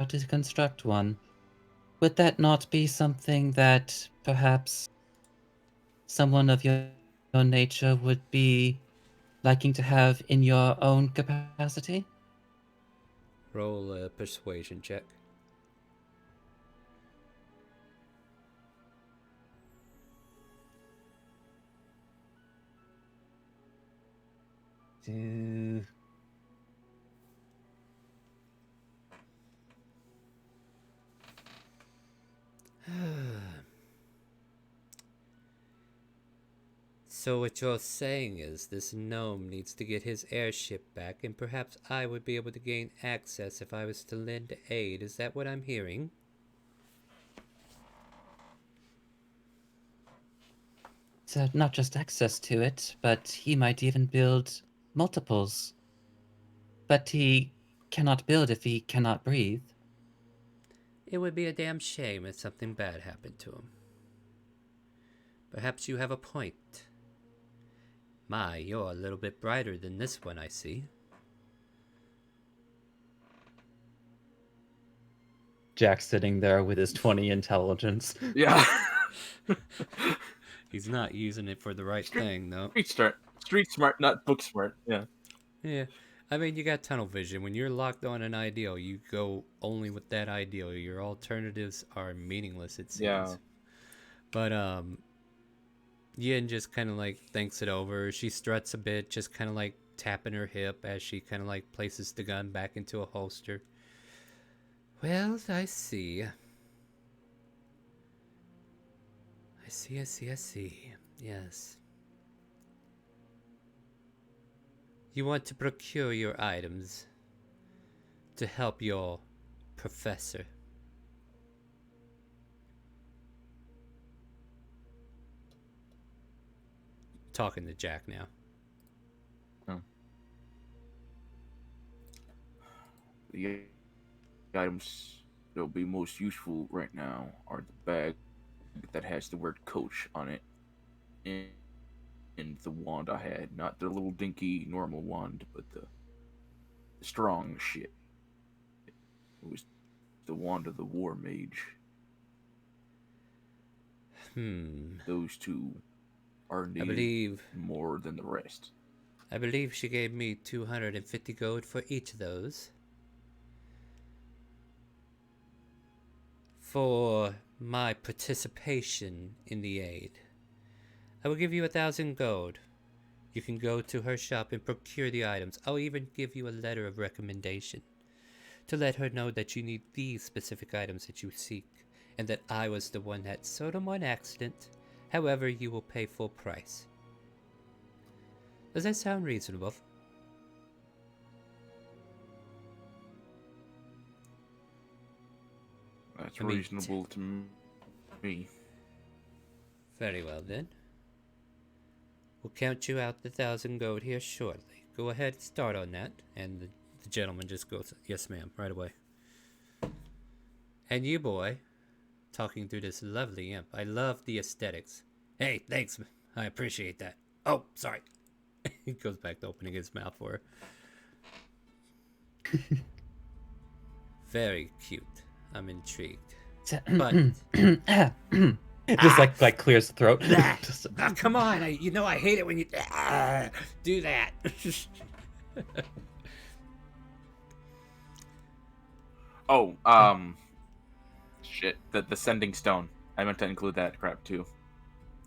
Speaker 2: to construct one. Would that not be something that perhaps someone of your nature would be liking to have in your own capacity?
Speaker 1: Roll a persuasion check. So what you're saying is this gnome needs to get his airship back, and perhaps I would be able to gain access if I was to lend aid. Is that what I'm hearing?
Speaker 2: So not just access to it, but he might even build multiples. But he cannot build if he cannot breathe.
Speaker 1: It would be a damn shame if something bad happened to him. Perhaps you have a point. My, you're a little bit brighter than this one, I see.
Speaker 2: Jack's sitting there with his 20 intelligence.
Speaker 4: Yeah.
Speaker 1: He's not using it for the right thing, though.
Speaker 4: Street smart, not book smart. Yeah.
Speaker 1: Yeah. I mean, you got tunnel vision. When you're locked on an ideal, you go only with that ideal. Your alternatives are meaningless, it seems.
Speaker 4: Yeah.
Speaker 1: But, Yin just kind of like thinks it over. She struts a bit, just kind of like tapping her hip as she kind of like places the gun back into a holster. Well, I see. I see. Yes. You want to procure your items to help your professor. Talking to Jack now.
Speaker 4: Oh. The items that will be most useful right now are the bag that has the word coach on it and the wand I had. Not the little dinky normal wand, but the strong shit. It was the wand of the war mage. Those two are needed more than the rest.
Speaker 1: I believe she gave me 250 gold for each of those. For my participation in the aid, I will give you 1,000 gold. You can go to her shop and procure the items. I'll even give you a letter of recommendation to let her know that you need these specific items that you seek, and that I was the one that sold them on accident. However, you will pay full price. Does that sound reasonable?
Speaker 4: That's reasonable to me.
Speaker 1: Very well then. We'll count you out the 1,000 gold here shortly. Go ahead, start on that. And the gentleman just goes, yes ma'am, right away. And you, boy, talking through this lovely imp. I love the aesthetics. Hey, thanks. I appreciate that. Oh, sorry. He goes back to opening his mouth for her. Very cute. I'm intrigued. But
Speaker 2: just like clears the throat.
Speaker 1: oh, come on! I hate it when you do that.
Speaker 4: Shit. The sending stone. I meant to include that crap too.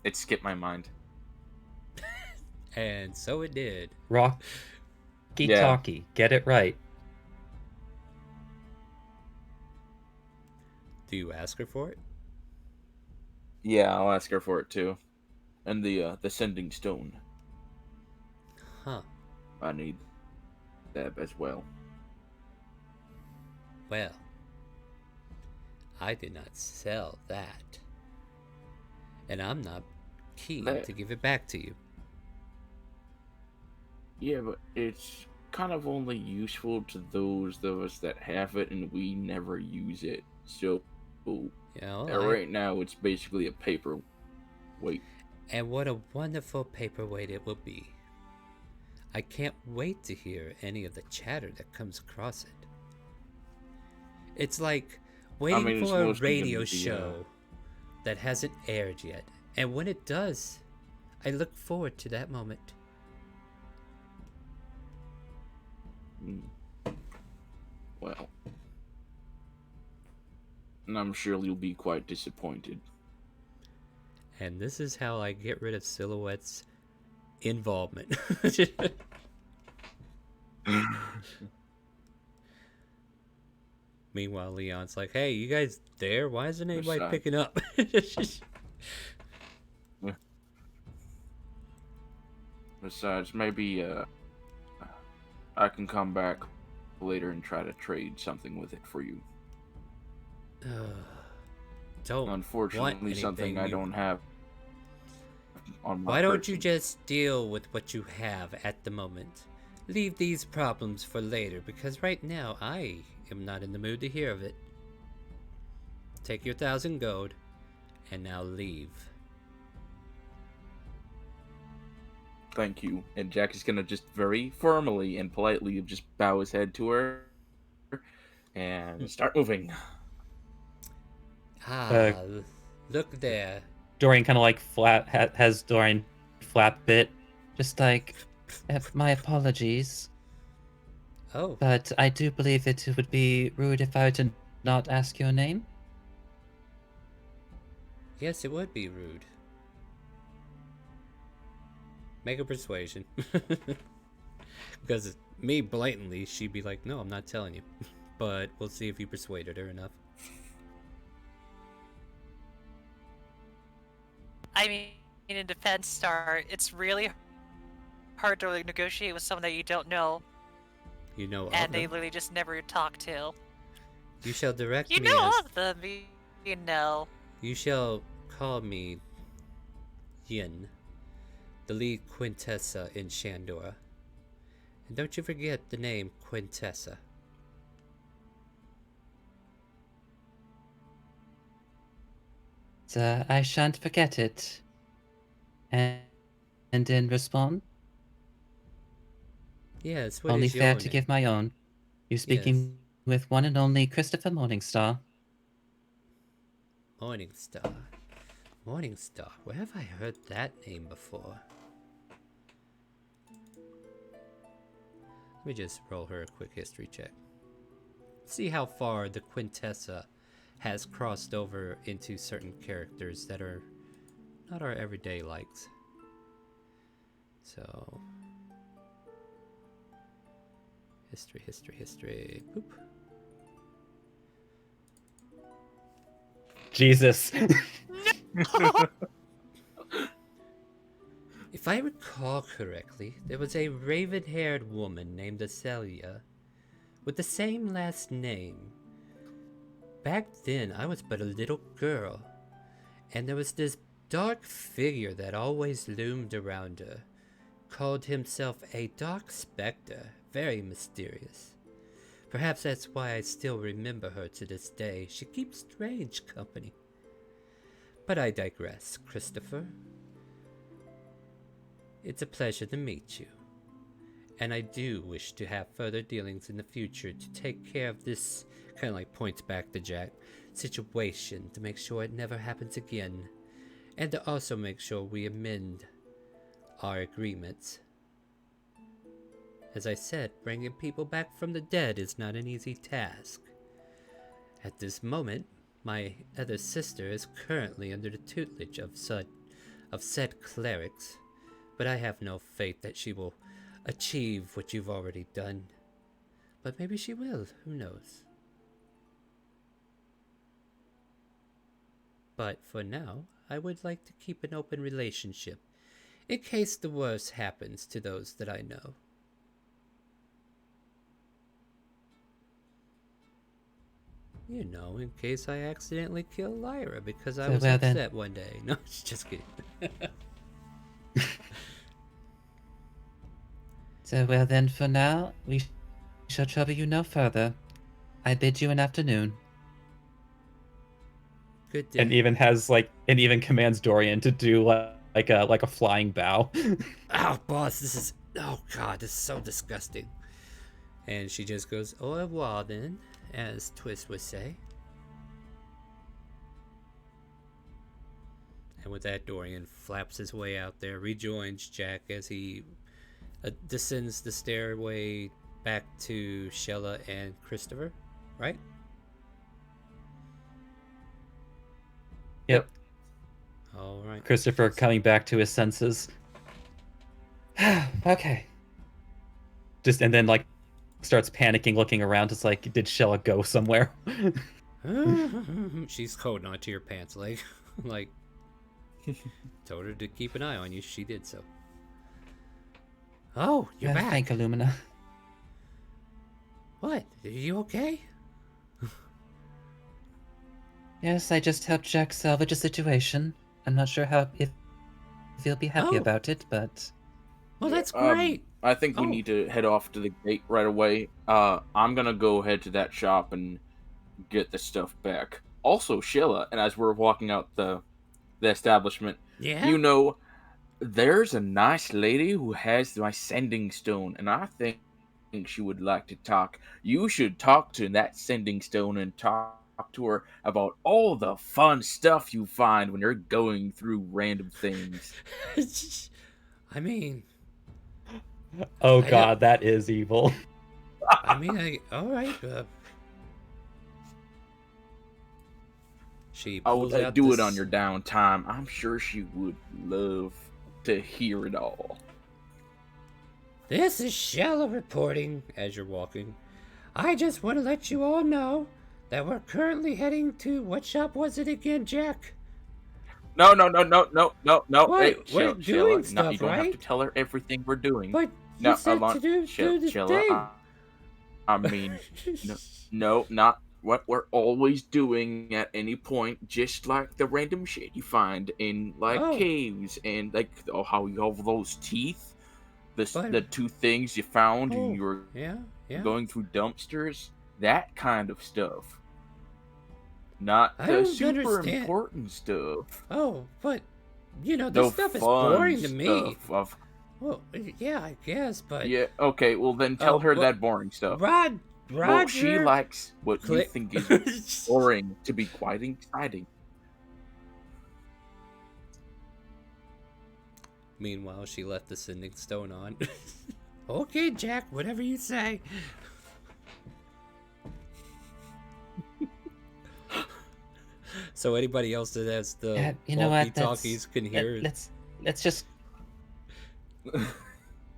Speaker 4: It skipped my mind.
Speaker 1: And so it did.
Speaker 2: Rocky talkie, get it right.
Speaker 1: Do you ask her for it?
Speaker 4: Yeah, I'll ask her for it too. And the sending stone.
Speaker 1: Huh.
Speaker 4: I need that as well.
Speaker 1: Well, I did not sell that. And I'm not keen to give it back to you.
Speaker 4: Yeah, but it's kind of only useful to those of us that have it, and we never use it. So, right now, it's basically a paperweight.
Speaker 1: And what a wonderful paperweight it will be. I can't wait to hear any of the chatter that comes across it. It's like waiting
Speaker 4: mean, it's
Speaker 1: for a
Speaker 4: mostly gonna
Speaker 1: radio
Speaker 4: be,
Speaker 1: show that hasn't aired yet. And when it does, I look forward to that moment.
Speaker 4: Well, and I'm sure you'll be quite disappointed.
Speaker 1: And this is how I get rid of Silhouette's involvement. Meanwhile, Leon's like, hey, you guys there? Why isn't anybody
Speaker 4: Besides-
Speaker 1: picking up?
Speaker 4: Besides, maybe I can come back later and try to trade something with it for you.
Speaker 1: Don't
Speaker 4: Unfortunately,
Speaker 1: want
Speaker 4: something
Speaker 1: anything
Speaker 4: I
Speaker 1: you-
Speaker 4: don't have on my
Speaker 1: Why don't you
Speaker 4: person.
Speaker 1: just deal with what you have at the moment? Leave these problems for later, because right now I am not in the mood to hear of it. Take your 1,000 gold, and now leave.
Speaker 4: Thank you. And Jack is gonna just very firmly and politely just bow his head to her and start moving.
Speaker 1: Look there.
Speaker 2: Dorian kind of like has Dorian flap bit, just like, my apologies,
Speaker 1: Oh,
Speaker 2: but I do believe it would be rude if I were to not ask your name.
Speaker 1: yes, it would be rude. Make a persuasion. Because me blatantly, she'd be like, no, I'm not telling you. But we'll see if you persuaded her enough.
Speaker 3: I mean, in defense, Star, it's really hard to negotiate with someone that you don't know,
Speaker 1: You know
Speaker 3: and
Speaker 1: of
Speaker 3: they
Speaker 1: them.
Speaker 3: literally just never talk to.
Speaker 1: You shall direct
Speaker 3: You
Speaker 1: me
Speaker 3: know
Speaker 1: as...
Speaker 3: of them, you know.
Speaker 1: You shall call me Yin, the lead Quintessa in Shandora. And don't you forget the name Quintessa.
Speaker 2: I shan't forget it. And in response,
Speaker 1: Yes, what
Speaker 2: only
Speaker 1: is your
Speaker 2: fair
Speaker 1: name?
Speaker 2: to give my own. You speaking with one and only Christopher Morningstar.
Speaker 1: Morningstar. Morningstar. Where have I heard that name before? Let me just roll her a quick history check. See how far the Quintessa has crossed over into certain characters that are not our everyday likes. So... History. Boop.
Speaker 2: Jesus.
Speaker 1: If I recall correctly, there was a raven-haired woman named Acelia with the same last name. Back then, I was but a little girl, and there was this dark figure that always loomed around her, called himself a dark specter, very mysterious. Perhaps that's why I still remember her to this day. She keeps strange company. But I digress, Christopher. It's a pleasure to meet you. And I do wish to have further dealings in the future to take care of this, kind of like points back to Jack, situation to make sure it never happens again. And to also make sure we amend our agreements. As I said, bringing people back from the dead is not an easy task. At this moment, my other sister is currently under the tutelage of said clerics, but I have no faith that she will achieve what you've already done. But maybe she will, who knows? But for now, I would like to keep an open relationship, in case the worst happens to those that I know. You know, in case I accidentally kill Lyra because I
Speaker 2: So
Speaker 1: was
Speaker 2: well then.
Speaker 1: upset one day. No, just kidding.
Speaker 2: So well then, for now, we shall trouble you no further. I bid you an afternoon.
Speaker 1: Good day.
Speaker 2: And even commands Dorian to do like a flying bow.
Speaker 1: Oh, boss, this is... Oh, God, this is so disgusting. And she just goes, au revoir, then. as Twist would say. And with that, Dorian flaps his way out there, rejoins Jack as he descends the stairway back to Shella and Christopher, right?
Speaker 2: Yep.
Speaker 1: All right.
Speaker 2: Christopher coming back to his senses. Okay. Just and then like starts panicking, looking around. It's like, did Shella go somewhere?
Speaker 1: She's holding onto your pants leg. Like, told her to keep an eye on you. She did so. Oh, you're back.
Speaker 2: Thank Illumina.
Speaker 1: What? Are you okay?
Speaker 2: Yes, I just helped Jack salvage a situation. I'm not sure if he'll be happy
Speaker 1: Oh.
Speaker 2: about it, but
Speaker 1: Well, that's great.
Speaker 4: I think we
Speaker 1: Oh.
Speaker 4: need to head off to the gate right away. I'm gonna go head to that shop and get the stuff back. Also, Sheila, and as we're walking out the establishment,
Speaker 1: Yeah.
Speaker 4: you know, there's a nice lady who has my sending stone, and I think she would like to talk. You should talk to that sending stone and talk to her about all the fun stuff you find when you're going through random things.
Speaker 1: I mean,
Speaker 2: oh
Speaker 1: I
Speaker 2: god, that is evil.
Speaker 1: all right. She
Speaker 4: I
Speaker 1: pulls
Speaker 4: would
Speaker 1: out
Speaker 4: do
Speaker 1: this...
Speaker 4: it on your downtime. I'm sure she would love to hear it all.
Speaker 1: This is Shella reporting as you're walking. I just want to let you all know that we're currently heading to... What shop was it again, Jack?
Speaker 4: No.
Speaker 1: What?
Speaker 4: Hey,
Speaker 1: We're
Speaker 4: Sheila,
Speaker 1: doing
Speaker 4: no,
Speaker 1: stuff,
Speaker 4: you don't have to
Speaker 1: right?
Speaker 4: tell her everything we're doing.
Speaker 1: But
Speaker 4: No,
Speaker 1: you said
Speaker 4: Alon-
Speaker 1: to do this
Speaker 4: Sheila,
Speaker 1: thing.
Speaker 4: I mean, no, not what we're always doing at any point. Just like the random shit you find in like
Speaker 1: Oh.
Speaker 4: caves and like how you have those teeth,
Speaker 1: But-
Speaker 4: the two things you found
Speaker 1: Oh,
Speaker 4: when you were
Speaker 1: yeah.
Speaker 4: going through dumpsters, that kind of stuff. Not
Speaker 1: I
Speaker 4: the
Speaker 1: don't
Speaker 4: super
Speaker 1: understand.
Speaker 4: important stuff.
Speaker 1: Oh, but this
Speaker 4: The
Speaker 1: stuff is
Speaker 4: fun
Speaker 1: boring to me.
Speaker 4: stuff of
Speaker 1: Well, yeah, I guess, but
Speaker 4: yeah. Okay, well then tell
Speaker 1: Oh,
Speaker 4: her
Speaker 1: well,
Speaker 4: that boring stuff.
Speaker 1: Roger.
Speaker 4: Well, she likes what you
Speaker 1: Click.
Speaker 4: think is boring to be quite exciting.
Speaker 1: Meanwhile, she left the sending stone on. Okay, Jack, whatever you say. So anybody else that has the
Speaker 2: you know what?
Speaker 1: walkie-talkies can hear it.
Speaker 2: Let's just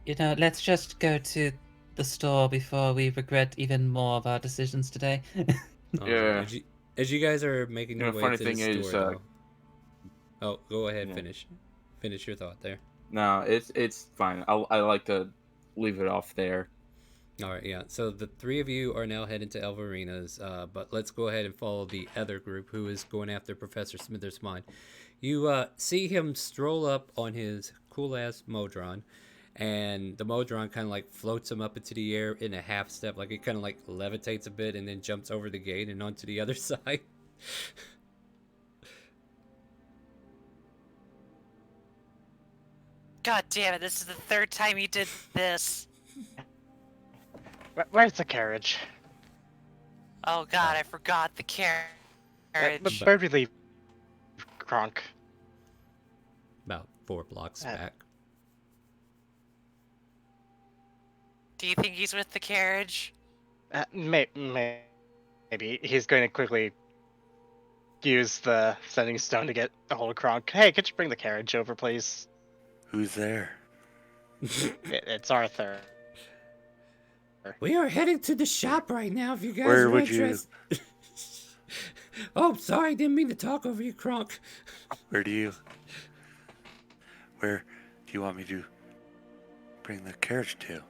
Speaker 2: let's just go to the store before we regret even more of our decisions today.
Speaker 4: Yeah.
Speaker 1: As you guys are making your
Speaker 4: You know,
Speaker 1: way
Speaker 4: funny
Speaker 1: to
Speaker 4: thing
Speaker 1: the
Speaker 4: is,
Speaker 1: store, though. Oh, go ahead,
Speaker 4: yeah.
Speaker 1: finish your thought there.
Speaker 4: No, it's fine. I like to leave it off there.
Speaker 1: All right, yeah. So the three of you are now heading to Elvarina's, but let's go ahead and follow the other group who is going after Professor Smithers' mine. You see him stroll up on his cool-ass Modron, and the Modron kind of like floats him up into the air in a half step, like it kind of like levitates a bit and then jumps over the gate and onto the other side.
Speaker 3: God damn it, this is the third time he did this.
Speaker 5: Where's the carriage?
Speaker 3: Oh god, I forgot the carriage.
Speaker 5: Where did we leave Kronk?
Speaker 1: About 4 blocks back.
Speaker 3: Do you think he's with the carriage?
Speaker 5: Maybe he's going to quickly use the sending stone to get a hold of Kronk. Hey, could you bring the carriage over, please?
Speaker 6: Who's there?
Speaker 5: It's Arthur.
Speaker 1: We are heading to the shop right now. If you guys
Speaker 6: Where
Speaker 1: are
Speaker 6: would you-
Speaker 1: interested. Oh, sorry, didn't mean to talk over you, Kronk.
Speaker 6: Where do you want me to bring the carriage to?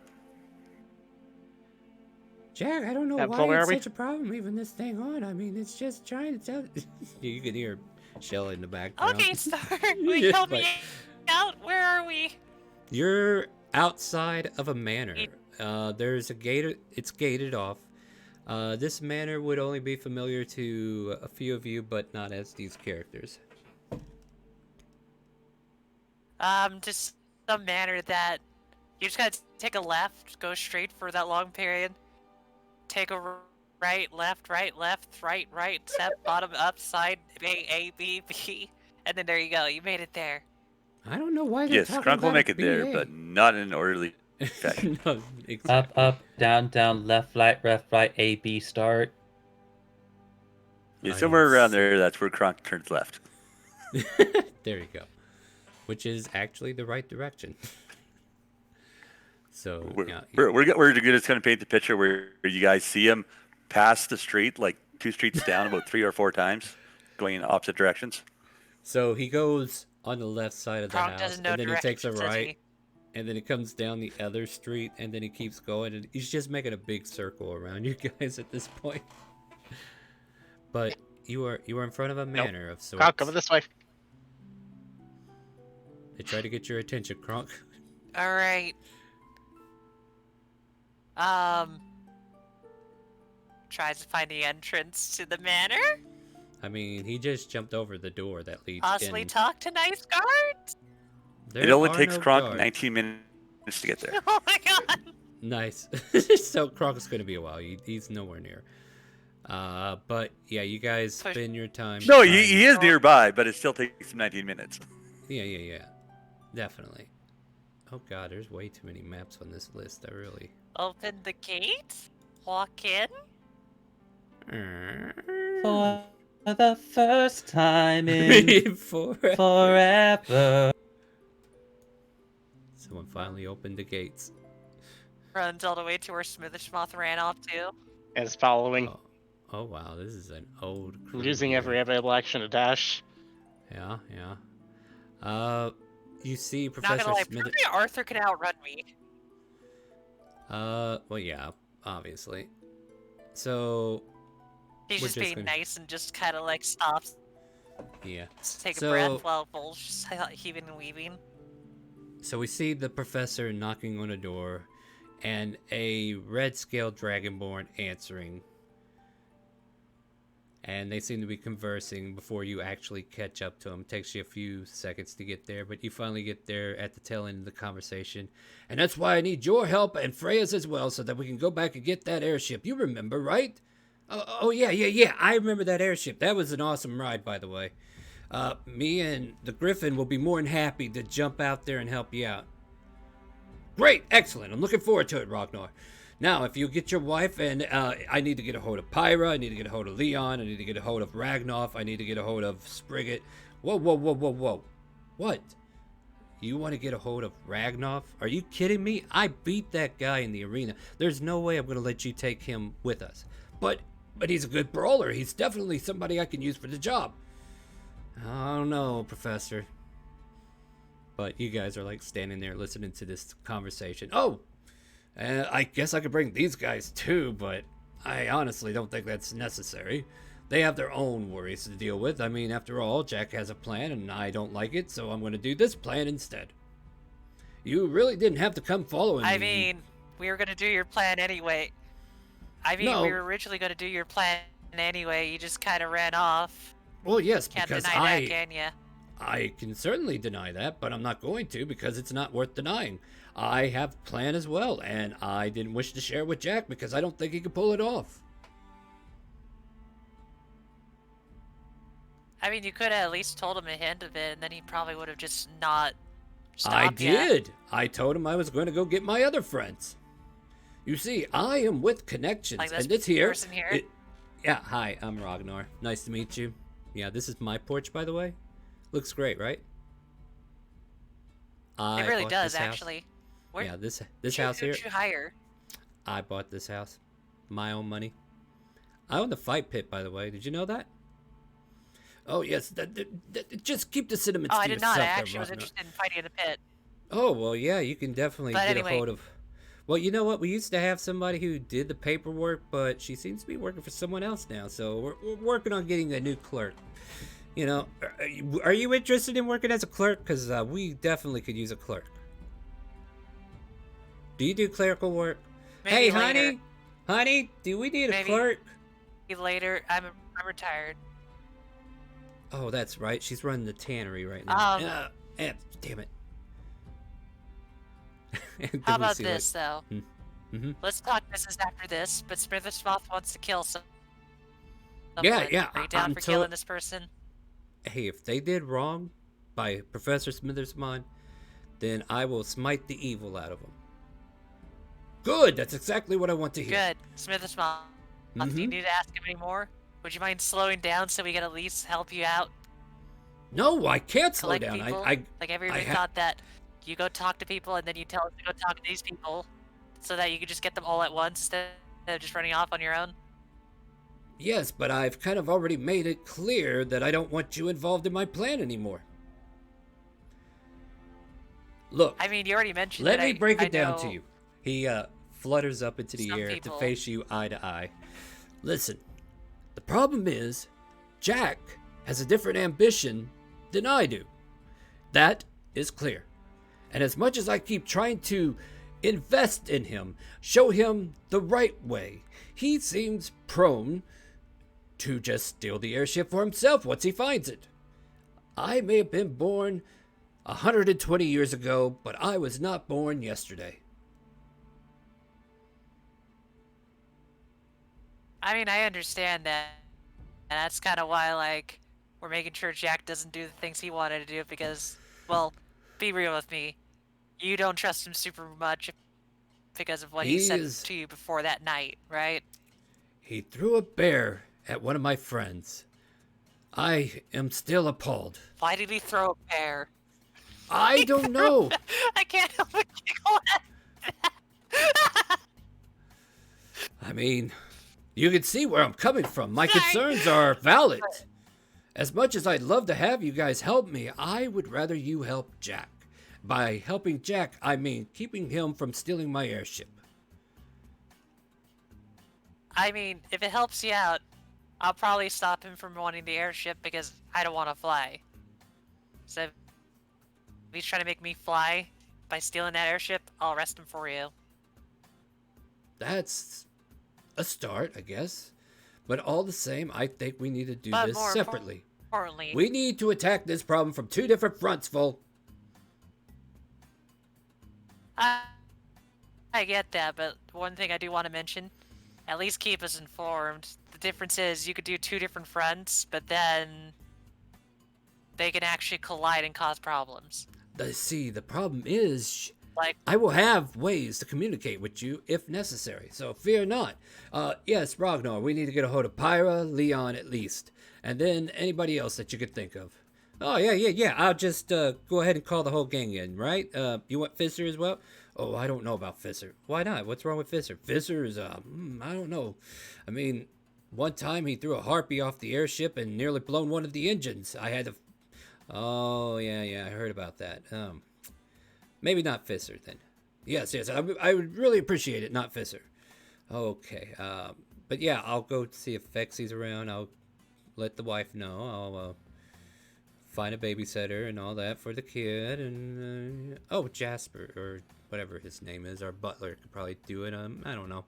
Speaker 1: Jack, I don't know
Speaker 5: Yeah,
Speaker 1: why
Speaker 5: but where
Speaker 1: it's
Speaker 5: are we?
Speaker 1: such a problem leaving this thing on. I mean, it's just trying to tell. You can hear Shell in the background.
Speaker 3: Okay, Star, will you
Speaker 1: Yeah,
Speaker 3: help me
Speaker 1: but-
Speaker 3: out? Where are we?
Speaker 1: You're outside of a manor. There's a gate. It's gated off. This manor would only be familiar to a few of you, but not as these characters.
Speaker 3: Just some manner that you just gotta take a left, go straight for that long period, take a right, left, right, step, bottom, up, side, A, B, B. And then there you go. You made it there.
Speaker 1: I don't know why they're
Speaker 6: Yes,
Speaker 1: talking
Speaker 6: Kronk will
Speaker 1: about
Speaker 6: make
Speaker 1: a
Speaker 6: it there,
Speaker 1: BA.
Speaker 6: but not in an orderly fashion.
Speaker 1: No,
Speaker 2: Up,
Speaker 1: exactly.
Speaker 2: up, down, down, left, right, A, B, start.
Speaker 6: Yeah,
Speaker 1: I
Speaker 6: somewhere
Speaker 1: am
Speaker 6: around there, that's where Kronk turns left.
Speaker 1: There you go. Which is actually the right direction. So, yeah.
Speaker 6: We're just going to paint the picture where you guys see him pass the street, like 2 streets down, about 3 or 4 times, going in opposite directions.
Speaker 1: So he goes on the left side of the
Speaker 3: Kronk
Speaker 1: house,
Speaker 3: doesn't know
Speaker 1: and then he takes a
Speaker 3: directions, does
Speaker 1: right,
Speaker 3: he?
Speaker 1: and then he comes down the other street, and then he keeps going, and he's just making a big circle around you guys at this point. But you are in front of a manor of sorts.
Speaker 5: Kronk, over this way.
Speaker 1: They try to get your attention, Kronk.
Speaker 3: All right. Tries to find the entrance to the manor.
Speaker 1: I mean, he just jumped over the door that leads
Speaker 3: Possibly
Speaker 1: in.
Speaker 3: talk to nice guards.
Speaker 1: There
Speaker 6: It only
Speaker 1: are
Speaker 6: takes
Speaker 1: no
Speaker 6: Kronk
Speaker 1: guards.
Speaker 6: 19 minutes to get there.
Speaker 3: Oh my god.
Speaker 1: Nice. So Kronk's gonna be a while. He's nowhere near. But yeah, you guys
Speaker 3: Push-
Speaker 1: spend your time.
Speaker 6: No,
Speaker 1: trying-
Speaker 6: he is nearby, but it still takes him 19 minutes.
Speaker 1: Yeah. Definitely. Oh god, there's way too many maps on this list. I really.
Speaker 3: Open the gate. Walk in.
Speaker 2: For the first time in forever.
Speaker 1: Someone finally opened the gates.
Speaker 3: Runs all the way to where Smithish Moth ran off to.
Speaker 5: And it's following.
Speaker 1: Oh wow, this is an old crew
Speaker 5: Using
Speaker 1: here.
Speaker 5: every available action to dash.
Speaker 1: Yeah. You see
Speaker 3: Not
Speaker 1: Professor
Speaker 3: gonna lie,
Speaker 1: Smith.
Speaker 3: probably Arthur can outrun me.
Speaker 1: Well, yeah, obviously. So,
Speaker 3: He's
Speaker 1: We're
Speaker 3: just
Speaker 1: just
Speaker 3: being
Speaker 1: gonna-
Speaker 3: nice and just kind of like stops
Speaker 1: yeah.
Speaker 3: to take
Speaker 1: So-
Speaker 3: a breath while Bull's just heaving and weaving.
Speaker 1: So we see the professor knocking on a door, and a red scale dragonborn answering. And they seem to be conversing before you actually catch up to them. Takes you a few seconds to get there, but you finally get there at the tail end of the conversation. And that's why I need your help and Freya's as well, so that we can go back and get that airship. You remember, right? Oh yeah. I remember that airship. That was an awesome ride, by the way. Me and the Griffin will be more than happy to jump out there and help you out. Great, excellent. I'm looking forward to it, Ragnar. Now, if you get your wife, and I need to get a hold of Pyra, I need to get a hold of Leon, I need to get a hold of Ragnoff, I need to get a hold of Sprigget. Whoa. What? You want to get a hold of Ragnoff? Are you kidding me? I beat that guy in the arena. There's no way I'm going to let you take him with us. But he's a good brawler. He's definitely somebody I can use for the job. I don't know, Professor. But you guys are like standing there listening to this conversation. Oh! I guess I could bring these guys too, but I honestly don't think that's necessary. They have their own worries to deal with. I mean, after all, Jack has a plan and I don't like it, so I'm going to do this plan instead. You really didn't have to come following me.
Speaker 3: I mean, we were gonna do your plan anyway.
Speaker 1: No.
Speaker 3: We were originally gonna do your plan anyway. You just kind of ran off.
Speaker 1: Well, yes,
Speaker 3: Can't
Speaker 1: because
Speaker 3: deny that, can ya?
Speaker 1: I can certainly deny that, but I'm not going to because it's not worth denying. I have a plan as well, and I didn't wish to share with Jack because I don't think he could pull it off.
Speaker 3: I mean, you could have at least told him a hint of it, and then he probably would have just not stopped
Speaker 1: I
Speaker 3: ya.
Speaker 1: did. I told him I was going to go get my other friends. You see, I am with connections,
Speaker 3: Like this
Speaker 1: and this here.
Speaker 3: person here?
Speaker 1: Yeah, hi, I'm Ragnar. Nice to meet you. Yeah, this is my porch, by the way. Looks great, right?
Speaker 3: It really
Speaker 1: bought
Speaker 3: does,
Speaker 1: this house.
Speaker 3: actually. Where
Speaker 1: Yeah, this house here.
Speaker 3: Who'd you hire?
Speaker 1: I bought this house, my own money. I own the fight pit, by the way. Did you know that? Oh yes, just keep the sentiments
Speaker 3: Oh,
Speaker 1: to
Speaker 3: I did
Speaker 1: yourself.
Speaker 3: not. I
Speaker 1: there,
Speaker 3: actually was
Speaker 1: Ragnar.
Speaker 3: interested in fighting in the pit.
Speaker 1: Oh well, yeah, you can definitely
Speaker 3: But
Speaker 1: get
Speaker 3: anyway.
Speaker 1: a hold of. Well, you know what? We used to have somebody who did the paperwork, but she seems to be working for someone else now. So we're working on getting a new clerk. You know, are you interested in working as a clerk? Because we definitely could use a clerk. Do you do clerical work?
Speaker 3: Maybe
Speaker 1: Hey,
Speaker 3: later.
Speaker 1: honey, do we need a
Speaker 3: Maybe.
Speaker 1: clerk?
Speaker 3: Maybe later. I'm retired.
Speaker 1: Oh, that's right. She's running the tannery right now. Damn it. And then
Speaker 3: How
Speaker 1: we
Speaker 3: about
Speaker 1: see,
Speaker 3: this though?
Speaker 1: Hmm. Mm-hmm.
Speaker 3: Let's talk business after this, but Smithersmouth wants to kill someone.
Speaker 1: Yeah.
Speaker 3: Are you down
Speaker 1: I'm
Speaker 3: for killing this person?
Speaker 1: Hey, if they did wrong by Professor Smithersmon, then I will smite the evil out of them. Good. That's exactly what I want to hear.
Speaker 3: Good. Smithersmouth, do you need to ask him any more? Would you mind slowing down so we can at least help you out?
Speaker 1: No, I can't slow
Speaker 3: Collect
Speaker 1: down.
Speaker 3: people?
Speaker 1: Like
Speaker 3: everybody thought that you go talk to people and then you tell us to go talk to these people so that you could just get them all at once instead of just running off on your own?
Speaker 1: Yes, but I've kind of already made it clear that I don't want you involved in my plan anymore. Look,
Speaker 3: I mean, you already mentioned
Speaker 1: let
Speaker 3: that
Speaker 1: me break it down
Speaker 3: know
Speaker 1: to you. He flutters up into the
Speaker 3: some
Speaker 1: air
Speaker 3: people-
Speaker 1: to face you eye to eye. Listen, the problem is, Jack has a different ambition than I do. That is clear. And as much as I keep trying to invest in him, show him the right way, he seems prone to just steal the airship for himself once he finds it. I may have been born 120 years ago, but I was not born yesterday.
Speaker 3: I mean, I understand that. And that's kind of why, like, we're making sure Jack doesn't do the things he wanted to do because, well, be real with me. You don't trust him super much because of what he said to you before that night, right?
Speaker 1: He threw a bear at one of my friends. I am still appalled.
Speaker 3: Why did he throw a bear?
Speaker 1: I don't know.
Speaker 3: I can't help but giggle at that.
Speaker 1: I mean, you can see where I'm coming from. My
Speaker 3: Sorry.
Speaker 1: concerns are valid. As much as I'd love to have you guys help me, I would rather you help Jack. By helping Jack, I mean keeping him from stealing my airship.
Speaker 3: I mean, if it helps you out, I'll probably stop him from wanting the airship because I don't want to fly. So if he's trying to make me fly by stealing that airship, I'll arrest him for you.
Speaker 1: That's a start, I guess. But all the same, I think we need to do
Speaker 3: But
Speaker 1: this
Speaker 3: more
Speaker 1: separately.
Speaker 3: Importantly,
Speaker 1: We need to attack this problem from two different fronts, Vol.
Speaker 3: I get that, but one thing I do want to mention, at least keep us informed. The difference is you could do two different fronts, but then they can actually collide and cause problems.
Speaker 1: See, the problem is,
Speaker 3: Like,
Speaker 1: I will have ways to communicate with you if necessary, so fear not. Yes, Ragnar, we need to get a hold of Pyra, Leon at least, and then anybody else that you could think of. Oh, yeah. I'll just go ahead and call the whole gang in, right? You want Fisser as well? Oh, I don't know about Fisser. Why not? What's wrong with Fisser? Fisser is, I don't know. I mean, one time he threw a harpy off the airship and nearly blown one of the engines. I had to... Oh, yeah, I heard about that. Maybe not Fisser, then. Yes, I would really appreciate it, not Fisser. Okay, but yeah, I'll go see if Fexy's around. I'll let the wife know. I'll find a babysitter and all that for the kid. And, Jasper, or whatever his name is, our butler could probably do it. I don't know.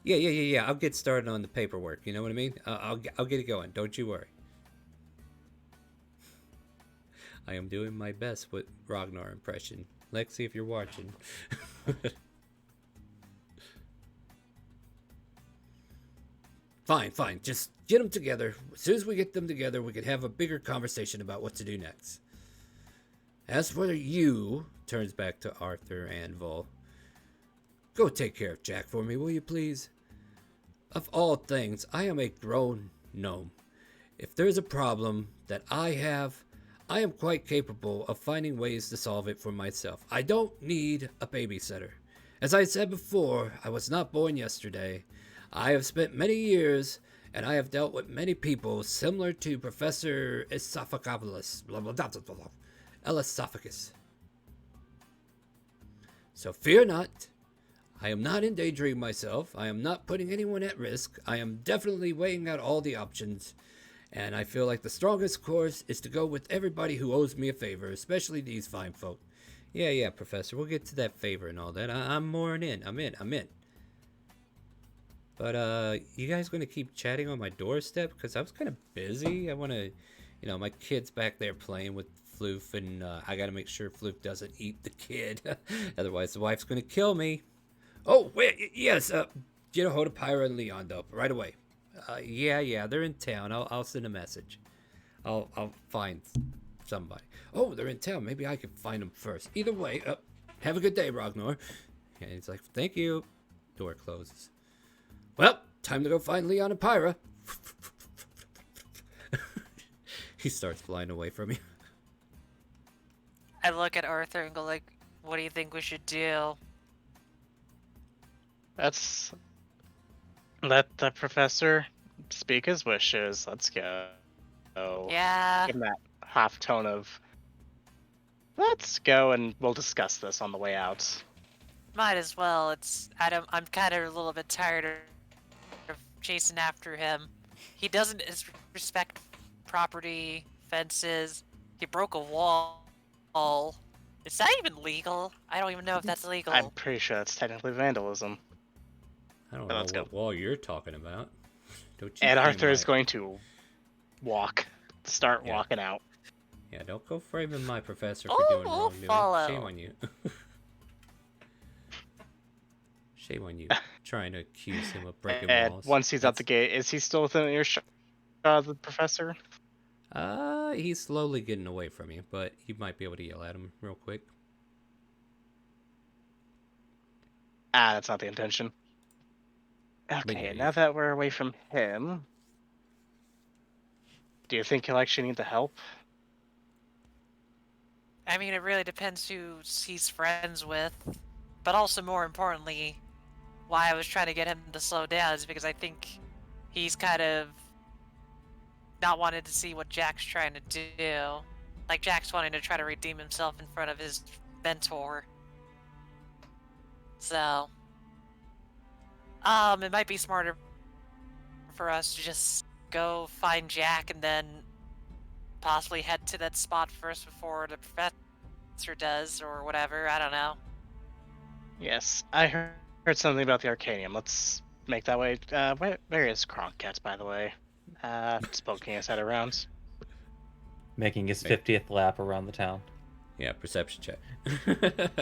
Speaker 1: Yeah. I'll get started on the paperwork, you know what I mean? I'll get it going, don't you worry. I am doing my best with Ragnar impression. Lexi, if you're watching. Fine. Just get them together. As soon as we get them together, we can have a bigger conversation about what to do next. As for you, turns back to Arthur and Vol. Go take care of Jack for me, will you please? Of all things, I am a grown gnome. If there's a problem that I have, I am quite capable of finding ways to solve it for myself. I don't need a babysitter. As I said before, I was not born yesterday. I have spent many years, and I have dealt with many people similar to Professor Esophagus, Elesophagus. So fear not. I am not endangering myself. I am not putting anyone at risk. I am definitely weighing out all the options. And I feel like the strongest course is to go with everybody who owes me a favor, especially these fine folk. Yeah, Professor, we'll get to that favor and all that. I'm more in. I'm in. But, you guys going to keep chatting on my doorstep? Because I was kind of busy. I want to, my kid's back there playing with Floof, and I got to make sure Floof doesn't eat the kid. Otherwise, the wife's going to kill me. Oh, wait, yes, get a hold of Pyra and Leon, though, right away. Yeah, they're in town. I'll send a message. I'll find somebody. Oh, they're in town. Maybe I can find them first. Either way, have a good day, Ragnar. And he's like, thank you. Door closes. Well, time to go find Leon and Pyra. He starts flying away from you.
Speaker 3: I look at Arthur and go like, what do you think we should do?
Speaker 5: Let the professor speak his wishes. Let's go.
Speaker 3: Yeah.
Speaker 5: Give him that half tone of, let's go and we'll discuss this on the way out.
Speaker 3: Might as well. I'm kind of a little bit tired of chasing after him. He doesn't respect property, fences. He broke a wall. Is that even legal? I don't even know if that's legal.
Speaker 5: I'm pretty sure that's technically vandalism.
Speaker 1: I don't
Speaker 5: But
Speaker 1: know
Speaker 5: let's
Speaker 1: what
Speaker 5: go.
Speaker 1: wall you're talking about. Don't you?
Speaker 5: And
Speaker 1: frame
Speaker 5: Arthur is
Speaker 1: my-
Speaker 5: going to start
Speaker 1: Yeah.
Speaker 5: walking out.
Speaker 1: Yeah, don't go framing my professor for
Speaker 3: Oh,
Speaker 1: doing
Speaker 3: we'll
Speaker 1: wrong. Doing.
Speaker 3: follow.
Speaker 1: Shame on you. Shame on you, trying to accuse him of breaking
Speaker 5: And
Speaker 1: walls.
Speaker 5: once he's out the
Speaker 1: That's-
Speaker 5: gate, is he still within earshot of the professor?
Speaker 1: He's slowly getting away from you, but you might be able to yell at him real quick.
Speaker 5: Ah, that's not the intention. Okay,
Speaker 1: yeah,
Speaker 5: now
Speaker 1: you-
Speaker 5: that we're away from him, do you think he'll actually need the help?
Speaker 3: I mean, it really depends who he's friends with. But also, more importantly, why I was trying to get him to slow down is because I think he's kind of not wanted to see what Jack's trying to do. Like, Jack's wanting to try to redeem himself in front of his mentor. So, it might be smarter for us to just go find Jack and then possibly head to that spot first before the professor does, or whatever. I don't know.
Speaker 5: Yes, I heard something about the Arcanium. Let's make that way. Where is Kronk, by the way? Just poking his head around.
Speaker 2: Making his
Speaker 1: Wait.
Speaker 2: 50th lap around the town.
Speaker 1: Yeah, perception check.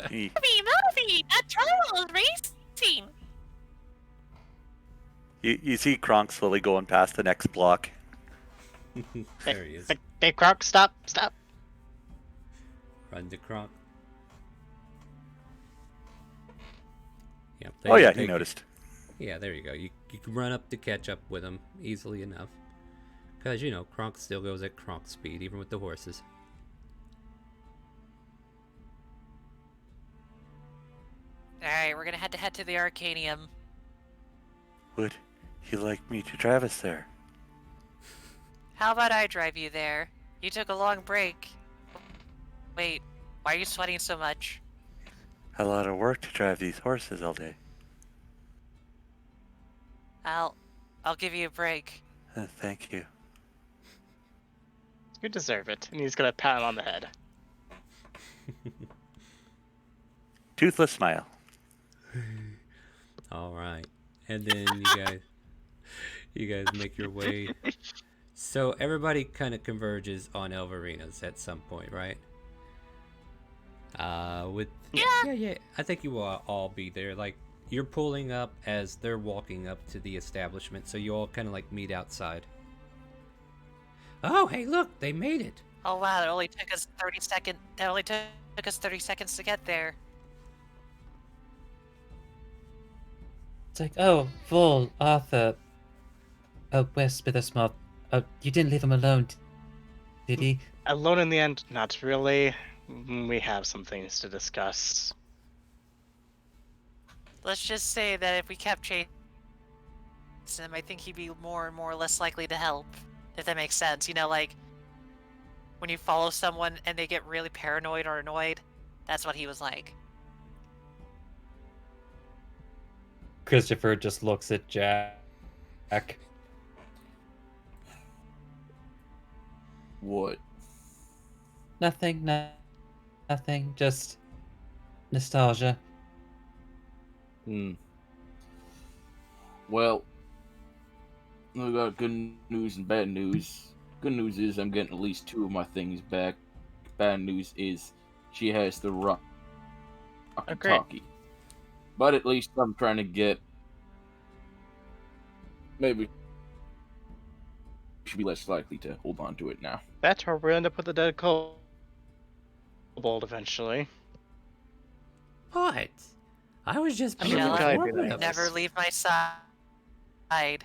Speaker 6: He,
Speaker 3: Movie! That trial is racing!
Speaker 6: you see Kronk slowly going past the next block.
Speaker 1: There he is.
Speaker 5: Hey, Kronk, stop!
Speaker 1: Run to Kronk. Yep,
Speaker 6: Oh yeah,
Speaker 1: take
Speaker 6: he
Speaker 1: it.
Speaker 6: noticed.
Speaker 1: Yeah, there you go. You can run up to catch up with him easily enough. Because, Kronk still goes at Kronk speed, even with the horses.
Speaker 3: Alright, we're gonna head to the Arcanium.
Speaker 6: Would you like me to drive us there?
Speaker 3: How about I drive you there? You took a long break. Wait, why are you sweating so much?
Speaker 6: A lot of work to drive these horses all day.
Speaker 3: I'll give you a break.
Speaker 6: Thank you.
Speaker 5: You deserve it. And he's gonna pat him on the head.
Speaker 6: Toothless smile.
Speaker 1: All right. And then you guys make your way. So everybody kind of converges on Elverina's at some point, right? Yeah. I think you will all be there. Like, you're pulling up as they're walking up to the establishment, so you all kind of like meet outside. Oh, hey, look, they made it.
Speaker 3: Oh wow, it only took us 30 seconds. It only took us 30 seconds to get there.
Speaker 2: It's like, oh, Vol, Arthur. Oh, where's Spithersmoth? Oh, you didn't leave him alone, did he?
Speaker 5: Alone in the end, not really. We have some things to discuss.
Speaker 3: Let's just say that if we kept chasing him, I think he'd be more and more less likely to help. If that makes sense. Like, when you follow someone and they get really paranoid or annoyed, that's what he was like.
Speaker 2: Christopher just looks at Jack.
Speaker 4: What?
Speaker 2: Nothing, nothing, just nostalgia.
Speaker 4: Well, I got good news and bad news. Good news is I'm getting at least 2 of my things back. Bad news is she has the rock
Speaker 5: Oh, great.
Speaker 4: talkie. But at least I'm trying to get. Maybe should be less likely to hold on to it now.
Speaker 5: That's where we end up with a dead kobold eventually.
Speaker 1: What? I was just
Speaker 5: I
Speaker 1: being
Speaker 3: mean,
Speaker 5: try to be
Speaker 1: informative.
Speaker 5: like
Speaker 3: Never
Speaker 5: this.
Speaker 3: leave my side.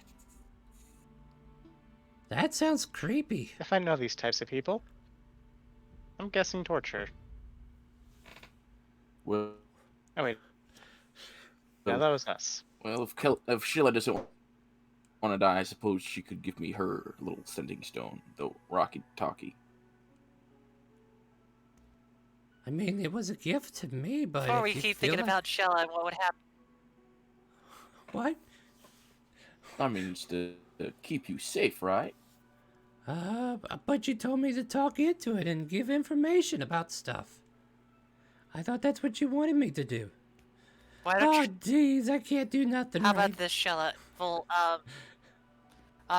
Speaker 1: That sounds creepy.
Speaker 5: If I know these types of people, I'm guessing torture.
Speaker 4: Well,
Speaker 5: Oh wait, no, that was us.
Speaker 4: well, if Sheila doesn't want to die, I suppose she could give me her little sending stone, the Rocky Talkie.
Speaker 1: I mean, it was a gift to me, but
Speaker 3: Before
Speaker 1: if
Speaker 3: we
Speaker 1: you
Speaker 3: keep
Speaker 1: feel
Speaker 3: thinking
Speaker 1: like...
Speaker 3: about Shella and what would happen.
Speaker 1: What?
Speaker 4: I mean, it's to keep you safe, right?
Speaker 1: But you told me to talk into it and give information about stuff. I thought that's what you wanted me to do.
Speaker 3: Why don't
Speaker 1: Oh,
Speaker 3: you?
Speaker 1: geez, I can't do nothing
Speaker 3: How
Speaker 1: right.
Speaker 3: about this, Shella? Well,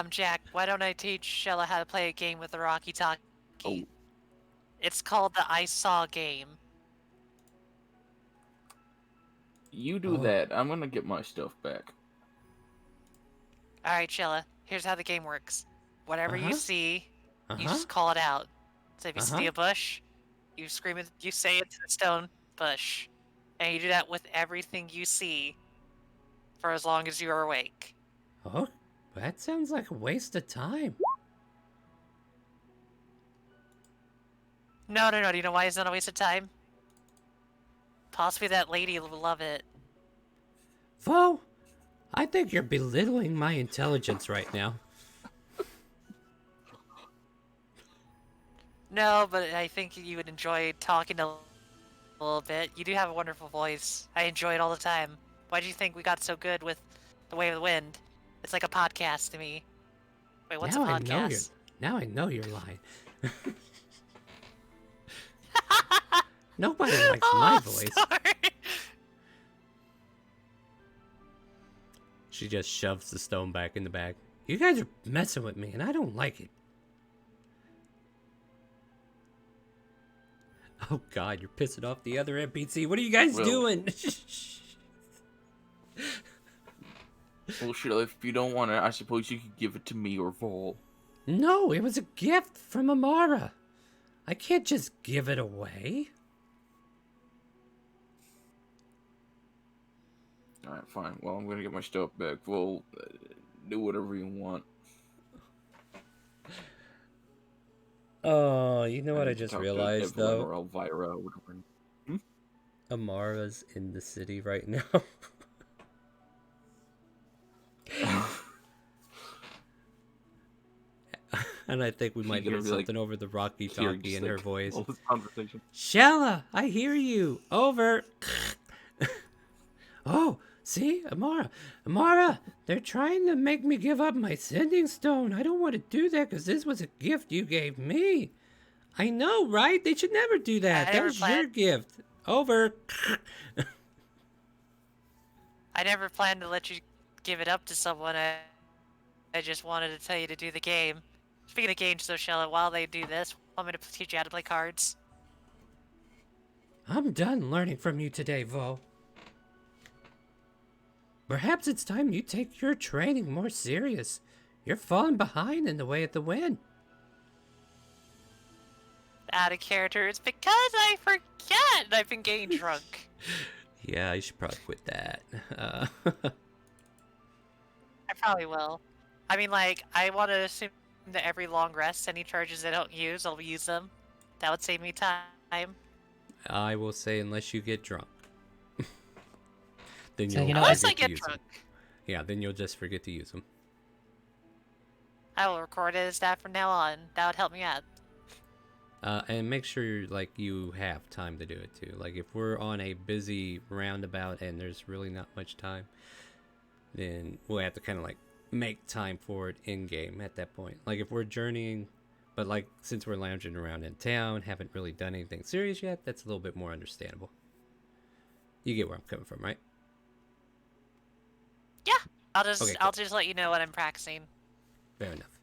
Speaker 3: Jack, why don't I teach Shella how to play a game with the Rocky Talkie?
Speaker 4: Oh.
Speaker 3: It's called the I Saw game.
Speaker 4: You do
Speaker 1: Oh.
Speaker 4: that. I'm gonna get my stuff back.
Speaker 3: Alright, Shella, here's how the game works. Whatever you
Speaker 1: Uh-huh.
Speaker 3: see, you
Speaker 1: Uh-huh.
Speaker 3: just call it out. So if you see
Speaker 1: Uh-huh.
Speaker 3: a bush, you scream it, you say it to the stone, bush. And you do that with everything you see for as long as you are awake.
Speaker 1: Oh, that sounds like a waste of time.
Speaker 3: No, do you know why it's not a waste of time? Possibly that lady will love it.
Speaker 1: Vo, I think you're belittling my intelligence right now.
Speaker 3: No, but I think you would enjoy talking a little bit. You do have a wonderful voice. I enjoy it all the time. Why do you think we got so good with The Way of the Wind? It's like a podcast to me. Wait, what's
Speaker 1: now
Speaker 3: a
Speaker 1: I know you're.
Speaker 3: podcast?
Speaker 1: Now I know you're lying. Nobody likes my voice.
Speaker 3: Sorry.
Speaker 1: She just shoves the stone back in the bag. You guys are messing with me, and I don't like it. Oh God, you're pissing off the other NPC. What are you guys
Speaker 4: Well-
Speaker 1: doing?
Speaker 4: Well, Sheila, if you don't want it, I suppose you could give it to me or Vol.
Speaker 1: No, it was a gift from Amara. I can't just give it away.
Speaker 4: Alright, fine. Well, I'm gonna get my stuff back. Vol, do whatever you want.
Speaker 1: Oh, you know what I
Speaker 4: need to
Speaker 1: just
Speaker 4: talk to
Speaker 1: realized
Speaker 4: Evelyn
Speaker 1: though?
Speaker 4: or Elvira or whatever.
Speaker 1: Amara's in the city right now. And I think we might
Speaker 4: gonna
Speaker 1: hear
Speaker 4: be, like,
Speaker 1: something over the Rocky
Speaker 4: Hearing
Speaker 1: talkie
Speaker 4: just,
Speaker 1: in her
Speaker 4: like,
Speaker 1: voice.
Speaker 4: all this conversation.
Speaker 1: Shella, I hear you. Over. Oh, see, Amara. Amara, they're trying to make me give up my sending stone. I don't want to do that because this was a gift you gave me. I know, right? They should never do that.
Speaker 3: I
Speaker 1: That
Speaker 3: never
Speaker 1: was your
Speaker 3: planned-
Speaker 1: gift. Over.
Speaker 3: I never planned to let you give it up to someone. I just wanted to tell you to do the game. Speaking of games, though, Shella, while they do this, want me to teach you how to play cards?
Speaker 1: I'm done learning from you today, Vo. Perhaps it's time you take your training more serious. You're falling behind in the way of the wind.
Speaker 3: Out of character, it's because I forget and I've been getting drunk.
Speaker 1: Yeah, I should probably quit that.
Speaker 3: I probably will. I mean, like, I want to assume that every long rest, any charges I don't use, I'll use them. That would save me time.
Speaker 1: I will say unless you get drunk. Then
Speaker 2: So,
Speaker 1: you'll
Speaker 2: you know,
Speaker 3: Unless I
Speaker 1: forget to
Speaker 3: get
Speaker 1: use 'em.
Speaker 3: drunk.
Speaker 1: Yeah, then you'll just forget to use them.
Speaker 3: I will record it as that from now on. That would help me out.
Speaker 1: And make sure like you have time to do it too. Like if we're on a busy roundabout and there's really not much time, then we'll have to kind of like make time for it in game at that point. Like if we're journeying, but like since we're lounging around in town, haven't really done anything serious yet, that's a little bit more understandable. You get where I'm coming from, right?
Speaker 3: Yeah, I'll just
Speaker 1: Okay,
Speaker 3: I'll
Speaker 1: cool.
Speaker 3: just let you know what I'm practicing.
Speaker 1: Fair enough.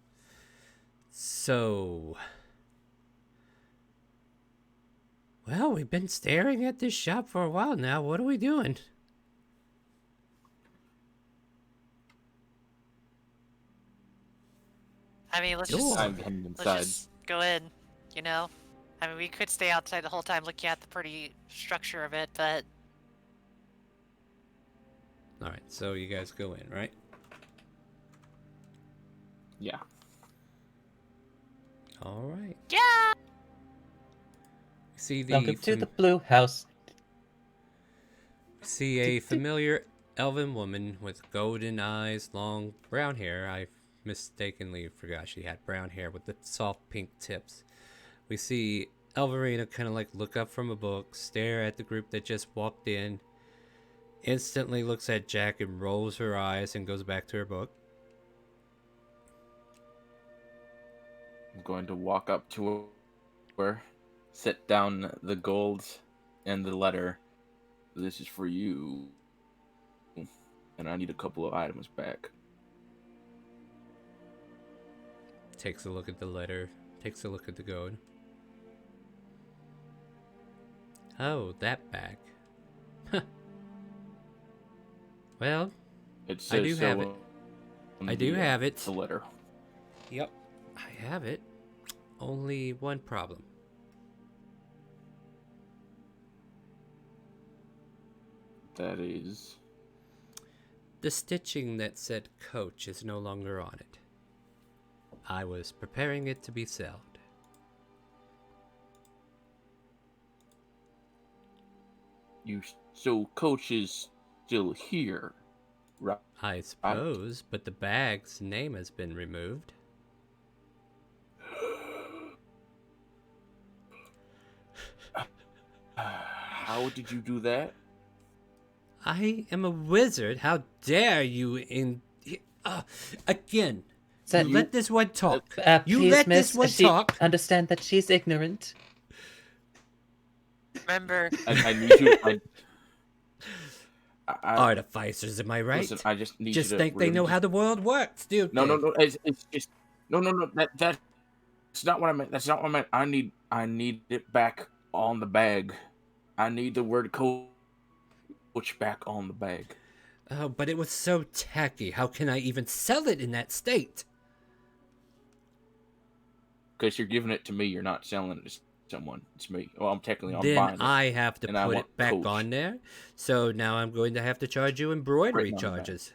Speaker 1: So, well, we've been staring at this shop for a while now. What are we doing?
Speaker 3: I mean, let's
Speaker 1: Sure.
Speaker 3: just
Speaker 4: I'm heading
Speaker 3: let's
Speaker 4: inside.
Speaker 3: just go in. You know, I mean, we could stay outside the whole time looking at the pretty structure of it, but
Speaker 1: All right, so you guys go in, right?
Speaker 4: Yeah.
Speaker 1: All right.
Speaker 3: yeah.
Speaker 1: See
Speaker 2: Welcome to the Blue House.
Speaker 1: See a familiar elven woman with golden eyes, long brown hair. I mistakenly forgot she had brown hair with the soft pink tips. We see Elverina kind of like look up from a book, stare at the group that just walked in, instantly looks at Jack and rolls her eyes and goes back to her book.
Speaker 4: I'm going to walk up to her, set down the gold and the letter. This is for you. And I need a couple of items back.
Speaker 1: Takes a look at the letter, takes a look at the gold. Oh, that bag. Huh. Well,
Speaker 4: It
Speaker 1: I
Speaker 4: says
Speaker 1: do
Speaker 4: so
Speaker 1: have it.
Speaker 4: on
Speaker 1: I do have it.
Speaker 4: The letter.
Speaker 1: Yep, I have it. Only one problem.
Speaker 4: That is.
Speaker 1: The stitching that said coach is no longer on it. I was preparing it to be sold.
Speaker 4: So Coach is still here, right?
Speaker 1: I suppose, but the bag's name has been removed.
Speaker 4: How did you do that?
Speaker 1: I am a wizard. How dare you again.
Speaker 2: That
Speaker 1: You let this one talk. You
Speaker 2: please,
Speaker 1: let
Speaker 2: miss,
Speaker 1: this one
Speaker 2: she
Speaker 1: talk.
Speaker 2: understand that she's ignorant.
Speaker 3: Remember,
Speaker 4: I need you.
Speaker 1: Artificers, am I right?
Speaker 4: Listen, I just need
Speaker 1: Just
Speaker 4: you to
Speaker 1: think they
Speaker 4: really
Speaker 1: know how the world works, dude.
Speaker 4: No. It's just no. That's not what I meant. That's not what I meant. I need it back on the bag. I need the word coach back on the bag.
Speaker 1: Oh, but it was so tacky. How can I even sell it in that state?
Speaker 4: Because you're giving it to me, you're not selling it to someone. It's me. Well, I'm buying
Speaker 1: Then
Speaker 4: it.
Speaker 1: I have to
Speaker 4: and I
Speaker 1: put
Speaker 4: want
Speaker 1: it back
Speaker 4: Coach
Speaker 1: on there. So now I'm going to have to charge you embroidery
Speaker 4: written on the back.
Speaker 1: charges.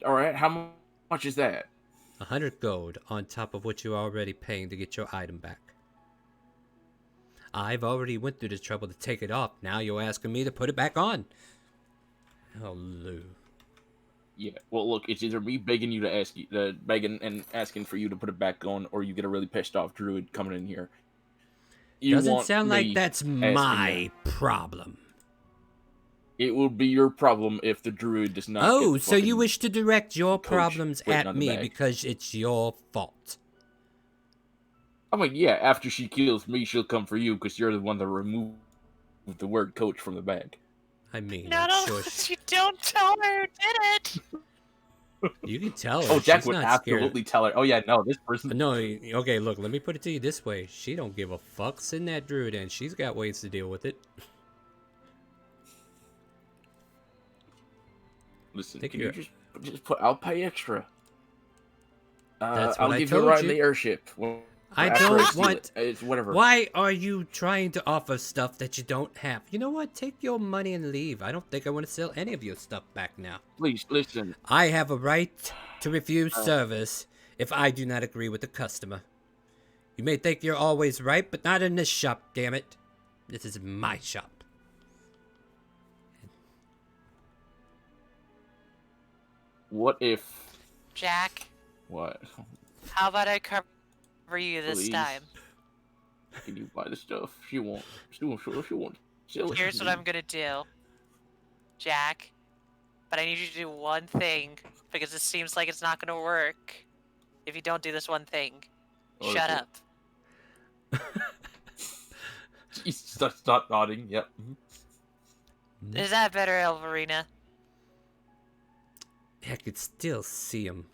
Speaker 4: All right, how much is that?
Speaker 1: 100 gold on top of what you're already paying to get your item back. I've already went through the trouble to take it off. Now you're asking me to put it back on. Oh, Lou.
Speaker 4: Yeah. Well, look, it's either me begging you to begging and asking for you to put it back on, or you get a really pissed off druid coming in here. You
Speaker 1: Doesn't
Speaker 4: want
Speaker 1: sound like
Speaker 4: me
Speaker 1: that's
Speaker 4: asking
Speaker 1: my problem.
Speaker 4: It will be your problem if the druid does not.
Speaker 1: Oh,
Speaker 4: get the
Speaker 1: so you
Speaker 4: fucking
Speaker 1: wish to direct your
Speaker 4: coach
Speaker 1: problems
Speaker 4: written
Speaker 1: at
Speaker 4: on the
Speaker 1: me
Speaker 4: bag.
Speaker 1: because it's your fault.
Speaker 4: I mean, yeah. After she kills me, she'll come for you because you're the one that removed the word coach from the bag.
Speaker 1: I mean,
Speaker 3: not
Speaker 1: I'm
Speaker 3: only
Speaker 1: sure
Speaker 3: you don't tell her who did it.
Speaker 1: you can tell her.
Speaker 4: Oh, Jack
Speaker 1: She's
Speaker 4: would
Speaker 1: not scared.
Speaker 4: absolutely tell her. Oh yeah, no, this person.
Speaker 1: No, okay, look, let me put it to you this way. She don't give a fuck. Send that druid in. She's got ways to deal with it.
Speaker 4: Listen,
Speaker 1: Think
Speaker 4: can you
Speaker 1: you're-
Speaker 4: just put? I'll pay extra.
Speaker 1: That's
Speaker 4: I'll
Speaker 1: what I
Speaker 4: give you a
Speaker 1: told
Speaker 4: ride in
Speaker 1: you.
Speaker 4: the airship.
Speaker 1: I
Speaker 4: after
Speaker 1: don't
Speaker 4: steal
Speaker 1: want-
Speaker 4: it. It's whatever.
Speaker 1: Why are you trying to offer stuff that you don't have? You know what? Take your money and leave. I don't think I want to sell any of your stuff back now.
Speaker 4: Please listen.
Speaker 1: I have a right to refuse service if I do not agree with the customer. You may think you're always right, but not in this shop, damn it. This is my shop.
Speaker 4: What if?
Speaker 3: Jack,
Speaker 4: What?
Speaker 3: how about I cover you this
Speaker 4: Please.
Speaker 3: time?
Speaker 4: Can you buy the stuff she wants? She wants. Sell it.
Speaker 3: Here's what I'm gonna do, Jack. But I need you to do one thing because it seems like it's not gonna work if you don't do this one thing.
Speaker 4: What
Speaker 3: Shut
Speaker 4: is it?
Speaker 3: up.
Speaker 4: He starts not nodding. Yep.
Speaker 3: Is that better, Elverina?
Speaker 1: I could still see him.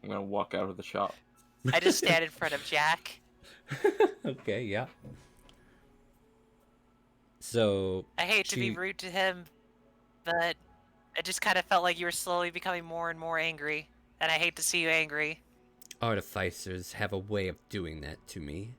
Speaker 4: I'm gonna walk out of the shop.
Speaker 3: I just stand in front of Jack.
Speaker 1: Okay, yeah. So
Speaker 3: I hate to be
Speaker 1: She-
Speaker 3: rude to him, but It just kind of felt like you were slowly becoming more and more angry, and I hate to see you angry.
Speaker 1: Artificers have a way of doing that to me,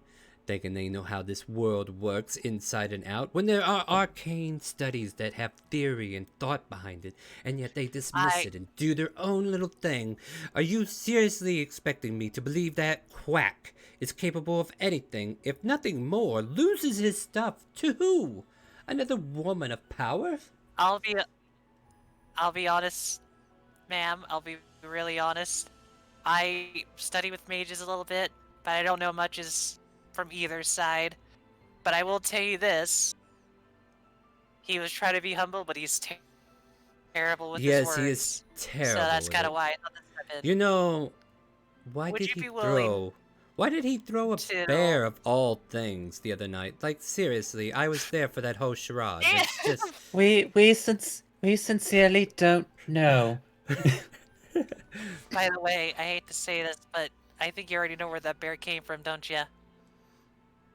Speaker 1: thinking they know how this world works inside and out, when there are arcane studies that have theory and thought behind it, and yet they dismiss it and do their own little thing. Are you seriously expecting me to believe that quack is capable of anything, if nothing more, loses his stuff to who? Another woman of power?
Speaker 3: I'll be honest, ma'am. I'll be really honest. I study with mages a little bit, but I don't know much from either side. But I will tell you this: he was trying to be humble, but he's terrible with his
Speaker 1: Yes,
Speaker 3: words.
Speaker 1: he is terrible.
Speaker 3: So that's
Speaker 1: with
Speaker 3: kind
Speaker 1: it.
Speaker 3: of why I thought this happened.
Speaker 1: You know, why
Speaker 3: Would
Speaker 1: did
Speaker 3: you
Speaker 1: he
Speaker 3: be willing
Speaker 1: Why did he throw a
Speaker 3: to-
Speaker 1: bear of all things the other night? Like seriously, I was there for that whole charade. It's just
Speaker 2: We sincerely don't know.
Speaker 3: By the way, I hate to say this, but I think you already know where that bear came from, don't you?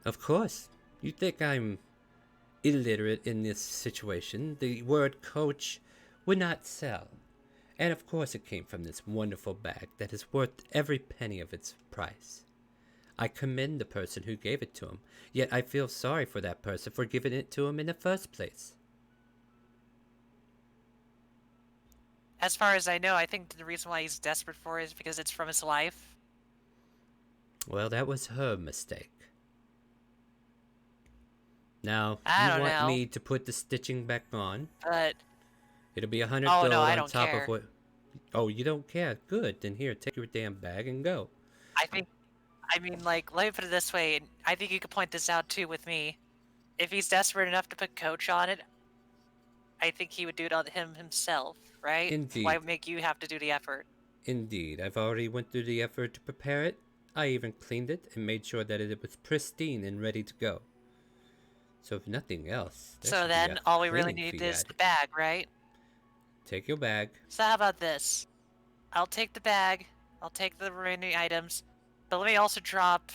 Speaker 1: Of course. You think I'm illiterate in this situation? The word coach would not sell. And of course it came from this wonderful bag that is worth every penny of its price. I commend the person who gave it to him, yet I feel sorry for that person for giving it to him in the first place.
Speaker 3: As far as I know, I think the reason why he's desperate for it is because it's from his wife.
Speaker 1: Well, that was her mistake. Now,
Speaker 3: I
Speaker 1: you
Speaker 3: don't
Speaker 1: want
Speaker 3: know.
Speaker 1: me to put the stitching back on?
Speaker 3: But
Speaker 1: It'll be 100
Speaker 3: Oh,
Speaker 1: gold
Speaker 3: no, I
Speaker 1: on
Speaker 3: don't
Speaker 1: top
Speaker 3: care.
Speaker 1: of what... Oh, you don't care? Good. Then here, take your damn bag and go.
Speaker 3: I mean, like, let me put it this way, and I think you could point this out too with me. If he's desperate enough to put coach on it, I think he would do it on himself, right?
Speaker 1: Indeed.
Speaker 3: Why make you have to do the effort?
Speaker 1: Indeed. I've already went through the effort to prepare it. I even cleaned it and made sure that it was pristine and ready to go. So if nothing else... there
Speaker 3: So
Speaker 1: should be
Speaker 3: then,
Speaker 1: a
Speaker 3: all we really
Speaker 1: cleaning
Speaker 3: need
Speaker 1: fee
Speaker 3: is the
Speaker 1: added.
Speaker 3: bag, right?
Speaker 1: Take your bag.
Speaker 3: So how about this? I'll take the bag, I'll take the remaining items, but let me also drop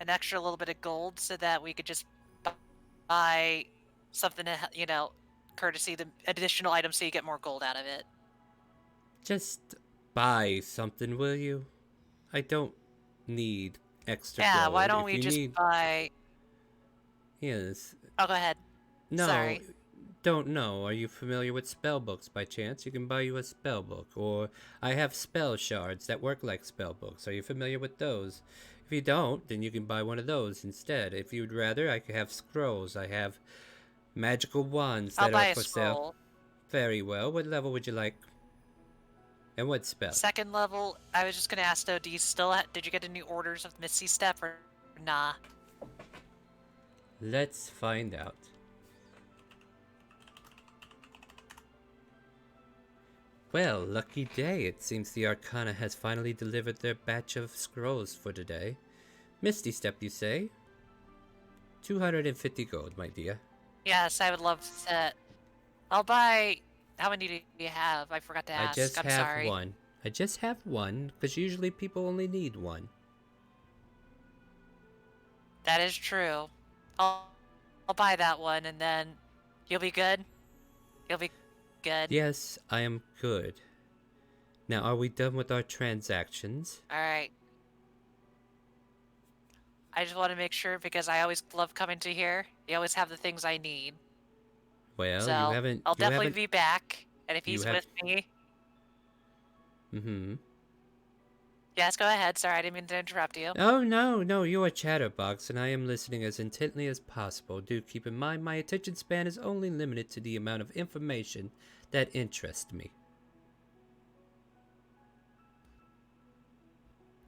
Speaker 3: an extra little bit of gold so that we could just buy something to, courtesy the additional items so you get more gold out of it.
Speaker 1: Just buy something, will you? I don't need extra
Speaker 3: Yeah,
Speaker 1: gold.
Speaker 3: why don't
Speaker 1: If
Speaker 3: we
Speaker 1: you
Speaker 3: just
Speaker 1: need...
Speaker 3: buy...
Speaker 1: Yes.
Speaker 3: Oh, go ahead.
Speaker 1: No,
Speaker 3: Sorry.
Speaker 1: don't know. Are you familiar with spell books by chance? You can buy you a spell book. Or I have spell shards that work like spell books. Are you familiar with those? If you don't, then you can buy one of those instead. If you'd rather, I could have scrolls. I have magical wands
Speaker 3: I'll
Speaker 1: that
Speaker 3: buy
Speaker 1: are
Speaker 3: a
Speaker 1: for
Speaker 3: scroll.
Speaker 1: sale. Very well. What level would you like? And what spell?
Speaker 3: Second level, I was just gonna ask though, did you get any orders of Misty Step or nah?
Speaker 1: Let's find out. Well, lucky day. It seems the Arcana has finally delivered their batch of scrolls for today. Misty Step, you say? 250 gold, my dear.
Speaker 3: Yes, I would love to. I'll buy. How many do you have? I forgot to ask.
Speaker 1: I just
Speaker 3: I'm
Speaker 1: have
Speaker 3: sorry.
Speaker 1: one. I just have one, because usually people only need one.
Speaker 3: That is true. I'll buy that one, and then you'll be good. You'll be good.
Speaker 1: Yes, I am good. Now, are we done with our transactions?
Speaker 3: All right. I just want to make sure because I always love coming to here. You always have the things I need.
Speaker 1: Well,
Speaker 3: So
Speaker 1: you haven't...
Speaker 3: I'll
Speaker 1: you
Speaker 3: definitely
Speaker 1: haven't...
Speaker 3: be back. And if
Speaker 1: you
Speaker 3: he's
Speaker 1: have-
Speaker 3: with me,
Speaker 1: Mm-hmm.
Speaker 3: yes, go ahead. Sorry, I didn't mean to interrupt you.
Speaker 1: Oh, no, you're a chatterbox, and I am listening as intently as possible. Do keep in mind my attention span is only limited to the amount of information that interests me.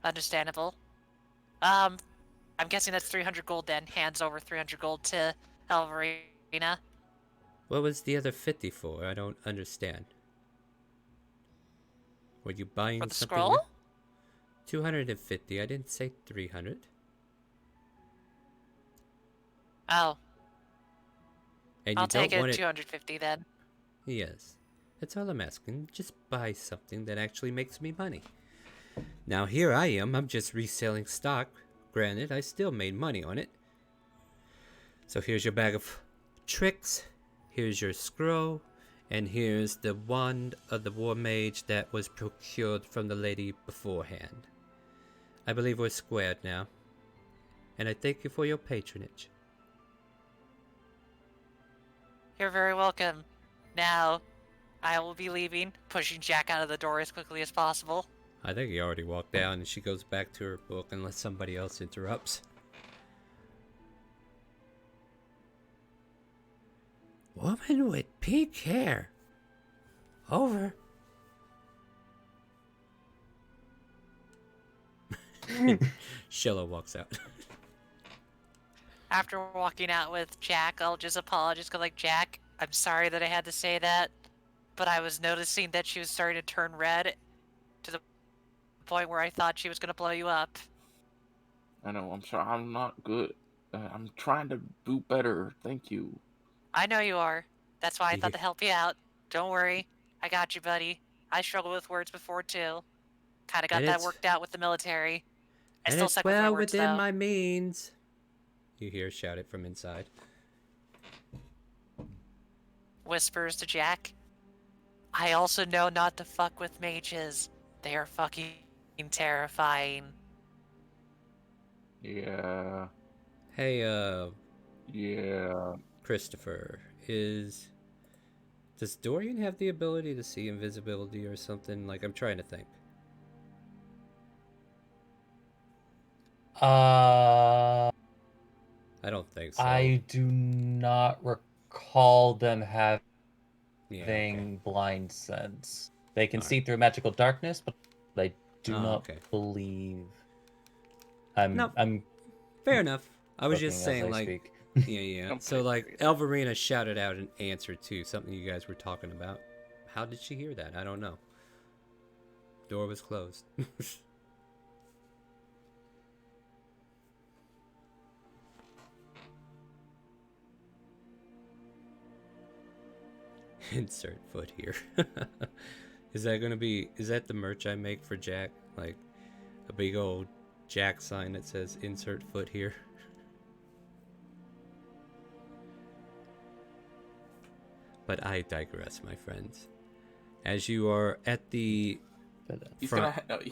Speaker 3: Understandable. I'm guessing that's 300 gold then. Hands over 300 gold to Elverina.
Speaker 1: What was the other 50 for? I don't understand. Were you buying
Speaker 3: For the
Speaker 1: something?
Speaker 3: scroll?
Speaker 1: 250. I didn't say 300.
Speaker 3: Oh,
Speaker 1: And
Speaker 3: I'll
Speaker 1: you
Speaker 3: take
Speaker 1: don't
Speaker 3: it
Speaker 1: want
Speaker 3: 250 then.
Speaker 1: Yes. That's all I'm asking. Just buy something that actually makes me money. Now here I am. I'm just reselling stock. Granted, I still made money on it. So here's your bag of tricks. Here's your scroll. And here's the wand of the war mage that was procured from the lady beforehand. I believe we're squared now. And I thank you for your patronage.
Speaker 3: You're very welcome. Now, I will be leaving, pushing Jack out of the door as quickly as possible.
Speaker 1: I think he already walked down and she goes back to her book unless somebody else interrupts. Woman with pink hair. Over. Shella walks out.
Speaker 3: After walking out with Jack, I'll just apologize, go like, Jack, I'm sorry that I had to say that, but I was noticing that she was starting to turn red to the point where I thought she was going to blow you up.
Speaker 4: I know, I'm sorry, I'm not good. I'm trying to do better, thank you.
Speaker 3: I know you are. That's why I thought to help you out. Don't worry. I got you, buddy. I struggled with words before, too. Kind of got
Speaker 1: And
Speaker 3: that
Speaker 1: it's-
Speaker 3: worked out with the military. I
Speaker 1: And
Speaker 3: still
Speaker 1: it's
Speaker 3: suck with my
Speaker 1: well
Speaker 3: words,
Speaker 1: within
Speaker 3: though.
Speaker 1: my means. You hear shouted from inside.
Speaker 3: Whispers to Jack. I also know not to fuck with mages. They are fucking terrifying.
Speaker 4: Yeah.
Speaker 1: Hey,
Speaker 4: Yeah.
Speaker 1: Christopher, does Dorian have the ability to see invisibility or something? Like, I'm trying to think.
Speaker 2: Uh,
Speaker 1: I don't think so.
Speaker 2: I do not recall them having
Speaker 1: Yeah, okay.
Speaker 2: blind sense. They can
Speaker 1: Alright.
Speaker 2: see through magical darkness, but I do
Speaker 1: Oh,
Speaker 2: not
Speaker 1: okay.
Speaker 2: believe. I'm
Speaker 1: Nope.
Speaker 2: I'm
Speaker 1: Fair enough. I was
Speaker 2: looking
Speaker 1: just
Speaker 2: as
Speaker 1: saying,
Speaker 2: I
Speaker 1: like,
Speaker 2: speak.
Speaker 1: yeah.
Speaker 4: Okay,
Speaker 1: So, like,
Speaker 4: great.
Speaker 1: Elverina shouted out an answer to something you guys were talking about. How did she hear that? I don't know. Door was closed. Insert foot here. Is that the merch I make for Jack? Like a big old Jack sign that says insert foot here? But I digress, my friends. As you are at the
Speaker 2: But,
Speaker 4: He's
Speaker 1: front...
Speaker 4: gonna.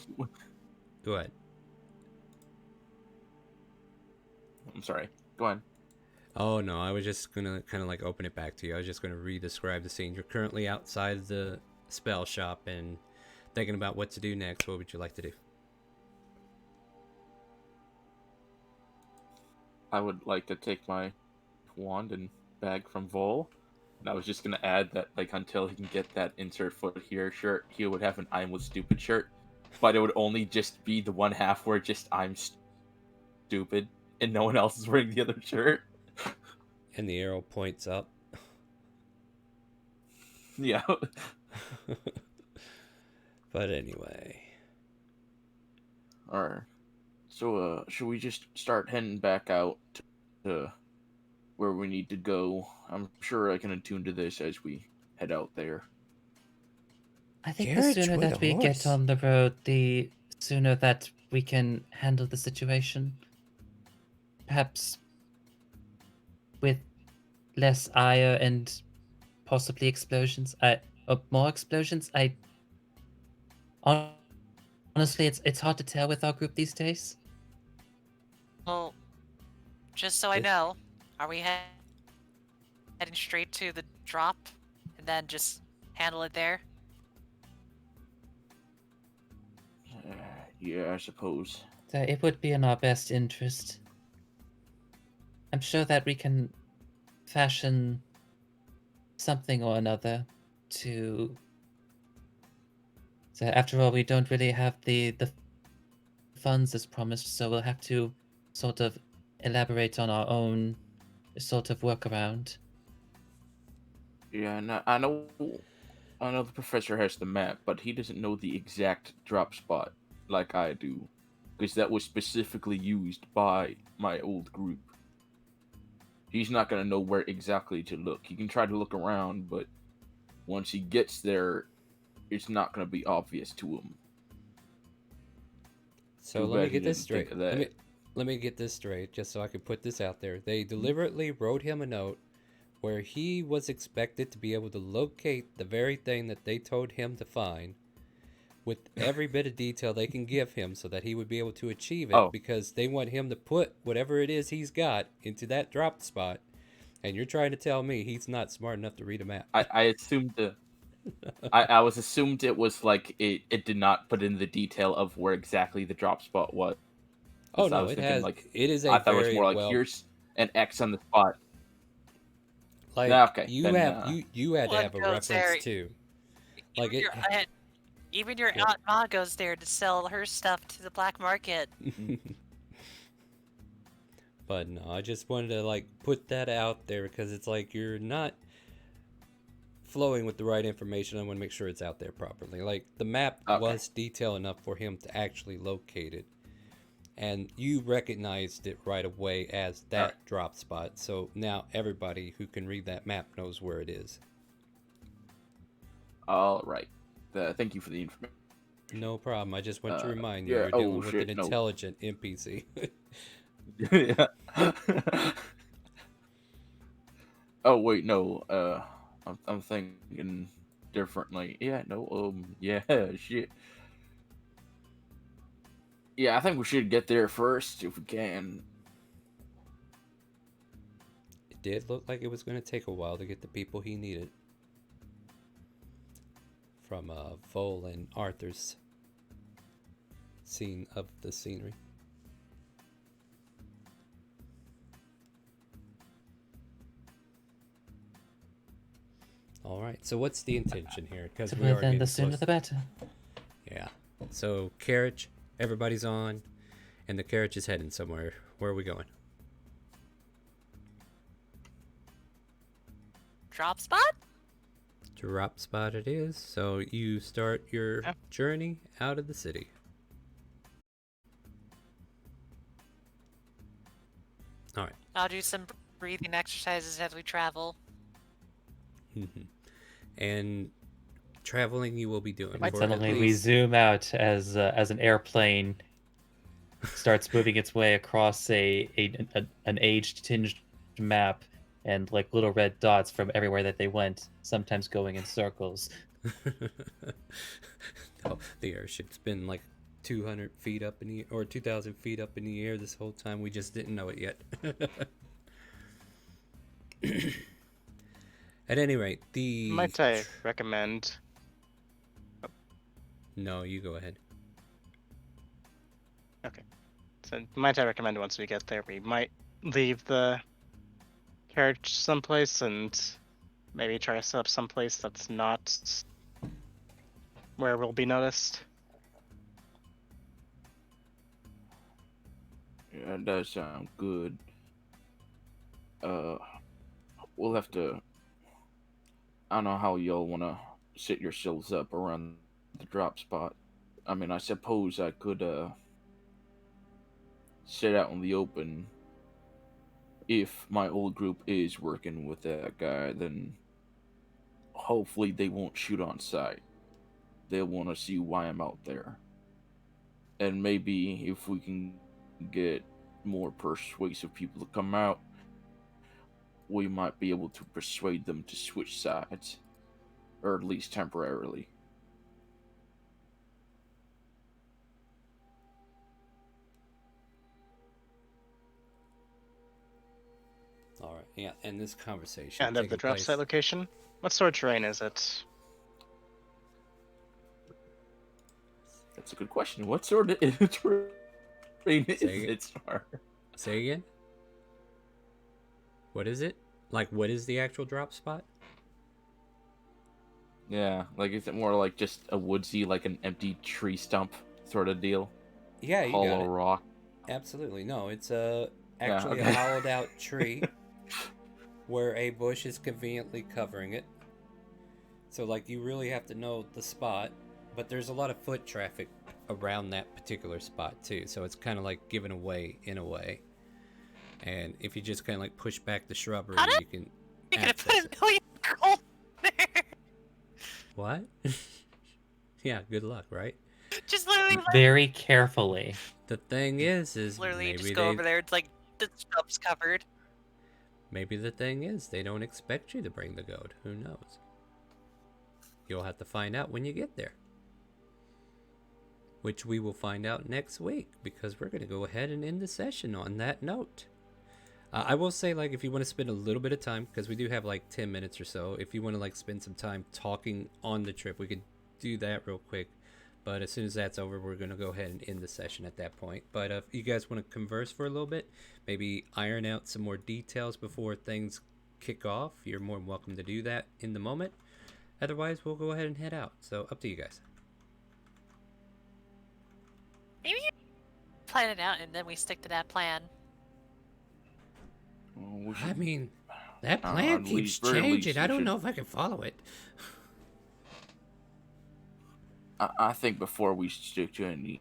Speaker 1: Go ahead.
Speaker 4: I'm sorry. Go on.
Speaker 1: Oh no, I was just gonna kind of like open it back to you. I was just gonna re-describe the scene. You're currently outside the spell shop and thinking about what to do next. What would you like to do?
Speaker 4: I would like to take my wand and bag from Vol. And I was just gonna add that, like, until he can get that insert foot here shirt, he would have an I'm with stupid shirt. But it would only just be the one half where just I'm stupid and no one else is wearing the other shirt.
Speaker 1: And the arrow points up.
Speaker 4: Yeah.
Speaker 1: But anyway.
Speaker 4: Alright. So, should we just start heading back out to where we need to go? I'm sure I can attune to this as we head out there.
Speaker 2: I think
Speaker 1: Carriage
Speaker 2: the sooner
Speaker 1: with
Speaker 2: that
Speaker 1: a
Speaker 2: we get
Speaker 1: horse.
Speaker 2: on the road, the sooner that we can handle the situation. Perhaps with less ire and possibly explosions. More explosions. Honestly, it's hard to tell with our group these days.
Speaker 3: Well, just so I
Speaker 1: This-
Speaker 3: know, are we heading straight to the drop and then just handle it there?
Speaker 4: Yeah, I suppose.
Speaker 2: So it would be in our best interest. I'm sure that we can fashion something or another to. So after all, we don't really have the funds as promised, so we'll have to sort of elaborate on our own sort of workaround.
Speaker 4: Yeah, and I know the professor has the map, but he doesn't know the exact drop spot like I do, because that was specifically used by my old group. He's not gonna know where exactly to look. He can try to look around, but once he gets there, it's not gonna be obvious to him.
Speaker 1: So
Speaker 4: Too
Speaker 1: let me
Speaker 4: bad he
Speaker 1: get this
Speaker 4: didn't think
Speaker 1: straight.
Speaker 4: of
Speaker 1: Let
Speaker 4: that.
Speaker 1: me get this straight, just so I can put this out there. They deliberately wrote him a note where he was expected to be able to locate the very thing that they told him to find with every bit of detail they can give him so that he would be able to achieve it
Speaker 4: Oh.
Speaker 1: because they want him to put whatever it is he's got into that drop spot. And you're trying to tell me he's not smart enough to read a map.
Speaker 4: I assumed I was assumed it was like it did not put in the detail of where exactly the drop spot was.
Speaker 1: Oh
Speaker 4: I
Speaker 1: no,
Speaker 4: was
Speaker 1: it
Speaker 4: thinking
Speaker 1: has.
Speaker 4: like
Speaker 1: It is a
Speaker 4: I thought it was
Speaker 1: very
Speaker 4: more like
Speaker 1: well.
Speaker 4: here's an X on the spot.
Speaker 1: Like
Speaker 4: Okay,
Speaker 1: you
Speaker 4: then,
Speaker 1: have you had to
Speaker 3: One
Speaker 1: have a
Speaker 3: goes
Speaker 1: reference
Speaker 3: there.
Speaker 1: too. Like
Speaker 3: Even
Speaker 1: it.
Speaker 3: your even your
Speaker 1: Yeah.
Speaker 3: Aunt Ma goes there to sell her stuff to the black market.
Speaker 1: But no, I just wanted to like put that out there because it's like you're not flowing with the right information. I want to make sure it's out there properly. Like the map
Speaker 4: Okay.
Speaker 1: was detailed enough for him to actually locate it, and you recognized it right away as that
Speaker 4: Alright.
Speaker 1: drop spot. So now everybody who can read that map knows where it is.
Speaker 4: All right. Thank you for the information.
Speaker 1: No problem. I just want to remind you,
Speaker 4: yeah,
Speaker 1: you're
Speaker 4: oh,
Speaker 1: dealing with
Speaker 4: shit,
Speaker 1: an
Speaker 4: no.
Speaker 1: intelligent NPC.
Speaker 4: Yeah. Oh wait, no. I'm thinking differently. Yeah, no. Yeah, shit. Yeah, I think we should get there first if we can.
Speaker 1: It did look like it was going to take a while to get the people he needed. From Vol and Arthur's scene of the scenery. All right. So what's the intention here? Because we are
Speaker 2: Then
Speaker 1: getting
Speaker 2: the sooner
Speaker 1: close.
Speaker 2: the better.
Speaker 1: Yeah. So carriage, everybody's on, and the carriage is heading somewhere. Where are we going?
Speaker 3: Drop spot?
Speaker 1: Drop spot it is. So you start your
Speaker 5: Yeah.
Speaker 1: journey out of the city. All right.
Speaker 3: I'll do some breathing exercises as we travel.
Speaker 1: And traveling you will be doing.
Speaker 5: Might
Speaker 1: for at
Speaker 2: Suddenly, we
Speaker 1: least-
Speaker 2: zoom out as an airplane starts moving its way across an age-tinged map, and like little red dots from everywhere that they went, sometimes going in circles.
Speaker 1: Oh, the airship's been like 200 feet up in the or 2,000 feet up in the air this whole time. We just didn't know it yet. At any rate, the
Speaker 5: Might I recommend?
Speaker 1: No, you go ahead.
Speaker 5: So might I recommend once we get there, we might leave the carriage someplace and maybe try to set up someplace that's not where we'll be noticed.
Speaker 4: Yeah, that does sound good. We'll have to. I don't know how y'all want to set yourselves up around the drop spot. I mean, I suppose I could sit out in the open. If my old group is working with that guy, then hopefully they won't shoot on sight. They'll want to see why I'm out there. And maybe if we can get more persuasive people to come out, we might be able to persuade them to switch sides. Or at least temporarily.
Speaker 1: All right. Yeah, and this conversation
Speaker 5: And of the
Speaker 1: taking
Speaker 5: drop
Speaker 1: place-
Speaker 5: site location? What sort of terrain is it?
Speaker 4: That's a good question. What sort of terrain is
Speaker 1: Say it.
Speaker 4: it, Star?
Speaker 1: Say again? What is it? Like, what is the actual drop spot?
Speaker 4: Yeah, like is it more like just a woodsy, like an empty tree stump sort of deal?
Speaker 1: Yeah, you got
Speaker 4: Hollow
Speaker 1: it.
Speaker 4: rock.
Speaker 1: Absolutely. No, it's actually
Speaker 4: okay.
Speaker 1: a hollowed out tree where a bush is conveniently covering it. So, like, you really have to know the spot, but there's a lot of foot traffic around that particular spot, too. So, it's kind of like given away in a way. And if you just kind of like push back the shrubbery,
Speaker 3: How did
Speaker 1: you can.
Speaker 3: You're gonna
Speaker 1: access
Speaker 3: put
Speaker 1: it.
Speaker 3: a million gold there.
Speaker 1: What? Yeah, good luck, right?
Speaker 3: Just literally,
Speaker 2: Very carefully.
Speaker 1: The thing is
Speaker 3: literally
Speaker 1: maybe
Speaker 3: just go
Speaker 1: they
Speaker 3: over there. It's like the stuff's covered.
Speaker 1: Maybe the thing is, they don't expect you to bring the goat. Who knows? You'll have to find out when you get there. Which we will find out next week, because we're going to go ahead and end the session on that note. I will say, like, if you want to spend a little bit of time, because we do have like 10 minutes or so, if you want to like spend some time talking on the trip, we could do that real quick. But as soon as that's over, we're going to go ahead and end the session at that point. But if you guys want to converse for a little bit, maybe iron out some more details before things kick off, you're more than welcome to do that in the moment. Otherwise, we'll go ahead and head out. So up to you guys.
Speaker 3: Maybe you plan it out and then we stick to that plan.
Speaker 4: Well, we
Speaker 1: I
Speaker 4: should-
Speaker 1: mean, that
Speaker 4: at
Speaker 1: plan keeps
Speaker 4: least- very least
Speaker 1: changing.
Speaker 4: we
Speaker 1: I don't
Speaker 4: should-
Speaker 1: know if I can follow it.
Speaker 4: I think before we stick to any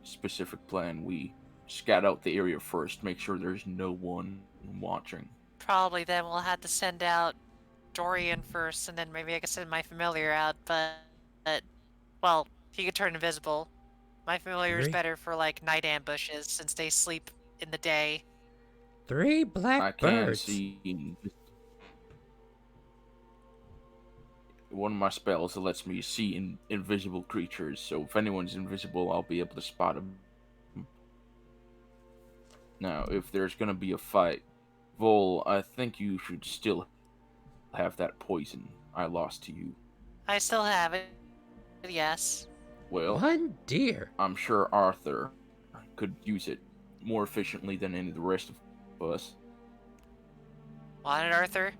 Speaker 4: specific plan, we scout out the area first, make sure there's no one watching.
Speaker 3: Probably then we'll have to send out Dorian first, and then maybe I can send my familiar out. But well, he could turn invisible. My familiar is
Speaker 1: Really?
Speaker 3: better for like night ambushes since they sleep in the day.
Speaker 1: 3
Speaker 4: I
Speaker 1: black
Speaker 4: can
Speaker 1: birds.
Speaker 4: see one of my spells that lets me see invisible creatures, so if anyone's invisible, I'll be able to spot them. Now, if there's gonna be a fight, Vol, I think you should still have that poison I lost to you.
Speaker 3: I still have it. Yes.
Speaker 4: Well,
Speaker 1: One deer.
Speaker 4: I'm sure Arthur could use it more efficiently than any of the rest of us.
Speaker 3: Want it, Arthur?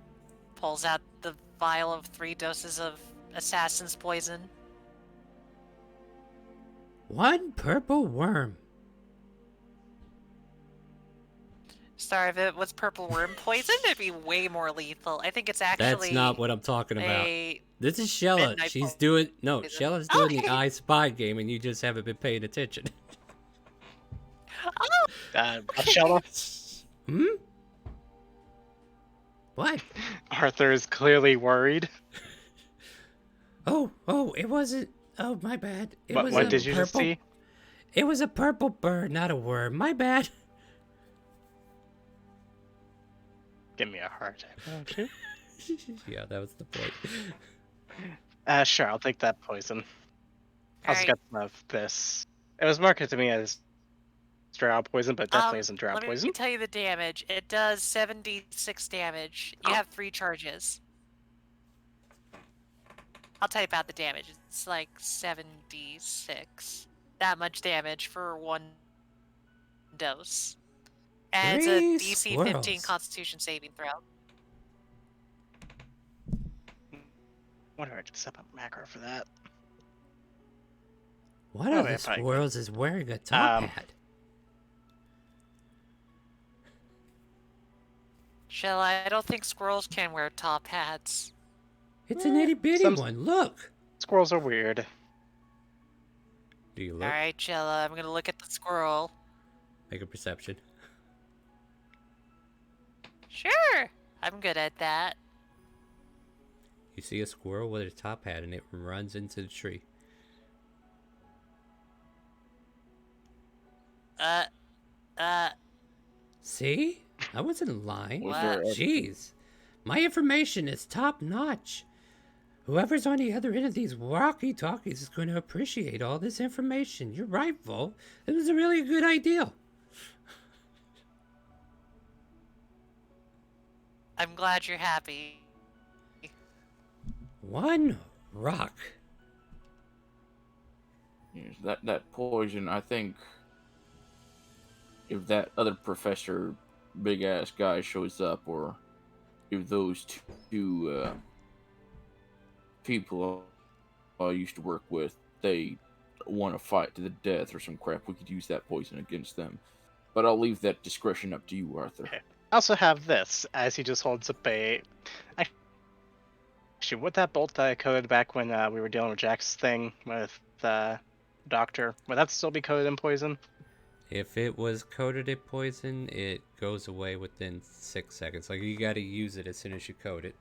Speaker 3: Pulls out the vial of 3 doses of assassin's poison.
Speaker 1: 1 purple worm.
Speaker 3: Sorry, if it was purple worm poison, it'd be way more lethal. I think it's actually
Speaker 1: That's not what I'm talking about.
Speaker 3: a...
Speaker 1: This is Shella.
Speaker 3: midnight
Speaker 1: She's
Speaker 3: poison.
Speaker 1: doing... No, Shella's doing the
Speaker 3: Okay.
Speaker 1: I Spy game, and you just haven't been paying attention.
Speaker 5: Shella,
Speaker 1: Hmm? What?
Speaker 5: Arthur is clearly worried.
Speaker 1: Oh, it wasn't... Oh, my bad. It was
Speaker 5: What
Speaker 1: a
Speaker 5: did you just
Speaker 1: purple...
Speaker 5: see?
Speaker 1: It was a purple bird, not a worm. My bad.
Speaker 5: Give me a heart attack, won't you?
Speaker 1: Yeah, that was the point.
Speaker 5: Sure, I'll take that poison. I also
Speaker 3: Alright.
Speaker 5: got some of this. It was marketed to me as drow poison, but it definitely isn't drow
Speaker 3: Let
Speaker 5: poison.
Speaker 3: me tell you the damage. It does 76 damage. You have 3 charges. I'll tell you about the damage. It's like 76. That much damage for 1 dose. And it's a
Speaker 1: 3
Speaker 3: DC 15
Speaker 1: squirrels.
Speaker 3: Constitution saving throw.
Speaker 5: Wonder if I could set up macro for that.
Speaker 1: One
Speaker 5: Oh,
Speaker 1: of the
Speaker 5: yeah, probably.
Speaker 1: squirrels is wearing a top
Speaker 5: Um,
Speaker 1: hat.
Speaker 3: I don't think squirrels can wear top hats.
Speaker 1: It's an itty bitty
Speaker 5: some-
Speaker 1: one. Look.
Speaker 5: Squirrels are weird.
Speaker 1: Do you look?
Speaker 3: Alright, Chilla, I'm gonna look at the squirrel.
Speaker 1: Make a perception.
Speaker 3: Sure! I'm good at that.
Speaker 1: You see a squirrel with a top hat, and it runs into the tree. See? I wasn't lying.
Speaker 4: Was
Speaker 3: What?
Speaker 4: there a-
Speaker 1: Jeez. My information is top notch. Whoever's on the other end of these walkie-talkies is going to appreciate all this information. You're right, Vol. It was a really good idea.
Speaker 3: I'm glad you're happy.
Speaker 1: 1 rock.
Speaker 4: Yes, that poison, I think if that other professor big ass guy shows up, or if those two people I used to work with, they want to fight to the death or some crap, we could use that poison against them. But I'll leave that discretion up to you, Arthur.
Speaker 5: Okay. I also have this, as he just holds up a... Actually, with that bolt that I coded back when we were dealing with Jack's thing with Doctor, would that still be coated in poison?
Speaker 1: If it was coated in poison, it goes away within 6 seconds. Like, you gotta use it as soon as you coat it.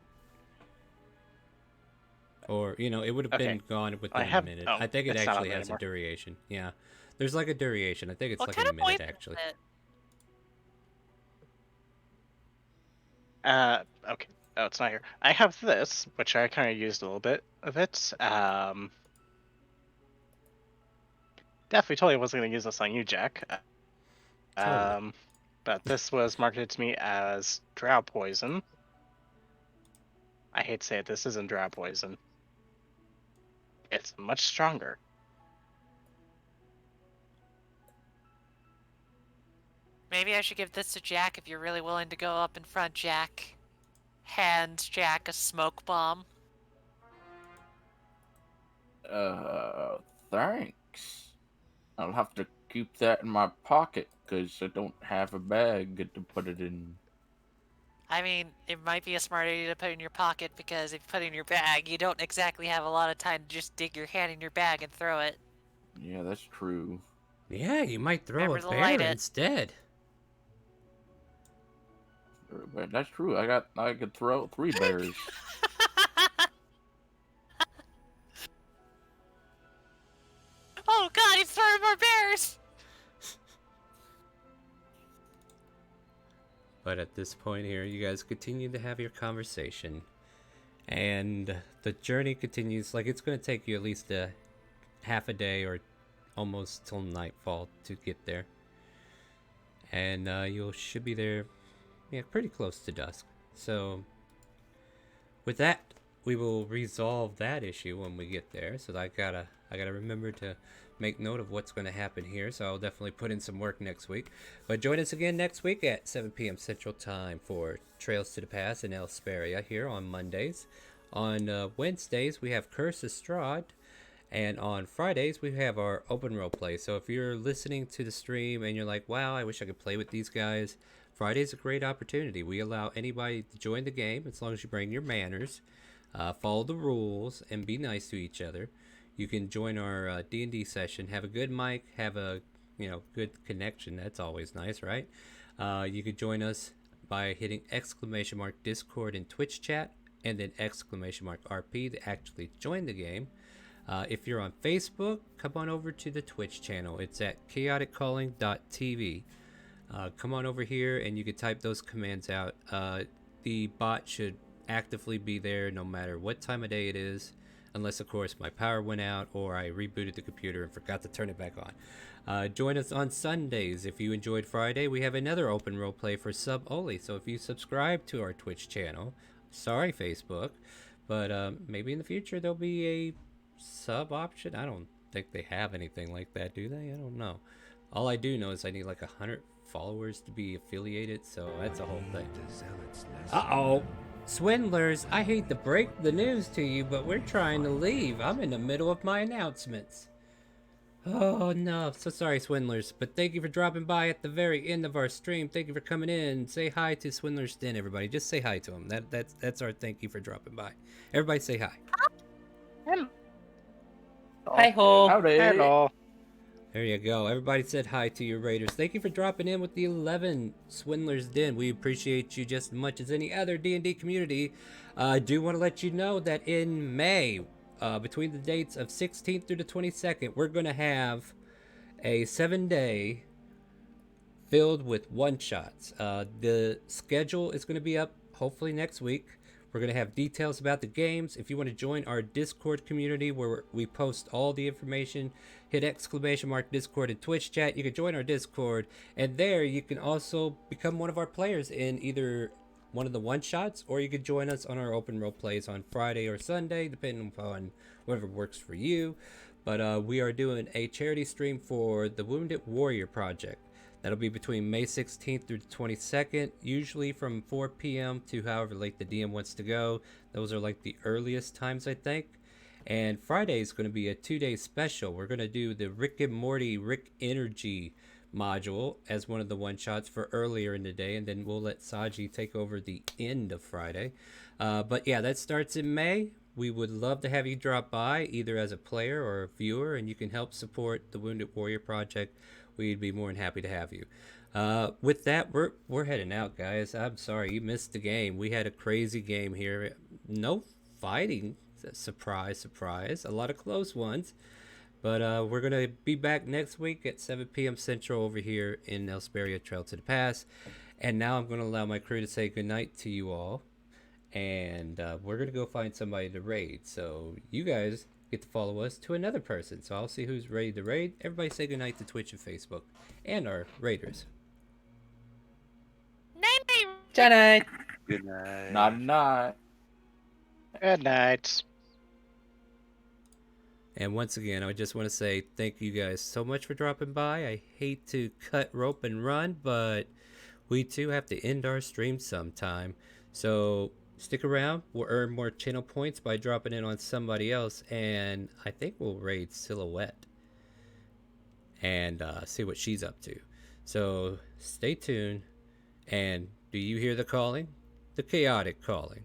Speaker 1: Or, you know, it would have
Speaker 5: Okay.
Speaker 1: been gone within
Speaker 5: have-
Speaker 1: a minute.
Speaker 5: oh,
Speaker 1: I think it
Speaker 5: it's not
Speaker 1: actually
Speaker 5: on
Speaker 1: has a
Speaker 5: anymore.
Speaker 1: duration. Yeah. There's like a duration. I think it's
Speaker 3: What
Speaker 1: like
Speaker 3: kind
Speaker 1: a
Speaker 3: of
Speaker 1: minute,
Speaker 3: poison
Speaker 1: actually.
Speaker 3: is it?
Speaker 5: Okay. Oh, it's not here. I have this, which I kind of used a little bit of it. Definitely totally wasn't going to use this on you, Jack.
Speaker 1: Totally.
Speaker 5: But this was marketed to me as drow poison. I hate to say it, this isn't drow poison. It's much stronger.
Speaker 3: Maybe I should give this to Jack if you're really willing to go up in front, Jack. Hand Jack a smoke bomb.
Speaker 4: Thanks. I'll have to keep that in my pocket because I don't have a bag to put it in.
Speaker 3: I mean, it might be a smart idea to put it in your pocket because if you put it in your bag, you don't exactly have a lot of time to just dig your hand in your bag and throw it.
Speaker 4: Yeah, that's true.
Speaker 1: Yeah, you might throw
Speaker 3: Remember
Speaker 1: a
Speaker 3: to light
Speaker 1: bear
Speaker 3: it.
Speaker 1: instead.
Speaker 4: But that's true. I could throw 3 bears.
Speaker 3: Oh god, he's throwing more bears!
Speaker 1: But at this point here, you guys continue to have your conversation. And the journey continues. Like, it's going to take you at least a half a day or almost till nightfall to get there. And you should be there, yeah, pretty close to dusk. So, with that, we will resolve that issue when we get there. So I gotta remember to make note of what's going to happen here. So I'll definitely put in some work next week. But join us again next week at 7 p.m. Central Time for Trails to the Pass in Elsparia here on Mondays. On Wednesdays, we have Curse Estrad. And on Fridays, we have our open role play. So if you're listening to the stream and you're like, wow, I wish I could play with these guys, Friday's a great opportunity. We allow anybody to join the game as long as you bring your manners, follow the rules, and be nice to each other. You can join our D&D session, have a good mic, have a good connection. That's always nice, right? You could join us by hitting !Discord in Twitch chat, and then !RP to actually join the game. If you're on Facebook, come on over to the Twitch channel. It's at ChaoticCalling.tv. Come on over here and you can type those commands out. The bot should actively be there no matter what time of day it is, unless of course my power went out or I rebooted the computer and forgot to turn it back on. Join us on Sundays. If you enjoyed Friday, we have another open role play for sub only. So if you subscribe to our Twitch channel, sorry Facebook, but maybe in the future there'll be a sub option. I don't think they have anything like that, do they? I don't know. All I do know is I need like 100 followers to be affiliated, so that's a whole thing. Uh-oh. Swindlers, I hate to break the news to you, but we're trying to leave. I'm in the middle of my announcements. Oh no, so sorry Swindlers, but thank you for dropping by at the very end of our stream. Thank you for coming in. Say hi to Swindler's Den, everybody. Just say hi to him. That's our thank you for dropping by. Everybody say hi.
Speaker 2: Hi ho.
Speaker 4: Howdy.
Speaker 5: Hello.
Speaker 1: There you go. Everybody said hi to your Raiders. Thank you for dropping in with the 11 Swindler's Den. We appreciate you just as much as any other D&D community. I do want to let you know that in May, between the dates of 16th through the 22nd, we're going to have a 7-day filled with one-shots. The schedule is going to be up hopefully next week. We're going to have details about the games. If you want to join our Discord community where we post all the information, hit !Discord in Twitch chat. You can join our Discord, and there you can also become one of our players in either one of the one-shots, or you could join us on our open role plays on Friday or Sunday, depending upon whatever works for you. But we are doing a charity stream for the Wounded Warrior Project. That'll be between May 16th through the 22nd, usually from 4 p.m. to however late the DM wants to go. Those are like the earliest times, I think. And Friday is going to be a 2-day special. We're going to do the Rick and Morty Rick Energy module as one of the one-shots for earlier in the day, and then we'll let Saji take over the end of Friday. But yeah, that starts in May. We would love to have you drop by, either as a player or a viewer, and you can help support the Wounded Warrior Project. We'd be more than happy to have you. With that, we're heading out, guys. I'm sorry you missed the game. We had a crazy game here. No fighting. Surprise, surprise. A lot of close ones. But we're going to be back next week at 7 p.m. Central over here in Elsparia Trail to the Pass. And now I'm going to allow my crew to say goodnight to you all. And we're going to go find somebody to raid. So you guys get to follow us to another person. So I'll see who's ready to raid. Everybody say goodnight to Twitch and Facebook and our raiders.
Speaker 2: Good night.
Speaker 6: Good night.
Speaker 4: Not.
Speaker 5: Good night.
Speaker 1: And once again, I just want to say thank you guys so much for dropping by. I hate to cut rope and run, but we too have to end our stream sometime. So stick around. We'll earn more channel points by dropping in on somebody else. And I think we'll raid Silhouette and see what she's up to. So stay tuned. And do you hear the calling? The chaotic calling.